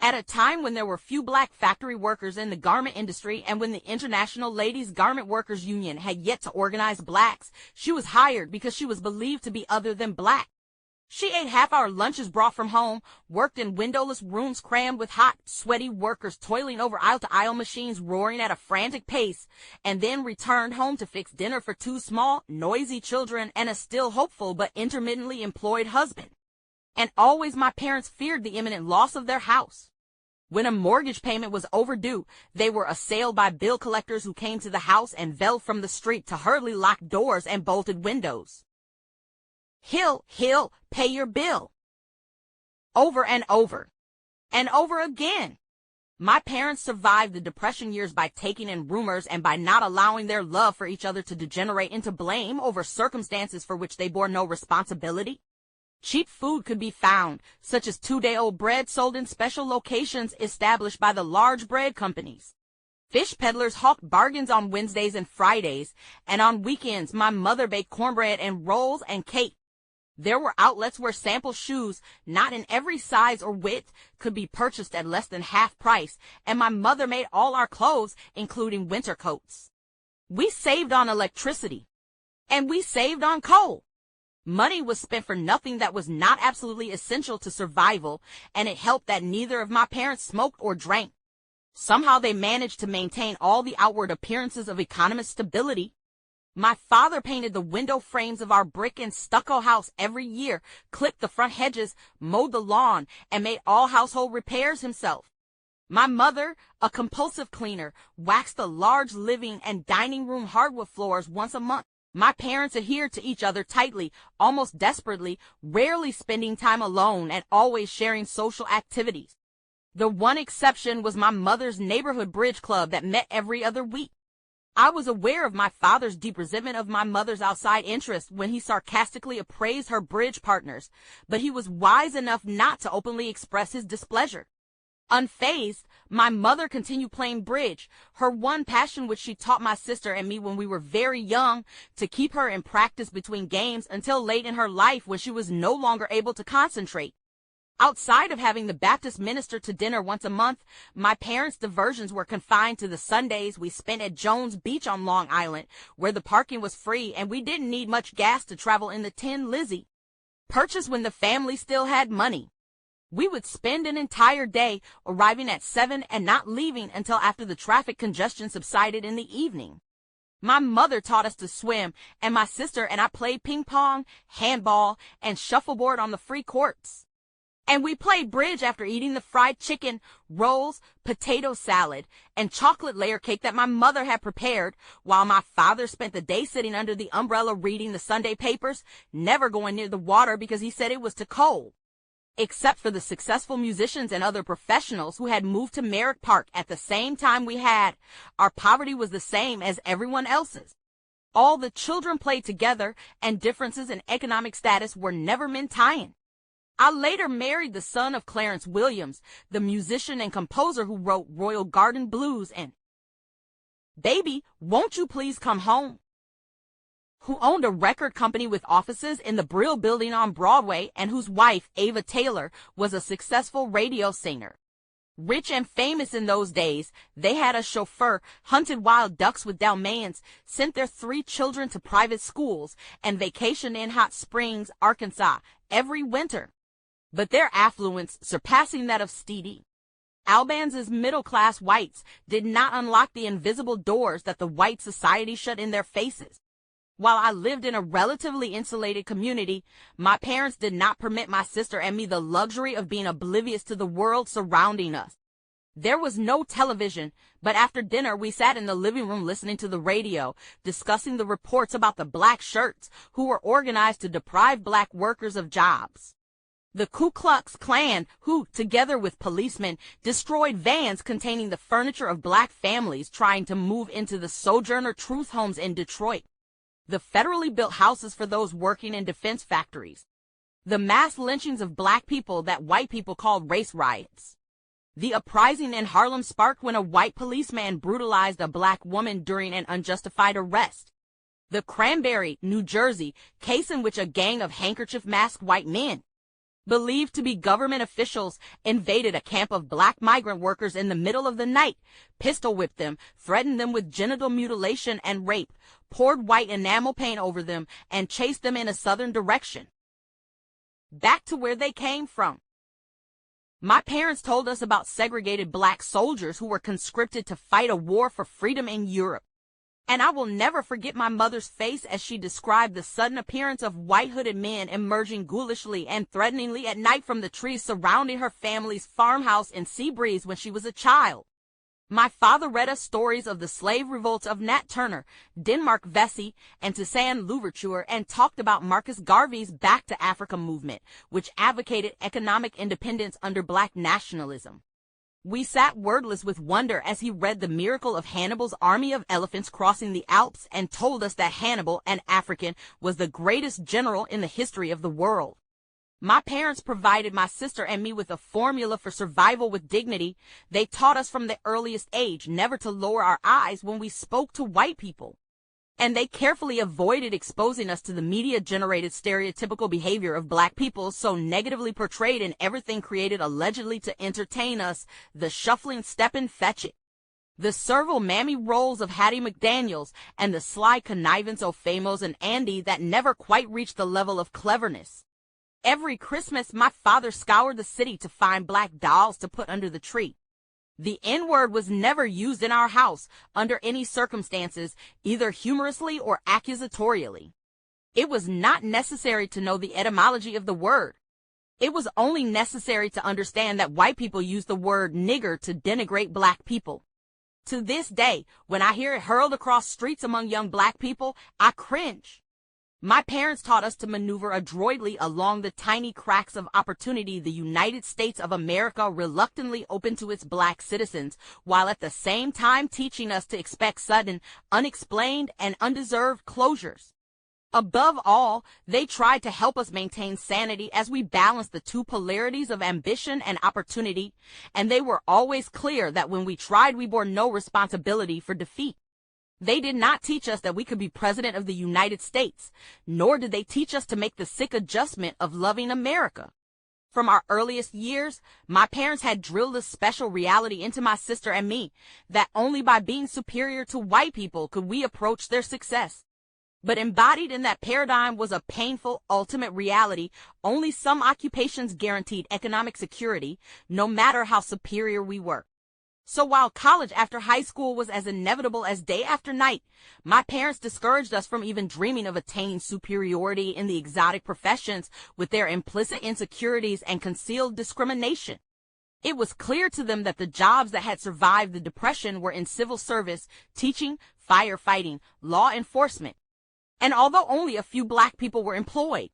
Speaker 10: At a time when there were few black factory workers in the garment industry and when the International Ladies Garment Workers Union had yet to organize blacks, she was hired because she was believed to be other than black. She ate half-hour lunches brought from home, worked in windowless rooms crammed with hot, sweaty workers toiling over aisle-to-aisle machines roaring at a frantic pace, and then returned home to fix dinner for two small, noisy children and a still hopeful but intermittently employed husband. And always my parents feared the imminent loss of their house. When a mortgage payment was overdue, they were assailed by bill collectors who came to the house and veiled from the street to hurriedly lock doors and bolted windows. He'll pay your bill. Over and over. And over again. My parents survived the Depression years by taking in rumors and by not allowing their love for each other to degenerate into blame over circumstances for which they bore no responsibility. Cheap food could be found, such as 2-day-old bread sold in special locations established by the large bread companies. Fish peddlers hawked bargains on Wednesdays and Fridays, and on weekends my mother baked cornbread and rolls and cake. There were outlets where sample shoes, not in every size or width, could be purchased at less than half price, and my mother made all our clothes, including winter coats. We saved on electricity, and we saved on coal. Money was spent for nothing that was not absolutely essential to survival, and it helped that neither of my parents smoked or drank. Somehow they managed to maintain all the outward appearances of economic stability. My father painted the window frames of our brick and stucco house every year, clipped the front hedges, mowed the lawn, and made all household repairs himself. My mother, a compulsive cleaner, waxed the large living and dining room hardwood floors once a month. My parents adhered to each other tightly, almost desperately, rarely spending time alone and always sharing social activities. The one exception was my mother's neighborhood bridge club that met every other week. I was aware of my father's deep resentment of my mother's outside interest when he sarcastically appraised her bridge partners, but he was wise enough not to openly express his displeasure. Unfazed, my mother continued playing bridge, her one passion which she taught my sister and me when we were very young, to keep her in practice between games until late in her life when she was no longer able to concentrate. Outside of having the Baptist minister to dinner once a month, my parents' diversions were confined to the Sundays we spent at Jones Beach on Long Island, where the parking was free and we didn't need much gas to travel in the Tin Lizzie, purchased when the family still had money. We would spend an entire day arriving at 7 and not leaving until after the traffic congestion subsided in the evening. My mother taught us to swim, and my sister and I played ping pong, handball, and shuffleboard on the free courts. And we played bridge after eating the fried chicken, rolls, potato salad, and chocolate layer cake that my mother had prepared, while my father spent the day sitting under the umbrella reading the Sunday papers, never going near the water because he said it was too cold. Except for the successful musicians and other professionals who had moved to Merrick Park at the same time we had, our poverty was the same as everyone else's. All the children played together, and differences in economic status were never meant tying. I later married the son of Clarence Williams, the musician and composer who wrote Royal Garden Blues and Baby, Won't You Please Come Home, who owned a record company with offices in the Brill Building on Broadway and whose wife, Ava Taylor, was a successful radio singer. Rich and famous in those days, they had a chauffeur, hunted wild ducks with Dalmatians, sent their 3 children to private schools, and vacationed in Hot Springs, Arkansas, every winter. But their affluence, surpassing that of Steedy Alban's middle-class whites, did not unlock the invisible doors that the white society shut in their faces. While I lived in a relatively insulated community, my parents did not permit my sister and me the luxury of being oblivious to the world surrounding us. There was no television, but after dinner we sat in the living room listening to the radio, discussing the reports about the black shirts who were organized to deprive black workers of jobs. The Ku Klux Klan, who, together with policemen, destroyed vans containing the furniture of black families trying to move into the Sojourner Truth homes in Detroit. The federally built houses for those working in defense factories. The mass lynchings of black people that white people called race riots. The uprising in Harlem sparked when a white policeman brutalized a black woman during an unjustified arrest. The Cranberry, New Jersey, case in which a gang of handkerchief-masked white men, believed to be government officials, invaded a camp of black migrant workers in the middle of the night, pistol-whipped them, threatened them with genital mutilation and rape, poured white enamel paint over them, and chased them in a southern direction, back to where they came from. My parents told us about segregated black soldiers who were conscripted to fight a war for freedom in Europe. And I will never forget my mother's face as she described the sudden appearance of white-hooded men emerging ghoulishly and threateningly at night from the trees surrounding her family's farmhouse in Seabreeze when she was a child. My father read us stories of the slave revolts of Nat Turner, Denmark Vesey, and Toussaint Louverture, and talked about Marcus Garvey's Back to Africa movement, which advocated economic independence under black nationalism. We sat wordless with wonder as he read the miracle of Hannibal's army of elephants crossing the Alps and told us that Hannibal, an African, was the greatest general in the history of the world. My parents provided my sister and me with a formula for survival with dignity. They taught us from the earliest age never to lower our eyes when we spoke to white people. And they carefully avoided exposing us to the media-generated stereotypical behavior of black people so negatively portrayed in everything created allegedly to entertain us, the shuffling step and fetch it, the servile mammy roles of Hattie McDaniels, and the sly connivance of Famos and Andy that never quite reached the level of cleverness. Every Christmas, my father scoured the city to find black dolls to put under the tree. The N-word was never used in our house under any circumstances, either humorously or accusatorially. It was not necessary to know the etymology of the word. It was only necessary to understand that white people use the word nigger to denigrate black people. To this day, when I hear it hurled across streets among young black people, I cringe. My parents taught us to maneuver adroitly along the tiny cracks of opportunity the United States of America reluctantly opened to its black citizens, while at the same time teaching us to expect sudden, unexplained, and undeserved closures. Above all, they tried to help us maintain sanity as we balanced the two polarities of ambition and opportunity, and they were always clear that when we tried, we bore no responsibility for defeat. They did not teach us that we could be president of the United States, nor did they teach us to make the sick adjustment of loving America. From our earliest years, my parents had drilled a special reality into my sister and me, that only by being superior to white people could we approach their success. But embodied in that paradigm was a painful, ultimate reality. Only some occupations guaranteed economic security, no matter how superior we were. So while college after high school was as inevitable as day after night, my parents discouraged us from even dreaming of attaining superiority in the exotic professions with their implicit insecurities and concealed discrimination. It was clear to them that the jobs that had survived the Depression were in civil service, teaching, firefighting, law enforcement. And although only a few black people were employed,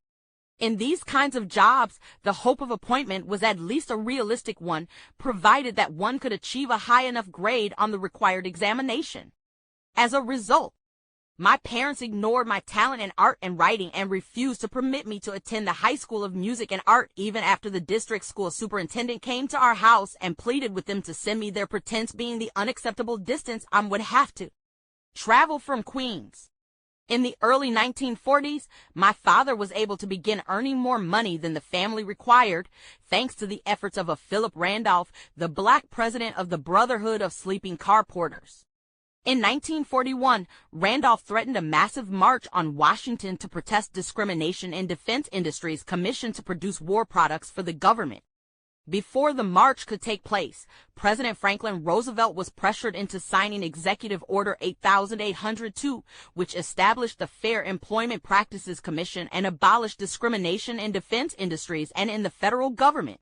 Speaker 10: in these kinds of jobs, the hope of appointment was at least a realistic one, provided that one could achieve a high enough grade on the required examination. As a result, my parents ignored my talent in art and writing and refused to permit me to attend the High School of Music and Art even after the district school superintendent came to our house and pleaded with them to send me their pretense being the unacceptable distance I would have to travel from Queens. In the early 1940s, my father was able to begin earning more money than the family required, thanks to the efforts of a Philip Randolph, the black president of the Brotherhood of Sleeping Car Porters. In 1941, Randolph threatened a massive march on Washington to protest discrimination in defense industries commissioned to produce war products for the government. Before the march could take place, President Franklin Roosevelt was pressured into signing Executive Order 8802, which established the Fair Employment Practices Commission and abolished discrimination in defense industries and in the federal government.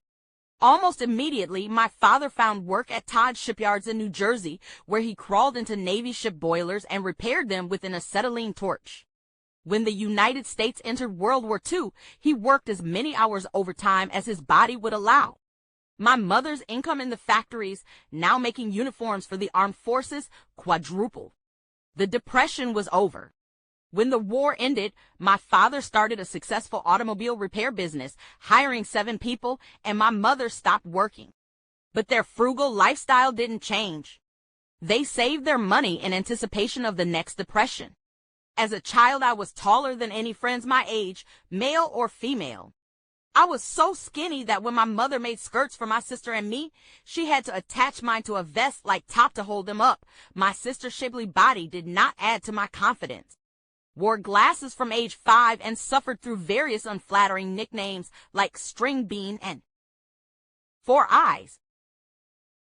Speaker 10: Almost immediately, my father found work at Todd Shipyards in New Jersey, where he crawled into Navy ship boilers and repaired them with an acetylene torch. When the United States entered World War II, he worked as many hours overtime as his body would allow. My mother's income in the factories, now making uniforms for the armed forces, quadrupled. The Depression was over. When the war ended, my father started a successful automobile repair business, hiring 7 people, and my mother stopped working. But their frugal lifestyle didn't change. They saved their money in anticipation of the next depression. As a child, I was taller than any friends my age, male or female. I was so skinny that when my mother made skirts for my sister and me, she had to attach mine to a vest like top to hold them up. My sister's shapely body did not add to my confidence. Wore glasses from age 5 and suffered through various unflattering nicknames like string bean and 4 eyes.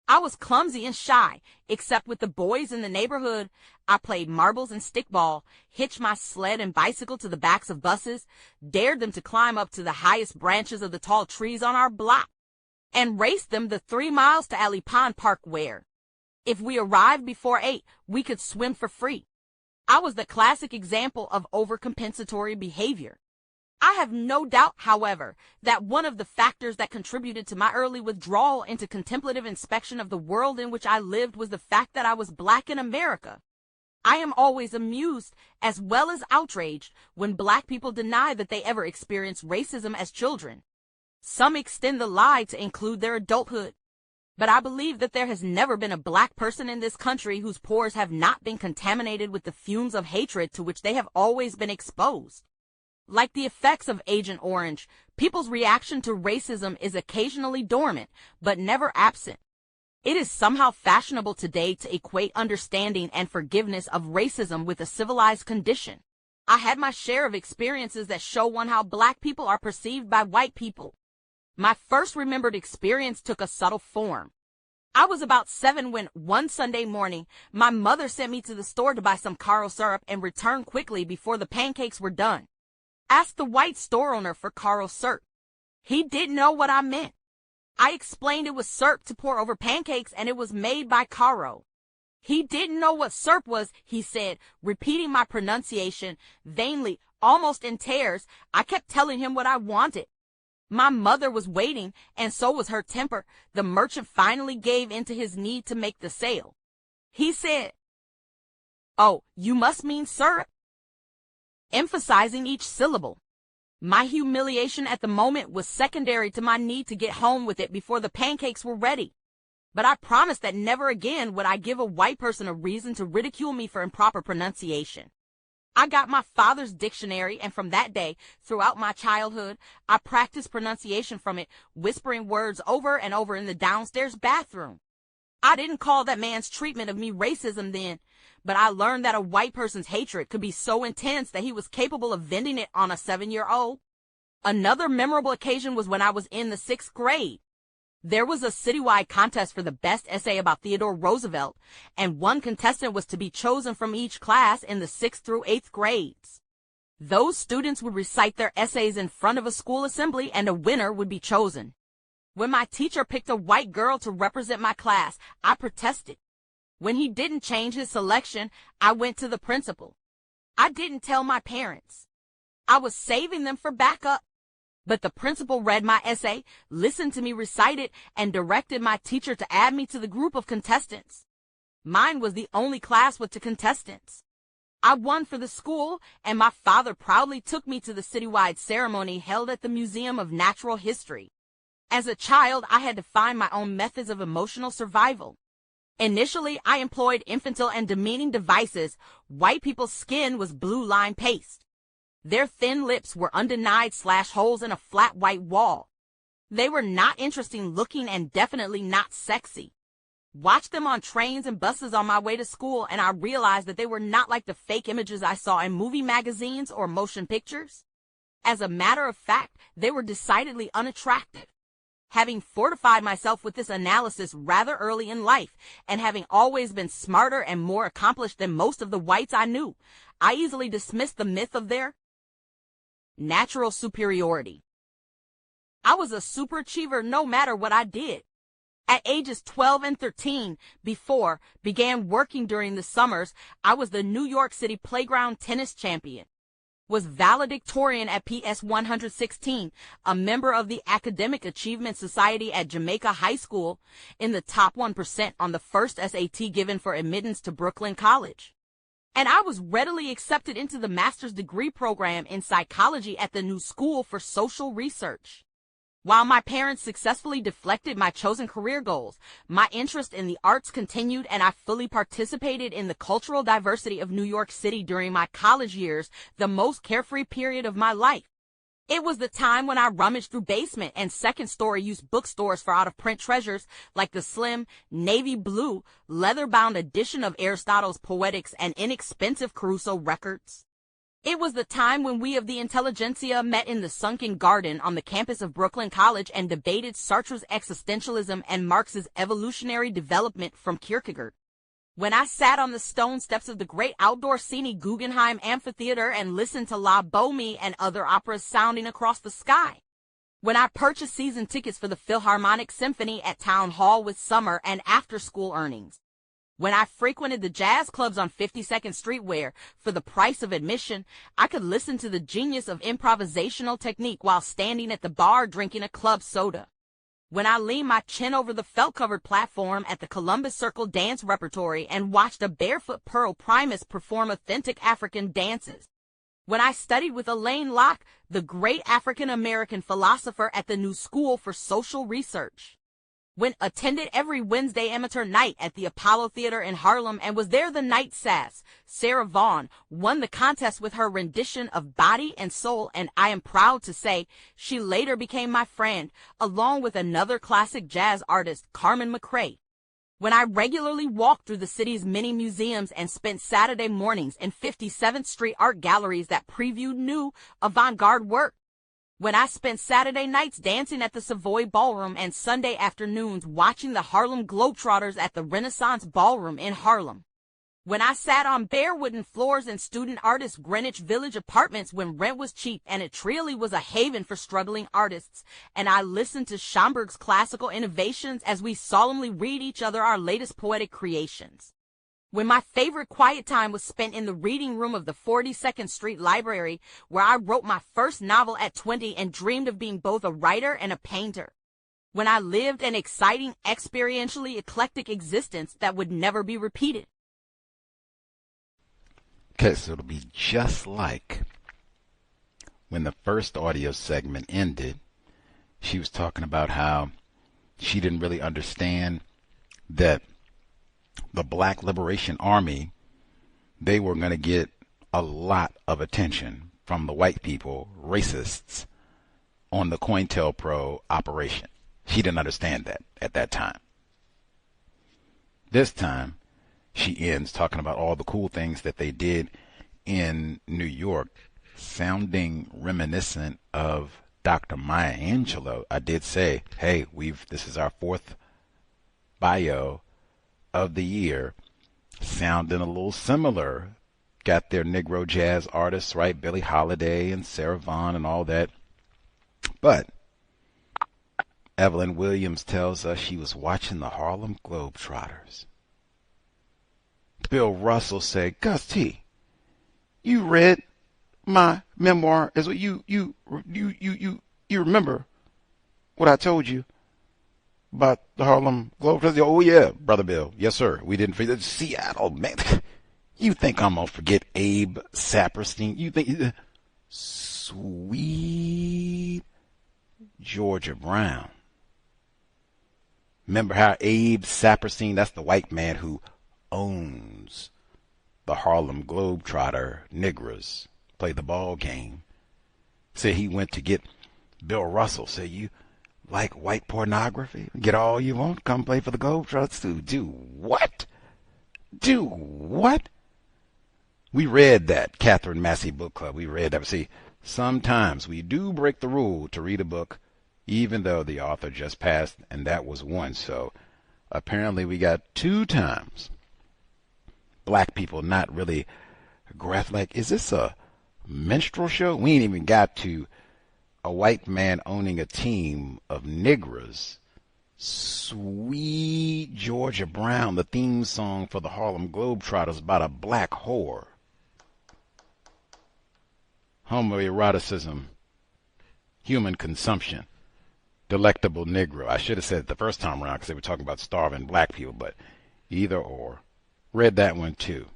Speaker 10: I was clumsy and shy, except with the boys in the neighborhood. I played marbles and stickball, hitched my sled and bicycle to the backs of buses, dared them to climb up to the highest branches of the tall trees on our block, and raced them the 3 miles to Alley Pond Park where, if we arrived before 8, we could swim for free. I was the classic example of overcompensatory behavior. I have no doubt, however, that one of the factors that contributed to my early withdrawal into contemplative inspection of the world in which I lived was the fact that I was Black in America. I am always amused as well as outraged when Black people deny that they ever experienced racism as children. Some extend the lie to include their adulthood. But I believe that there has never been a Black person in this country whose pores have not been contaminated with the fumes of hatred to which they have always been exposed. Like the effects of Agent Orange, people's reaction to racism is occasionally dormant, but never absent. It is somehow fashionable today to equate understanding and forgiveness of racism with a civilized condition. I had my share of experiences that show one how Black people are perceived by white people. My first remembered experience took a subtle form. I was about 7 when, one Sunday morning, my mother sent me to the store to buy some Karo syrup and return quickly before the pancakes were done. Asked the white store owner for Karo syrup. He didn't know what I meant. I explained it was syrup to pour over pancakes and it was made by Karo. He didn't know what syrup was, he said, repeating my pronunciation vainly, almost in tears. I kept telling him what I wanted. My mother was waiting, and so was her temper. The merchant finally gave in to his need to make the sale. He said, "Oh, you must mean syrup," emphasizing each syllable. My humiliation at the moment was secondary to my need to get home with it before the pancakes were ready. But I promised that never again would I give a white person a reason to ridicule me for improper pronunciation. I got my father's dictionary, and from that day, throughout my childhood, I practiced pronunciation from it, whispering words over and over in the downstairs bathroom. I didn't call that man's treatment of me racism then, but I learned that a white person's hatred could be so intense that he was capable of venting it on a 7-year-old. Another memorable occasion was when I was in the 6th grade. There was a citywide contest for the best essay about Theodore Roosevelt, and one contestant was to be chosen from each class in the 6th through 8th grades. Those students would recite their essays in front of a school assembly, and a winner would be chosen. When my teacher picked a white girl to represent my class, I protested. When he didn't change his selection, I went to the principal. I didn't tell my parents. I was saving them for backup. But the principal read my essay, listened to me recite it, and directed my teacher to add me to the group of contestants. Mine was the only class with 2 contestants. I won for the school, and my father proudly took me to the citywide ceremony held at the Museum of Natural History. As a child, I had to find my own methods of emotional survival. Initially, I employed infantile and demeaning devices. White people's skin was blue lime paste. Their thin lips were undenied slash holes in a flat white wall. They were not interesting looking and definitely not sexy. Watched them on trains and buses on my way to school, and I realized that they were not like the fake images I saw in movie magazines or motion pictures. As a matter of fact, they were decidedly unattractive. Having fortified myself with this analysis rather early in life, and having always been smarter and more accomplished than most of the whites I knew, I easily dismissed the myth of their natural superiority. I was a superachiever no matter what I did. At ages 12 and 13, began working during the summers, I was the New York City playground tennis champion. Was valedictorian at PS 116, a member of the Academic Achievement Society at Jamaica High School, in the top 1% on the first SAT given for admittance to Brooklyn College. And I was readily accepted into the master's degree program in psychology at the New School for Social Research. While my parents successfully deflected my chosen career goals, my interest in the arts continued, and I fully participated in the cultural diversity of New York City during my college years, the most carefree period of my life. It was the time when I rummaged through basement and second-story used bookstores for out-of-print treasures like the slim, navy blue, leather-bound edition of Aristotle's Poetics and inexpensive Caruso records. It was the time when we of the intelligentsia met in the sunken garden on the campus of Brooklyn College and debated Sartre's existentialism and Marx's evolutionary development from Kierkegaard. When I sat on the stone steps of the great outdoor scenic Guggenheim Amphitheater and listened to La Boheme and other operas sounding across the sky. When I purchased season tickets for the Philharmonic Symphony at Town Hall with summer and after-school earnings. When I frequented the jazz clubs on 52nd Street where, for the price of admission, I could listen to the genius of improvisational technique while standing at the bar drinking a club soda. When I leaned my chin over the felt-covered platform at the Columbus Circle dance repertory and watched a barefoot Pearl Primus perform authentic African dances. When I studied with Elaine Locke, the great African-American philosopher at the New School for Social Research. When attended every Wednesday amateur night at the Apollo Theater in Harlem and was there the night Sass, Sarah Vaughan won the contest with her rendition of Body and Soul, and I am proud to say she later became my friend, along with another classic jazz artist, Carmen McRae. When I regularly walked through the city's many museums and spent Saturday mornings in 57th Street art galleries that previewed new avant-garde work. When I spent Saturday nights dancing at the Savoy Ballroom and Sunday afternoons watching the Harlem Globetrotters at the Renaissance Ballroom in Harlem. When I sat on bare wooden floors in student artist Greenwich Village apartments when rent was cheap and it really was a haven for struggling artists, and I listened to Schomburg's classical innovations as we solemnly read each other our latest poetic creations. When my favorite quiet time was spent in the reading room of the 42nd Street Library, where I wrote my first novel at 20 and dreamed of being both a writer and a painter. When I lived an exciting, experientially eclectic existence that would never be repeated.
Speaker 9: Okay, so it'll be just like when the first audio segment ended, she was talking about how she didn't really understand that the Black Liberation Army, they were going to get a lot of attention from the white people, racists, on the COINTELPRO operation. She didn't understand that at that time. This time, she ends talking about all the cool things that they did in New York, sounding reminiscent of Dr. Maya Angelou. I did say, hey, this is our fourth bio of the year, sounding a little similar. Got their Negro jazz artists, right? Billie Holiday and Sarah Vaughan and all that. But Evelyn Williams tells us she was watching the Harlem Globetrotters. Bill Russell said, Gus T, you read my memoir as well. You remember what I told you about the Harlem Globetrotters? Oh, yeah, Brother Bill. Yes, sir. We didn't forget Seattle, man. You think I'm going to forget Abe Saperstein? You think... Sweet Georgia Brown. Remember how Abe Saperstein, that's the white man who owns the Harlem Globetrotter Negras, played the ball game, said he went to get Bill Russell, said, you like white pornography? Get all you want. Come play for the Globetrotters too. Do what? Do what? We read that, Katherine Massey Book Club. We read that. See, sometimes we do break the rule to read a book, even though the author just passed, and that was once. So apparently we got 2 times. Black people not really graphic. Like, is this a minstrel show? We ain't even got to a white man owning a team of Negras. Sweet Georgia Brown, the theme song for the Harlem Globetrotters, about a black whore. Homoeroticism, human consumption, delectable Negro. I should have said it the first time around because they were talking about starving black people, but either or. Read that one too.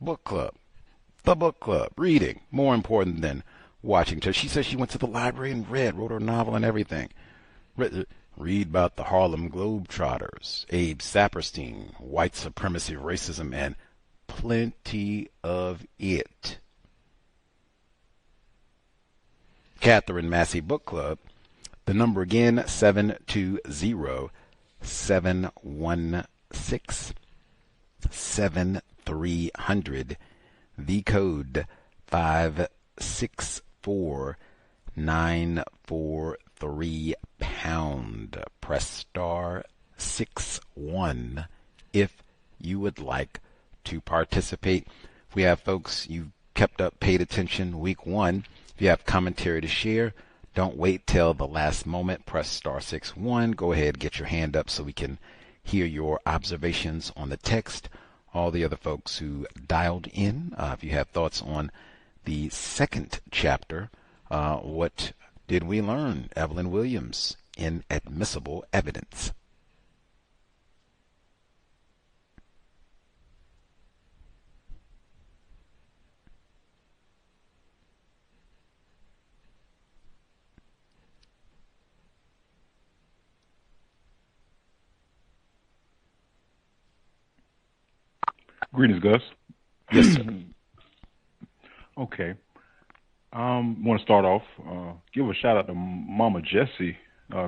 Speaker 9: Book club. The book club. Reading. More important than watching. She said she went to the library and read, wrote her novel and everything. Read about the Harlem Globetrotters, Abe Saperstein, white supremacy, racism, and plenty of it. Katherine Massey Book Club. The number again, 720-716-7300. The code 564943 pound. Press star 61 if you would like to participate. We have folks, you've kept up, paid attention week one. If you have commentary to share, don't wait till the last moment. Press star 61. Go ahead, get your hand up so we can hear your observations on the text. All the other folks who dialed in, if you have thoughts on the second chapter, what did we learn? Evelyn Williams, Inadmissible Evidence.
Speaker 13: Greetings, Gus.
Speaker 9: Yes, sir.
Speaker 13: Okay. Want to start off, give a shout out to Mama Jessie,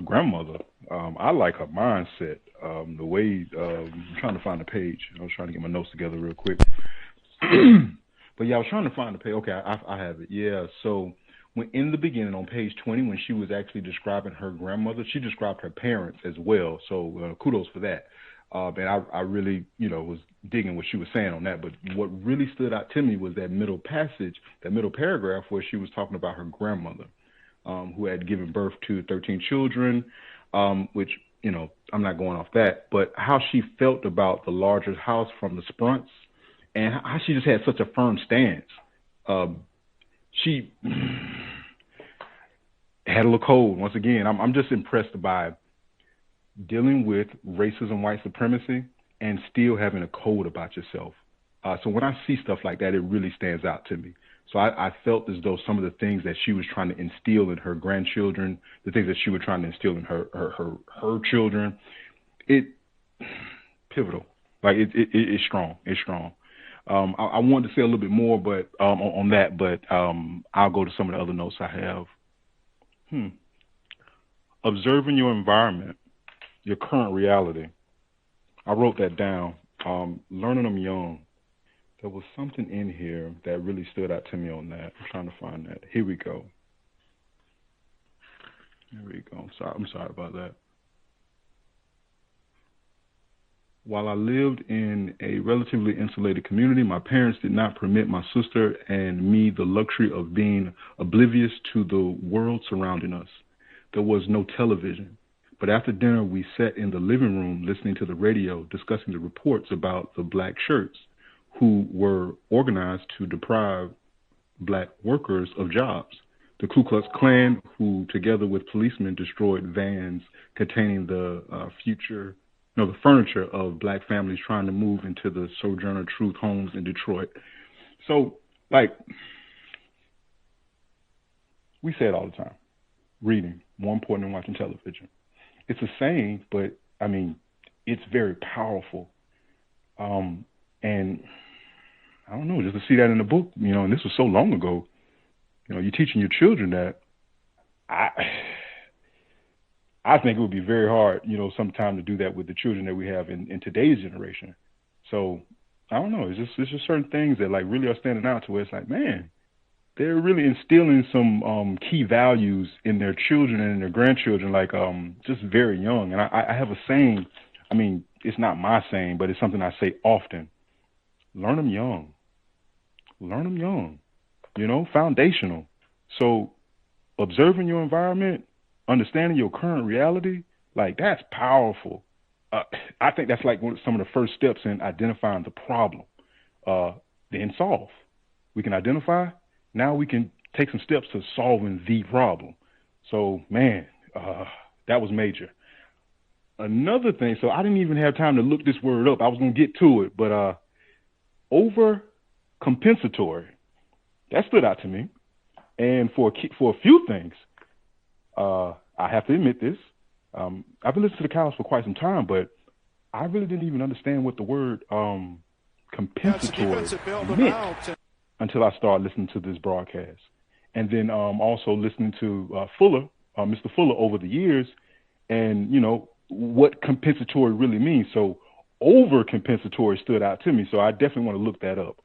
Speaker 13: grandmother. I like her mindset. The way, I'm trying to find the page. I was trying to get my notes together real quick. But yeah, I was trying to find the page. Okay, I have it. Yeah, so when in the beginning on page 20, when she was actually describing her grandmother, she described her parents as well. So kudos for that. And I really, was digging what she was saying on that. But what really stood out to me was that middle passage, that middle paragraph where she was talking about her grandmother, who had given birth to 13 children, which, I'm not going off that, but how she felt about the larger house from the Sprunts and how she just had such a firm stance. She had a little cold. Once again, I'm just impressed by dealing with racism, white supremacy, and still having a code about yourself. So when I see stuff like that, it really stands out to me. So I felt as though some of the things that she was trying to instill in her grandchildren, the things that she was trying to instill in her children, it pivotal. Like it's strong. It's strong. I wanted to say a little bit more, but on that, but I'll go to some of the other notes I have. Observing your environment, your current reality. I wrote that down. Learning them young. There was something in here that really stood out to me on that. I'm trying to find that. Here we go. I'm sorry about that. While I lived in a relatively insulated community, my parents did not permit my sister and me the luxury of being oblivious to the world surrounding us. There was no television. But after dinner, we sat in the living room listening to the radio, discussing the reports about the black shirts who were organized to deprive black workers of jobs. The Ku Klux Klan, who together with policemen destroyed vans containing the furniture of black families trying to move into the Sojourner Truth homes in Detroit. So, we say it all the time. Reading, more important than watching television. It's a saying, but I mean, it's very powerful. And I don't know, just to see that in the book, and this was so long ago, you're teaching your children that. I think it would be very hard, sometime to do that with the children that we have in today's generation. So I don't know. It's just certain things that really are standing out to where it's like, man, they're really instilling some key values in their children and in their grandchildren, just very young. And I have a saying, it's not my saying, but it's something I say often. Learn them young. Learn them young, foundational. So observing your environment, understanding your current reality, that's powerful. I think that's some of the first steps in identifying the problem, then solve. We can identify. Now we can take some steps to solving the problem. So, man, that was major. Another thing, so I didn't even have time to look this word up. I was going to get to it, but overcompensatory, that stood out to me. And for a few things, I have to admit this, I've been listening to the Cows for quite some time, but I really didn't even understand what the word compensatory meant until I started listening to this broadcast. And then also listening to Fuller, Mr. Fuller, over the years, and, you know, what compensatory really means. So over compensatory stood out to me. So I definitely want to look that up.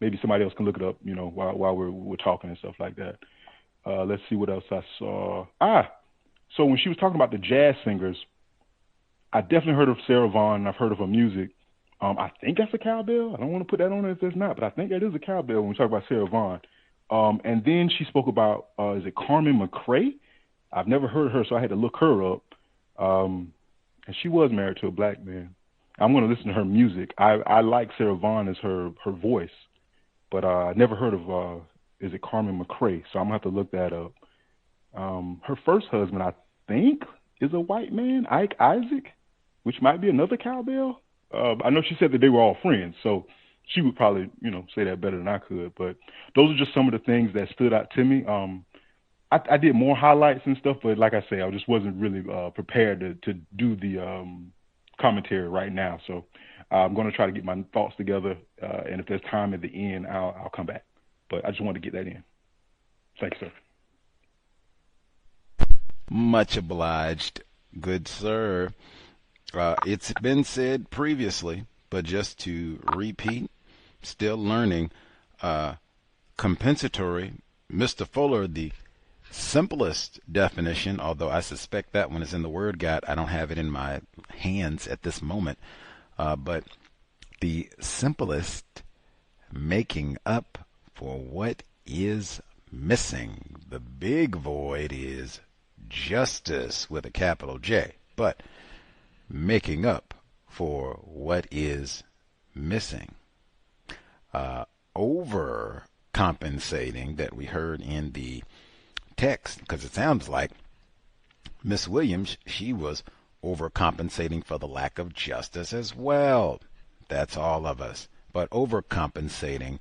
Speaker 13: Maybe somebody else can look it up, you know, while we're talking and stuff like that. Let's see what else I saw. So when she was talking about the jazz singers, I definitely heard of Sarah Vaughan, and I've heard of her music. I think that's a cowbell. I don't want to put that on it if there's not, but I think that is a cowbell when we talk about Sarah Vaughan. And then she spoke about, is it Carmen McRae? I've never heard of her, so I had to look her up. And she was married to a black man. I'm going to listen to her music. I like Sarah Vaughan as her voice, but I never heard of, is it Carmen McRae? So I'm going to have to look that up. Her first husband, I think, is a white man, Ike Isaac, which might be another cowbell. I know she said that they were all friends, so she would probably, you know, say that better than I could. But those are just some of the things that stood out to me. I did more highlights and stuff, but like I say, I just wasn't really prepared to do the commentary right now. So I'm going to try to get my thoughts together, and if there's time at the end, I'll come back. But I just wanted to get that in. Thanks, sir.
Speaker 9: Much obliged, good sir. It's been said previously, but just to repeat, still learning, compensatory, Mr. Fuller, the simplest definition, although I suspect that one is in the Word Guide. I don't have it in my hands at this moment, but the simplest, making up for what is missing. The big void is justice with a capital J, but making up for what is missing. Overcompensating that we heard in the text, because it sounds like Miss Williams, she was overcompensating for the lack of justice as well. That's all of us. But overcompensating,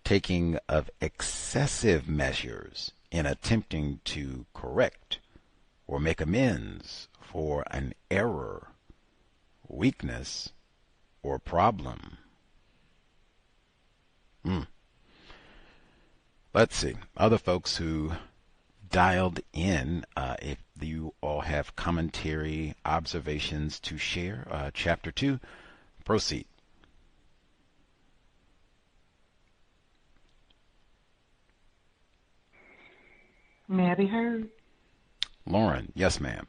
Speaker 9: taking of excessive measures in attempting to correct or make amends for an error, weakness, or problem. Let's see. Other folks who dialed in, if you all have commentary, observations to share, Chapter 2, proceed.
Speaker 12: May I be heard?
Speaker 9: Lauren, yes, ma'am.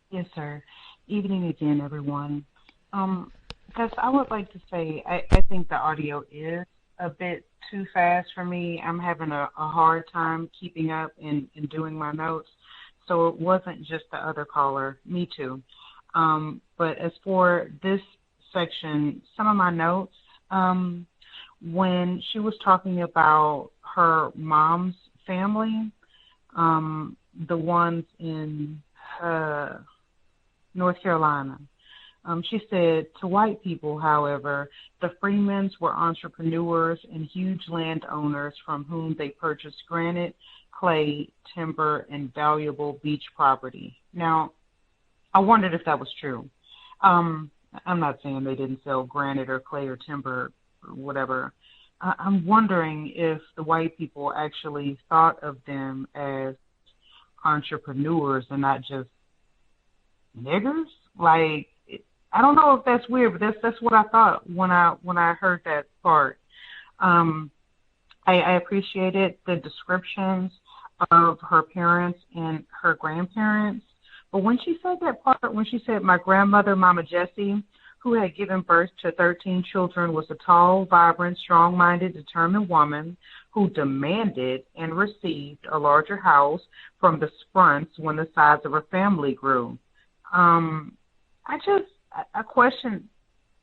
Speaker 12: Yes, sir. Evening again, everyone. Gus, I would like to say I think the audio is a bit too fast for me. I'm having a hard time keeping up and doing my notes. So it wasn't just the other caller, me too. But as for this section, some of my notes, when she was talking about her mom's family, the ones in North Carolina, she said, to white people, however, the Freemans were entrepreneurs and huge landowners from whom they purchased granite, clay, timber, and valuable beach property. Now, I wondered if that was true. I'm not saying they didn't sell granite or clay or timber or whatever. I'm wondering if the white people actually thought of them as entrepreneurs and not just niggers. Like, I don't know if that's weird, but that's what I thought when I heard that part. I appreciated the descriptions of her parents and her grandparents, but when she said that part, when she said my grandmother, Mama Jessie, who had given birth to 13 children, was a tall, vibrant, strong-minded, determined woman who demanded and received a larger house from the Sprunts when the size of her family grew. I question,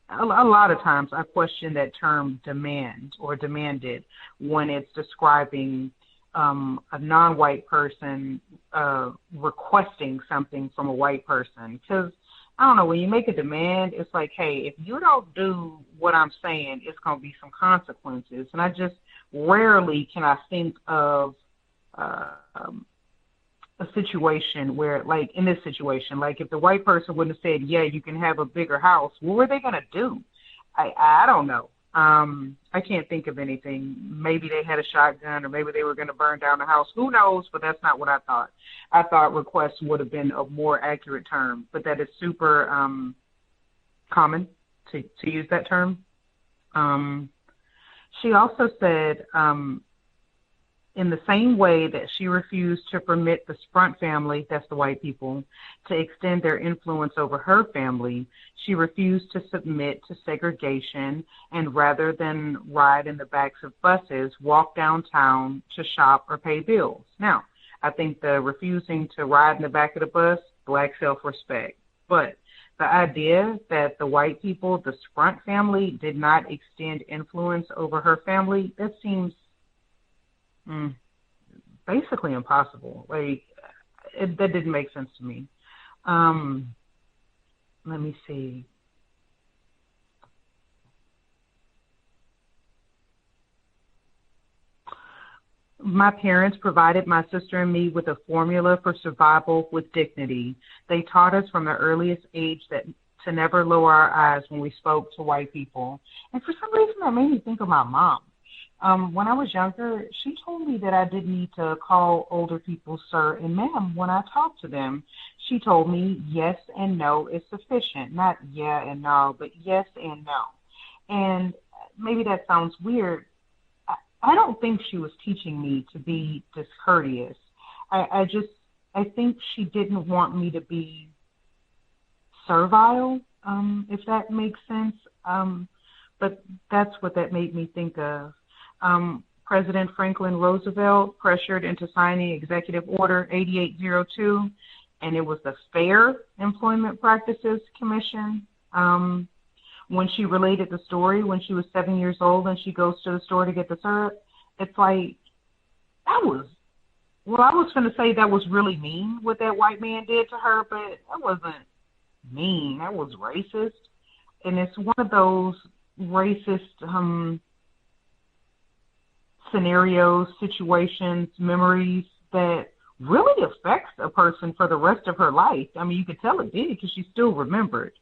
Speaker 12: a lot of times I question that term demand or demanded when it's describing a non-white person requesting something from a white person. Because, I don't know, when you make a demand, it's like, hey, if you don't do what I'm saying, it's going to be some consequences. And I just rarely can I think of a situation where, like in this situation, like if the white person wouldn't have said, yeah, you can have a bigger house, what were they going to do? I don't know. I can't think of anything. Maybe they had a shotgun, or maybe they were going to burn down the house. Who knows? But that's not what I thought. I thought request would have been a more accurate term, but that is super common to use that term. She also said, in the same way that she refused to permit the Sprunt family, that's the white people, to extend their influence over her family, she refused to submit to segregation and rather than ride in the backs of buses, walk downtown to shop or pay bills. Now, I think the refusing to ride in the back of the bus, Black self-respect. But the idea that the white people, the Sprunt family, did not extend influence over her family, that seems basically impossible. Like, that didn't make sense to me. Let me see. My parents provided my sister and me with a formula for survival with dignity. They taught us from the earliest age that to never lower our eyes when we spoke to white people. And for some reason, that made me think of my mom. When I was younger, she told me that I didn't need to call older people sir and ma'am when I talked to them. She told me yes and no is sufficient, not yeah and no, but yes and no. And maybe that sounds weird. I don't think she was teaching me to be discourteous. I think she didn't want me to be servile, if that makes sense. But that's what that made me think of. President Franklin Roosevelt pressured into signing Executive Order 8802, and it was the Fair Employment Practices Commission. When she related the story when she was 7 years old and she goes to the store to get the syrup, it's like, I was going to say that was really mean what that white man did to her, but that wasn't mean. That was racist. And it's one of those racist scenarios, situations, memories that really affects a person for the rest of her life. I mean, you could tell it did because she still remembered.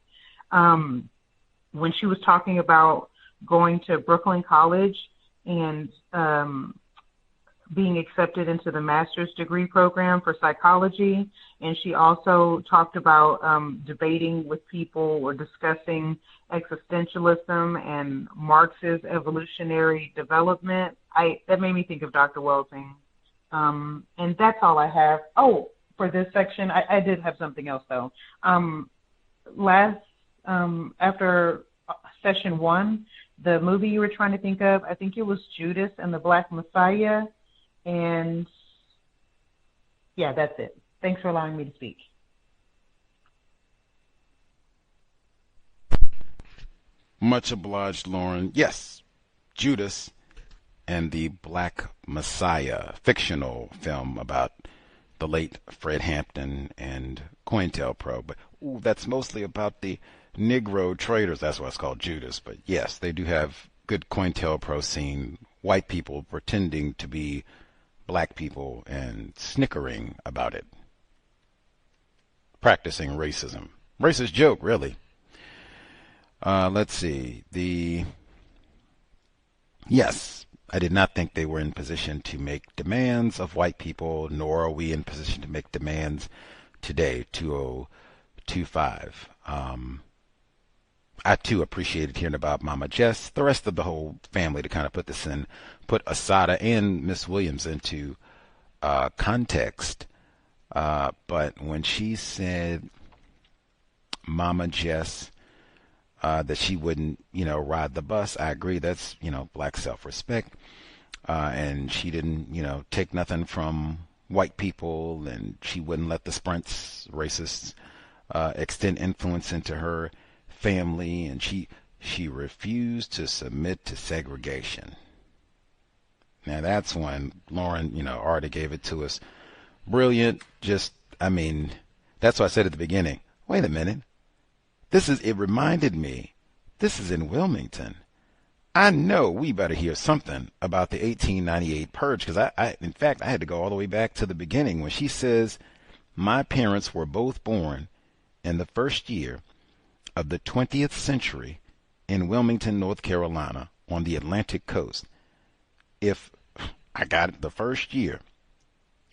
Speaker 12: When she was talking about going to Brooklyn College and being accepted into the master's degree program for psychology, and she also talked about debating with people or discussing existentialism and Marx's evolutionary development. That made me think of Dr. Welsing. And that's all I have. Oh, for this section, I did have something else, though. After session one, the movie you were trying to think of, I think it was Judas and the Black Messiah. And yeah, that's it. Thanks for allowing me to speak.
Speaker 9: Much obliged, Lauren. Yes, Judas and the Black Messiah, fictional film about the late Fred Hampton and COINTELPRO. But that's mostly about the Negro traders. That's why it's called Judas. But yes, they do have good COINTELPRO scene. White people pretending to be black people and snickering about it. Practicing racism. Racist joke, really. Let's see. Yes, I did not think they were in position to make demands of white people, nor are we in position to make demands today, 2025. I, too, appreciated hearing about Mama Jess, the rest of the whole family, to kind of put this in, put Assata and Miss Williams into context. But when she said Mama Jess, that she wouldn't, ride the bus, I agree. That's, black self-respect. And she didn't, take nothing from white people, and she wouldn't let the Sprunts, racists, extend influence into her family, and she refused to submit to segregation. Now that's when Lauren, already gave it to us. Brilliant. That's what I said at the beginning. Wait a minute. It reminded me, this is in Wilmington. I know we better hear something about the 1898 purge, because in fact, I had to go all the way back to the beginning when she says, my parents were both born in the first year of the 20th century in Wilmington, North Carolina, on the Atlantic coast. If I got it, the first year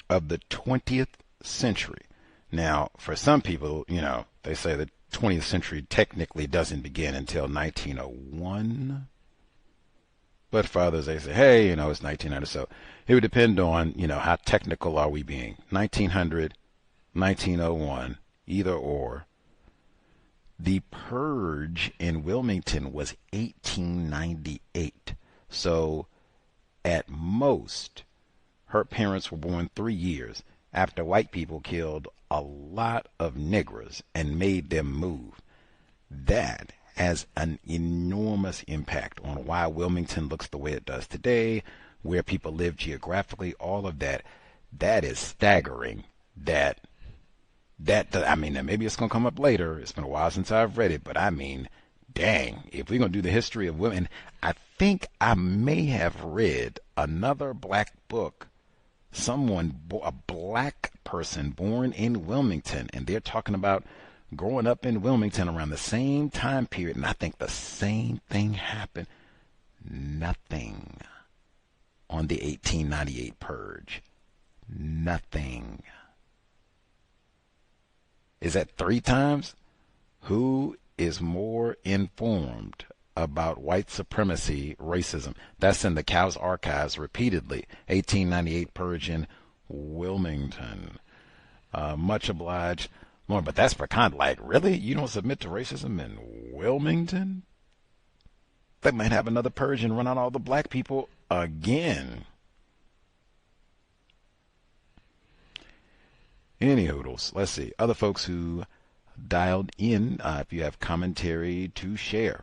Speaker 9: of the 20th century. Now, for some people, they say the 20th century technically doesn't begin until 1901. But for others, they say, hey, it's 1900. So it would depend on, how technical are we being. 1900, 1901, either or. The purge in Wilmington was 1898. So at most, her parents were born 3 years after white people killed a lot of niggers and made them move. That has an enormous impact on why Wilmington looks the way it does today, where people live geographically, all of that. That is staggering. Maybe it's going to come up later. It's been a while since I've read it, but dang, if we're going to do the history of women, I think I may have read another black book, a black person born in Wilmington, and they're talking about growing up in Wilmington around the same time period, and I think the same thing happened. Nothing on the 1898 purge. Nothing. Is that 3 times? Who is more informed about white supremacy, racism? That's in the C.O.W.S archives repeatedly. 1898 purge in Wilmington. Much obliged. More, but that's for kind of like, really? You don't submit to racism in Wilmington? They might have another purge and run out all the black people again. Any hoodles. Let's see. Other folks who dialed in, if you have commentary to share.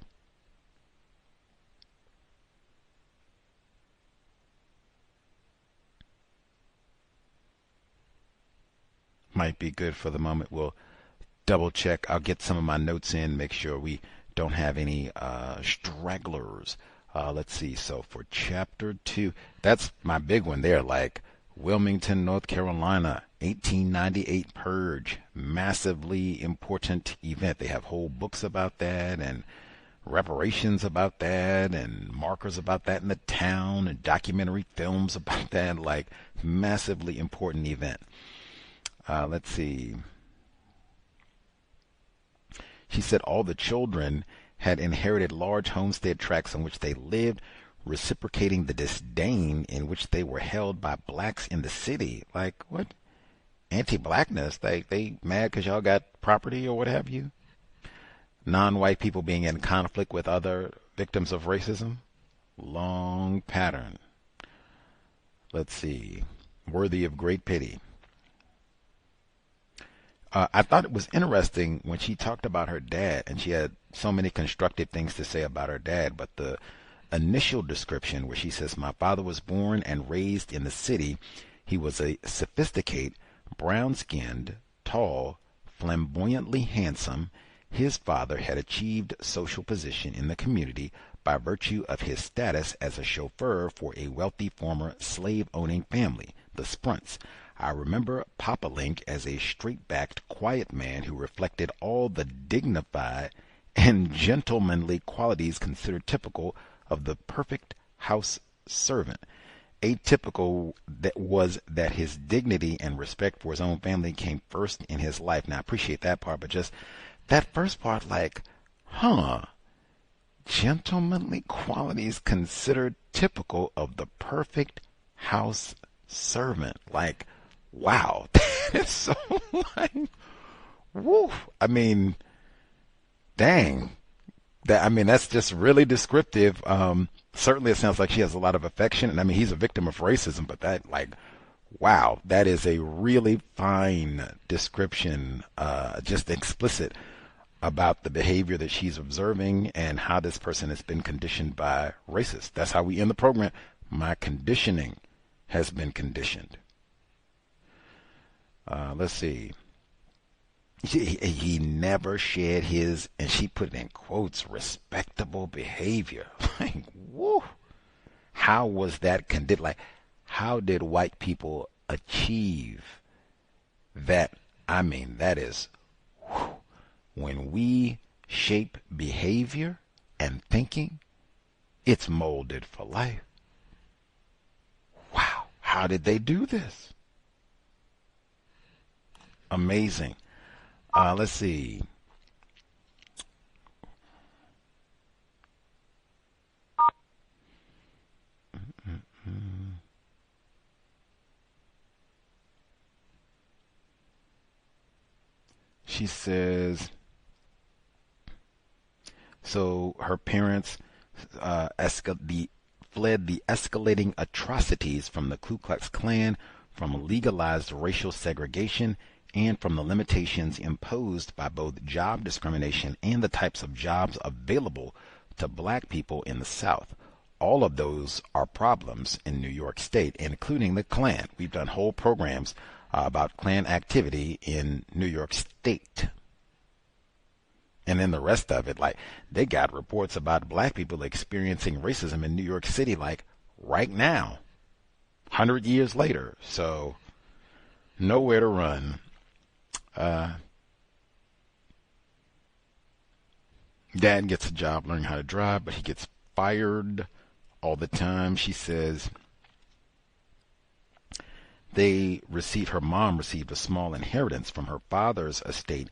Speaker 9: Might be good for the moment. We'll double check. I'll get some of my notes in, make sure we don't have any stragglers. Let's see. So for chapter 2, that's my big one there. Like Wilmington, North Carolina, 1898 purge, massively important event. They have whole books about that and reparations about that and markers about that in the town and documentary films about that. Like massively important event. Let's see. She said all the children had inherited large homestead tracts on which they lived, reciprocating the disdain in which they were held by blacks in the city. Like, what? Anti-blackness? They mad because y'all got property or what have you? Non-white people being in conflict with other victims of racism? Long pattern. Let's see. Worthy of great pity. I thought it was interesting when she talked about her dad, and she had so many constructive things to say about her dad, but the initial description where she says, my father was born and raised in the city. He was a sophisticated, brown-skinned, tall, flamboyantly handsome. His father had achieved social position in the community by virtue of his status as a chauffeur for a wealthy former slave-owning family, the Sprunts. I remember Papa Link as a straight-backed, quiet man who reflected all the dignified and gentlemanly qualities considered typical of the perfect house servant. Atypical was that his dignity and respect for his own family came first in his life. Now, I appreciate that part, but just that first part, like, gentlemanly qualities considered typical of the perfect house servant. Like, wow, that's so like, woo. I mean, dang. That's just really descriptive. Certainly it sounds like she has a lot of affection. And I mean, he's a victim of racism, but that, like, wow, that is a really fine description, just explicit about the behavior that she's observing and how this person has been conditioned by racists. That's how we end the program. My conditioning has been conditioned. Let's see. He never shared his, and she put it in quotes, respectable behavior. Like, woo, how was that conditioned? Like, how did white people achieve that? I mean, that is, whew, when we shape behavior and thinking, it's molded for life. Wow, how did they do this? Amazing. Let's see. She says, so her parents fled the escalating atrocities from the Ku Klux Klan, from legalized racial segregation, and from the limitations imposed by both job discrimination and the types of jobs available to black people in the South. All of those are problems in New York State, including the Klan. We've done whole programs about Klan activity in New York State. And then the rest of it, like, they got reports about black people experiencing racism in New York City, like, right now, 100 years later. So, nowhere to run. Dad gets a job learning how to drive, but he gets fired all the time. She says her mom received a small inheritance from her father's estate,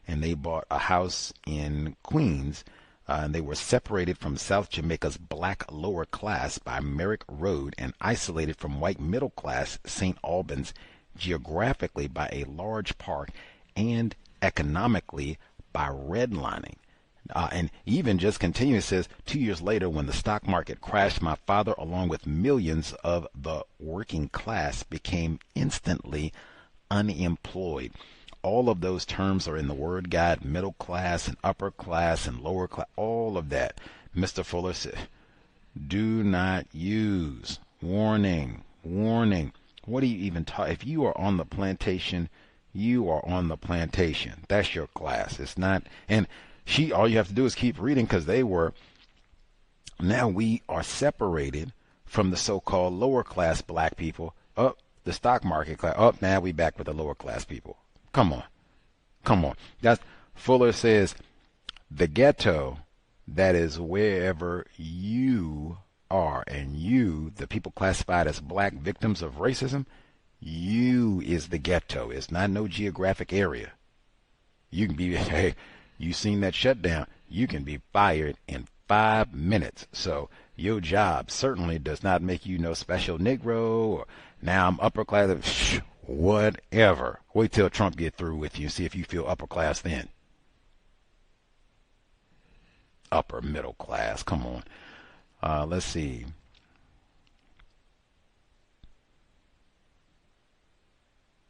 Speaker 9: and they bought a house in Queens, and they were separated from South Jamaica's black lower class by Merrick Road and isolated from white middle class St. Albans geographically by a large park and economically by redlining. And even just continuing, says, 2 years later, when the stock market crashed, my father, along with millions of the working class, became instantly unemployed. All of those terms are in the word guide: middle class and upper class and lower class, all of that. Mr. Fuller said, do not use. Warning, warning. What do you even talk? If you are on the plantation, you are on the plantation. That's your class. It's not. And all you have to do is keep reading, because now we are separated from the so-called lower class black people. Oh, the stock market class. Oh, now we back with the lower class people. Come on. That's Fuller says, the ghetto, that is wherever you are, and you, the people classified as black victims of racism, you is the ghetto. It's not no geographic area. You can be, hey, you seen that shutdown, you can be fired in 5 minutes. So your job certainly does not make you no special Negro, or now I'm upper class, whatever. Wait till Trump get through with you and see if you feel upper class then. Upper middle class, come on. Let's see.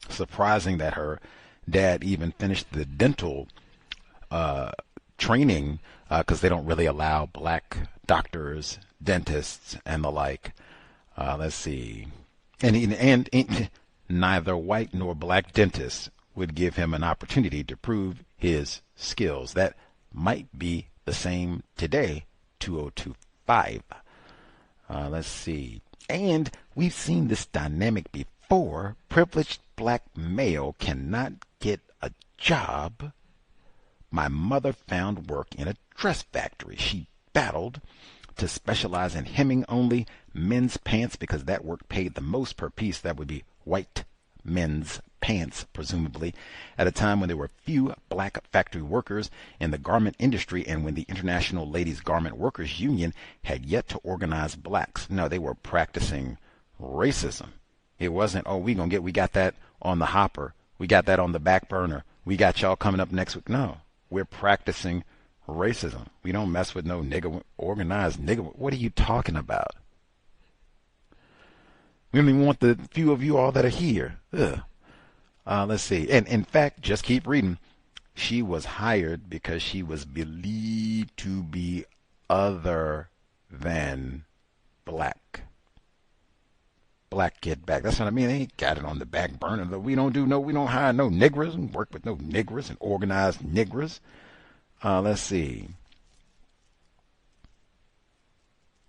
Speaker 9: Surprising that her dad even finished the dental training, because they don't really allow black doctors, dentists, and the like. Let's see. And neither white nor black dentists would give him an opportunity to prove his skills. That might be the same today, 2025. Let's see. And we've seen this dynamic before. Privileged black male cannot get a job. My mother found work in a dress factory. She battled to specialize in hemming only men's pants because that work paid the most per piece. That would be white men's pants, presumably, at a time when there were few black factory workers in the garment industry, and when the International Ladies Garment Workers Union had yet to organize blacks. No, they were practicing racism. It wasn't, oh, we got that on the hopper. We got that on the back burner. We got y'all coming up next week. No, we're practicing racism. We don't mess with no nigger, organized nigger. What are you talking about? We don't even want the few of you all that are here. Let's see. And in fact, just keep reading. She was hired because she was believed to be other than black. Black get back. That's what I mean. They ain't got it on the back burner. We don't hire no niggers and work with no niggers and organized niggers. Let's see.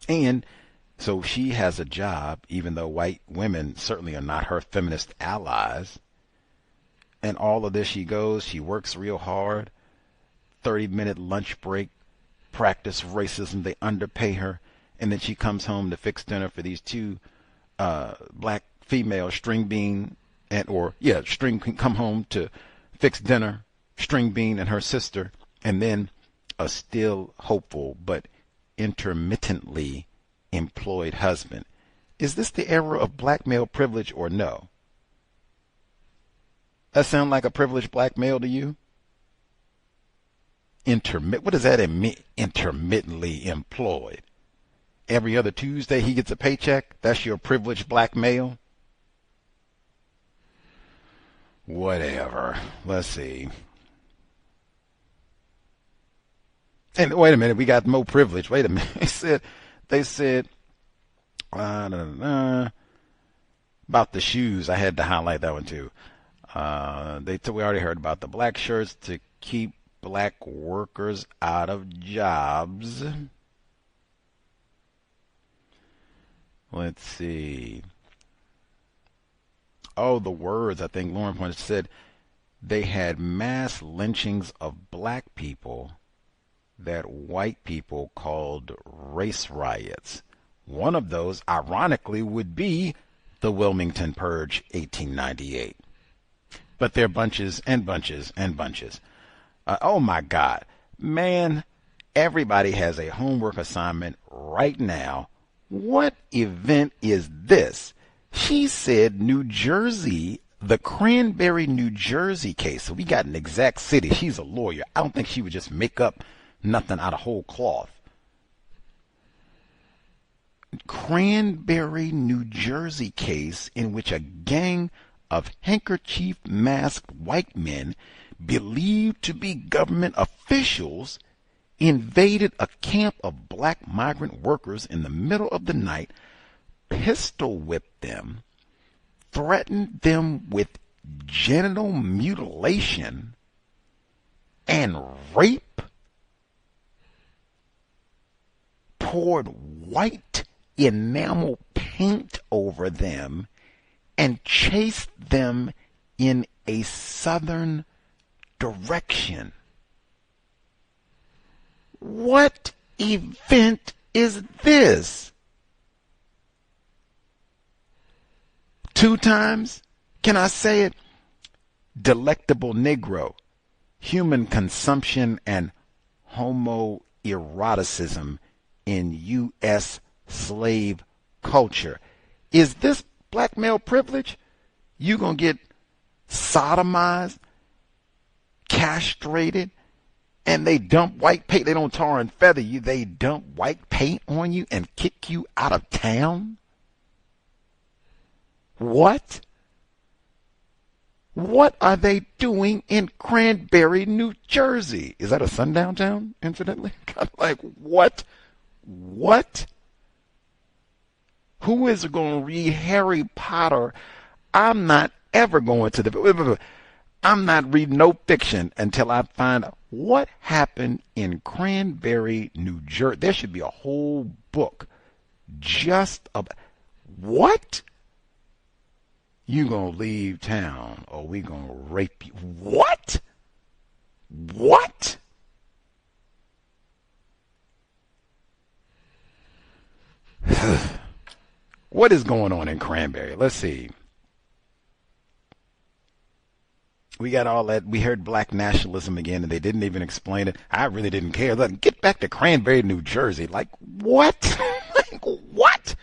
Speaker 9: And so she has a job, even though white women certainly are not her feminist allies. And all of this, she works real hard, 30-minute lunch break, practice racism, they underpay her, and then she comes home to fix dinner for these two black female string bean come home to fix dinner, string bean and her sister, and then a still hopeful but intermittently employed husband. Is this the era of black male privilege or no? That sound like a privileged black male to you? What does that mean? Intermittently employed. Every other Tuesday he gets a paycheck? That's your privileged black male? Whatever. Let's see. And wait a minute, we got more privilege. Wait a minute. They said about the shoes. I had to highlight that one too. We already heard about the black shirts to keep black workers out of jobs. Let's see. Oh, the words. I think Lauren pointed said they had mass lynchings of black people that white people called race riots. One of those, ironically, would be the Wilmington Purge, 1898. But they're bunches and bunches and bunches. Oh my God. Man, everybody has a homework assignment right now. What event is this? She said New Jersey, the Cranberry, New Jersey case. So we got an exact city. She's a lawyer. I don't think she would just make up nothing out of whole cloth. Cranberry, New Jersey case in which a gang of handkerchief masked white men believed to be government officials invaded a camp of black migrant workers in the middle of the night, pistol whipped them, threatened them with genital mutilation and rape, poured white enamel paint over them, and chased them in a southern direction. What event is this? 2 times? Can I say it? Delectable Negro, human consumption and homoeroticism in U.S. slave culture. Is this black male privilege? You gonna get sodomized, castrated, and they dump white paint. They don't tar and feather you. They dump white paint on you and kick you out of town? What? What are they doing in Cranberry, New Jersey? Is that a sundown town, incidentally? Kind of like, what? What? Who is going to read Harry Potter? I'm not ever going to the... I'm not reading no fiction until I find out what happened in Cranberry, New Jersey. There should be a whole book just about... What? You gonna leave town or we gonna rape you? What? What? What is going on in Cranberry? Let's see. We got all that. We heard black nationalism again, and they didn't even explain it. I really didn't care. Look, get back to Cranberry, New Jersey. Like, what? Like, what?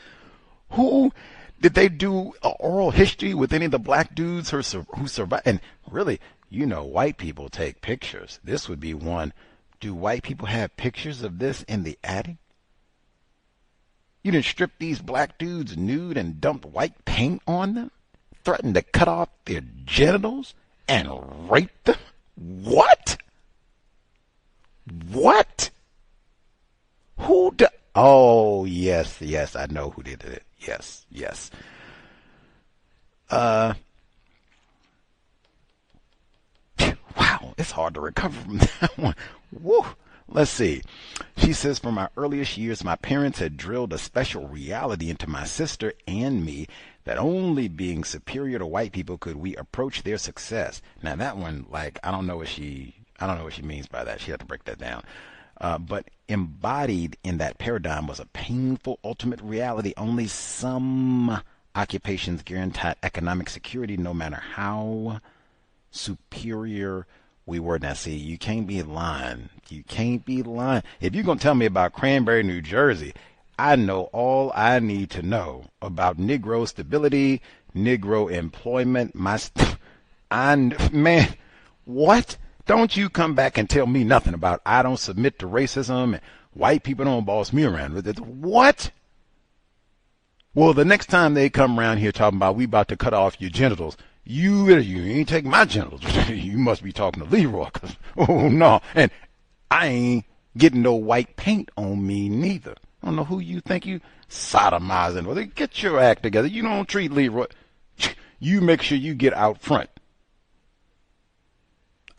Speaker 9: Who? Did they do oral history with any of the black dudes who survived? And really, you know, white people take pictures. This would be one. Do white people have pictures of this in the attic? You didn't strip these black dudes nude and dumped white paint on them? Threatened to cut off their genitals and rape them? What? What? Who do... Oh, yes, I know who did it. Yes. Wow, it's hard to recover from that one. Woo. Let's see. She says, from my earliest years, my parents had drilled a special reality into my sister and me that only being superior to white people could we approach their success. Now that one, like, I don't know what she means by that. She had to break that down. But embodied in that paradigm was a painful ultimate reality. Only some occupations guaranteed economic security, no matter how superior we were. Now, see, you can't be lying. You can't be lying. If you're going to tell me about Cranberry, New Jersey, I know all I need to know about Negro stability, Negro employment. Man, what? Don't you come back and tell me nothing about I don't submit to racism and white people don't boss me around. What? Well, the next time they come around here talking about we about to cut off your genitals, you ain't taking my genitals. You must be talking to Leroy. Oh, no. And I ain't getting no white paint on me neither. I don't know who you think you sodomizing. Well, get your act together. You don't treat Leroy. You make sure you get out front.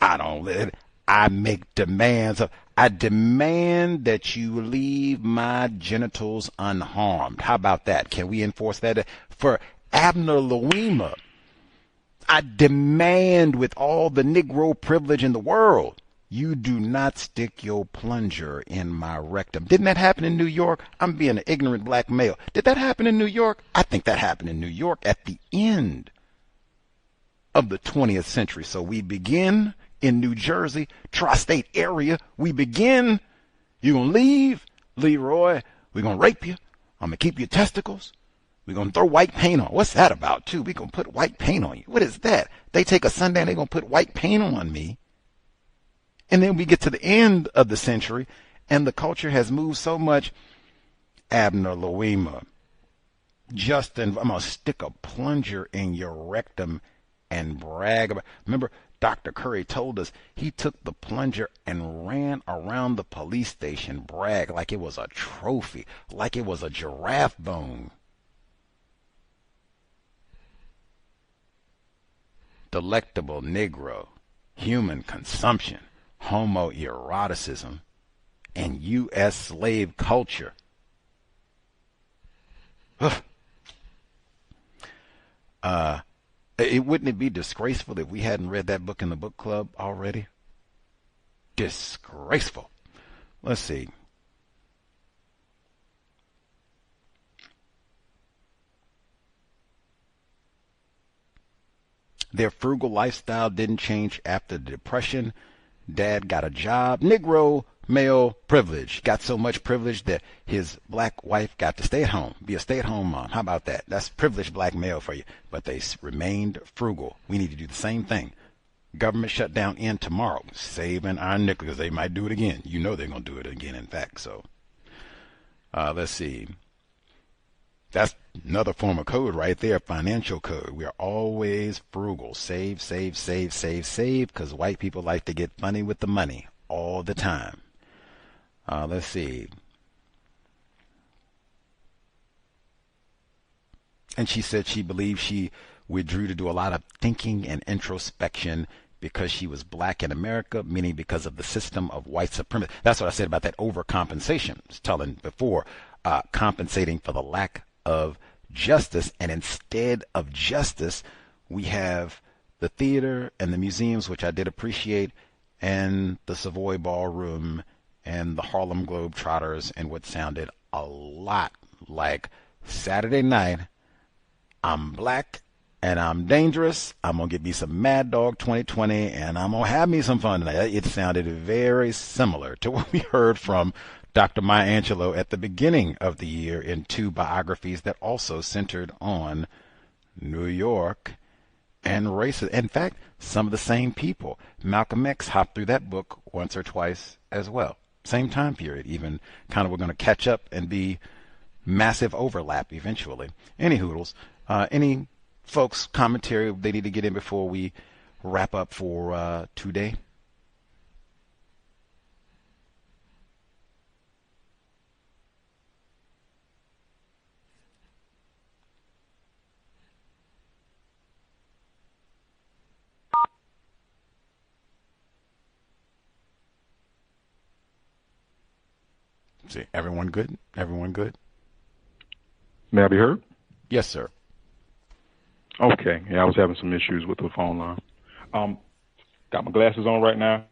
Speaker 9: I make demands. I demand that you leave my genitals unharmed. How about that? Can we enforce that? For Abner Louima, I demand with all the Negro privilege in the world, you do not stick your plunger in my rectum. Didn't that happen in New York? I'm being an ignorant black male. Did that happen in New York? I think that happened in New York at the end of the 20th century. So we begin in New Jersey, tri-state area. We begin. You're going to leave, Leroy. We're going to rape you. I'm going to keep your testicles. We're going to throw white paint on. What's that about, too? We're going to put white paint on you. What is that? They take a Sunday and they're going to put white paint on me. And then we get to the end of the century, and the culture has moved so much. Abner Louima, Justin, I'm going to stick a plunger in your rectum and brag about. Remember, Dr. Curry told us he took the plunger and ran around the police station, brag like it was a trophy, like it was a giraffe bone. Delectable Negro, human consumption, homoeroticism, and U.S. slave culture. Wouldn't it be disgraceful if we hadn't read that book in the book club already? Disgraceful. Let's see. Their frugal lifestyle didn't change after the Depression. Dad got a job. Negro male privilege. Got so much privilege that his black wife got to stay at home, be a stay-at-home mom. How about that? That's privileged black male for you. But they remained frugal. We need to do the same thing. Government shutdown in tomorrow. Saving our nickel because they might do it again. You know they're going to do it again, in fact. So let's see. That's another form of code right there, financial code. We are always frugal. Save, save, save, save, save, because white people like to get funny with the money all the time. Let's see. And she said she believed she withdrew to do a lot of thinking and introspection because she was black in America, meaning because of the system of white supremacy. That's what I said about that overcompensation. I was telling before, compensating for the lack of justice, and instead of justice we have the theater and the museums, which I did appreciate, and the Savoy Ballroom and the Harlem Globetrotters, and what sounded a lot like Saturday night. I'm black and I'm dangerous. I'm gonna get me some Mad Dog 2020 and I'm gonna have me some fun tonight. It sounded very similar to what we heard from Dr. Maya Angelou at the beginning of the year in two biographies that also centered on New York and racism. In fact, some of the same people. Malcolm X hopped through that book once or twice as well. Same time period, even kind of we're going to catch up and be massive overlap eventually. Any hoodles, any folks' commentary they need to get in before we wrap up for today? See, everyone good? Everyone good?
Speaker 13: May I be heard?
Speaker 9: Yes, sir.
Speaker 13: Okay. Yeah, I was having some issues with the phone line. Got my glasses on right now.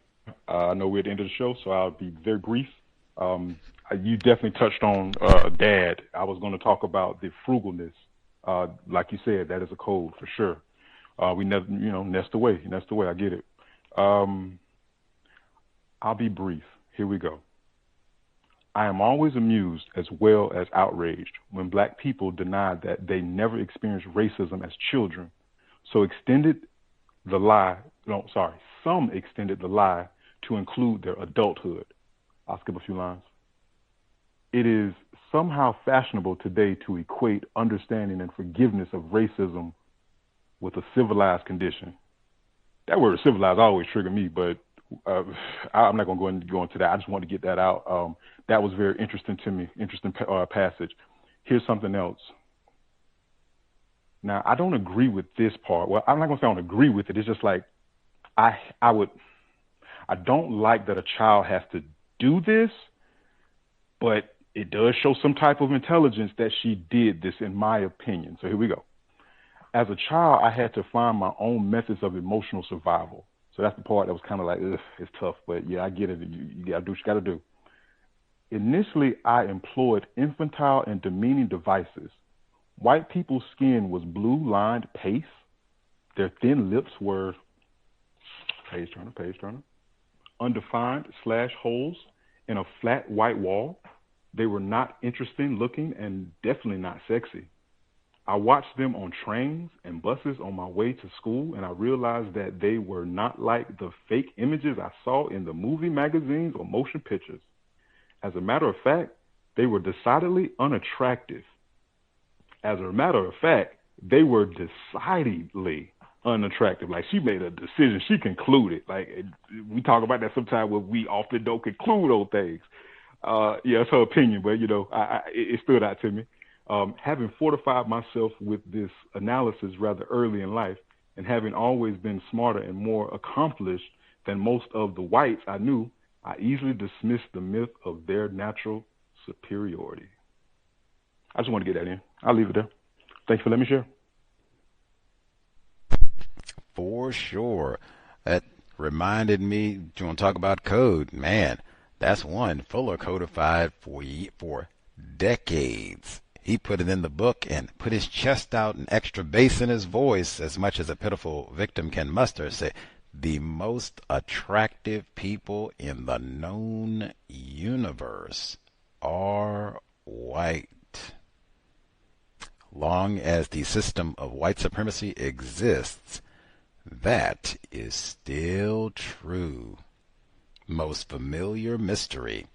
Speaker 13: I know we're at the end of the show, so I'll be very brief. You definitely touched on Dad. I was going to talk about the frugalness. Like you said, that is a code for sure. We never, nest away. I get it. I'll be brief. Here we go. I am always amused as well as outraged when Black people deny that they never experienced racism as children. Some extended the lie to include their adulthood. I'll skip a few lines. It is somehow fashionable today to equate understanding and forgiveness of racism with a civilized condition. That word civilized always triggered me, but I'm not going to go into that. I just want to get that out. That was very interesting to me, interesting passage. Here's something else. Now, I don't agree with this part. Well, I'm not going to say I don't agree with it. It's just like I don't like that a child has to do this, but it does show some type of intelligence that she did this, in my opinion. So here we go. As a child, I had to find my own methods of emotional survival. So that's the part that was kind of like, ugh, it's tough, but yeah, I get it. You got to do what you got to do. Initially, I employed infantile and demeaning devices. White people's skin was blue-lined paste. Their thin lips were, page turner, undefined slash holes in a flat white wall. They were not interesting looking and definitely not sexy. I watched them on trains and buses on my way to school, and I realized that they were not like the fake images I saw in the movie magazines or motion pictures. As a matter of fact, they were decidedly unattractive. As a matter of fact, they were decidedly unattractive. Like, she made a decision. She concluded. Like, we talk about that sometimes where we often don't conclude on things. Yeah, it's her opinion, but, it stood out to me. Having fortified myself with this analysis rather early in life, and having always been smarter and more accomplished than most of the whites I knew, I easily dismissed the myth of their natural superiority. I just want to get that in. I'll leave it there. Thanks for letting me share.
Speaker 9: For sure. That reminded me, do you want to talk about code? Man, that's one. Fuller codified for decades. He put it in the book and put his chest out and extra bass in his voice, as much as a pitiful victim can muster, say, the most attractive people in the known universe are white. Long as the system of white supremacy exists, that is still true. Most familiar mystery.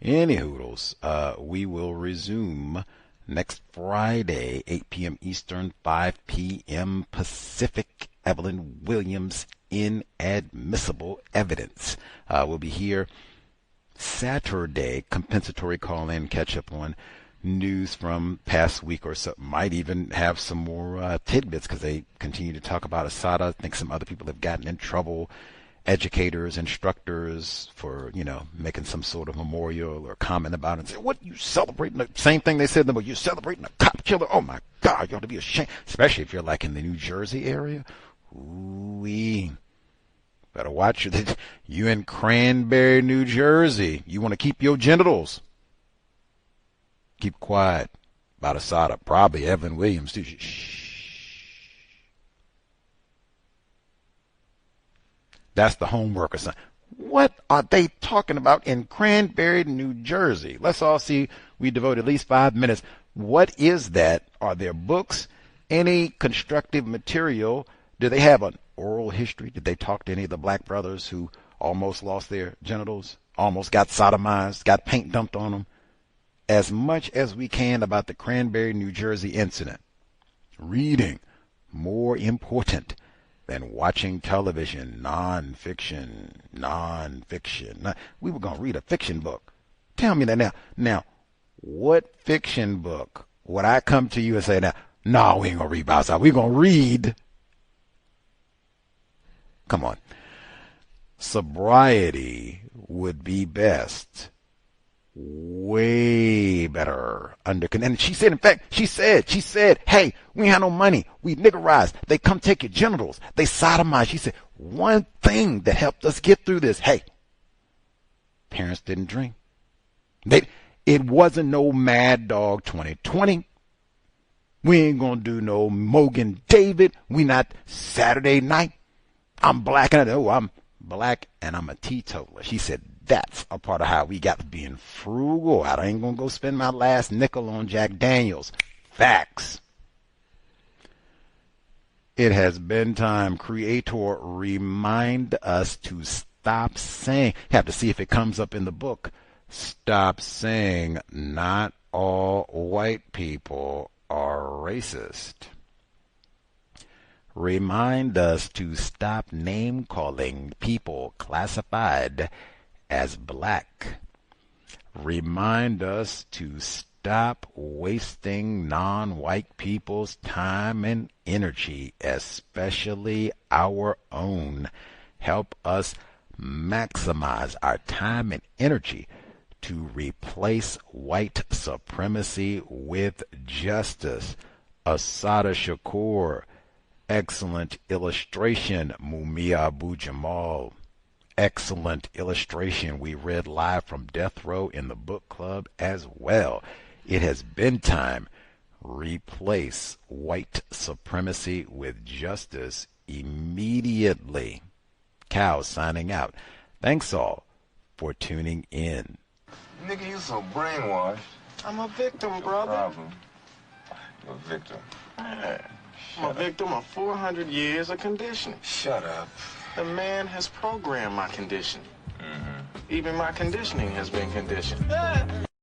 Speaker 9: Anyhoodles, we will resume next Friday, 8 p.m. Eastern, 5 p.m. Pacific. Evelyn Williams Inadmissible Evidence. We'll be here Saturday. Compensatory call-in, catch up on news from past week or so. Might even have some more tidbits, because they continue to talk about Assata. I think some other people have gotten in trouble, educators, instructors, for, making some sort of memorial or comment about it and say, what, you celebrating the same thing they said, but you celebrating a cop killer? Oh my God, you ought to be ashamed, especially if you're like in the New Jersey area. Ooh-wee. Better watch it. You in Cranberry, New Jersey. You want to keep your genitals. Keep quiet about Assata. Probably Evelyn Williams too. Shh. That's the homework assignment. What are they talking about in Cranberry, New Jersey? Let's all see. We devote at least 5 minutes. What is that? Are there books? Any constructive material? Do they have an oral history? Did they talk to any of the black brothers who almost lost their genitals, almost got sodomized, got paint dumped on them? As much as we can about the Cranberry, New Jersey incident. Reading, more important than watching television. Non-fiction. We were going to read a fiction book. Tell me that now. Now, what fiction book would I come to you and say, no, we ain't going to read about that. We're going to read. Come on. Sobriety would be best. way better under control. And she said, in fact, she said, hey, we ain't have no money. We niggerized. They come take your genitals. They sodomized. She said, one thing that helped us get through this, hey, parents didn't drink. It wasn't no Mad Dog 2020. We ain't gonna do no Mogan David. We not Saturday night. I'm black and I'm black and I'm a teetotaler. She said that's a part of how we got to being frugal. I ain't gonna go spend my last nickel on Jack Daniels. Facts. It has been time. Creator, remind us to stop saying. You have to see if it comes up in the book. Stop saying not all white people are racist. Remind us to stop name-calling people classified as black. Remind us to stop wasting non-white people's time and energy, especially our own. Help us maximize our time and energy to replace white supremacy with justice. Assata Shakur. Excellent illustration, Mumia Abu-Jamal. Excellent illustration. We read live from Death Row in the book club as well. It has been time. Replace white supremacy with justice immediately. Cow signing out. Thanks all for tuning in.
Speaker 14: Nigga, you so brainwashed. I'm a victim, brother. Problem. You're a victim.
Speaker 15: I'm a victim of 400 years of conditioning.
Speaker 14: Shut up.
Speaker 15: The man has programmed my conditioning. Even my conditioning has been conditioned.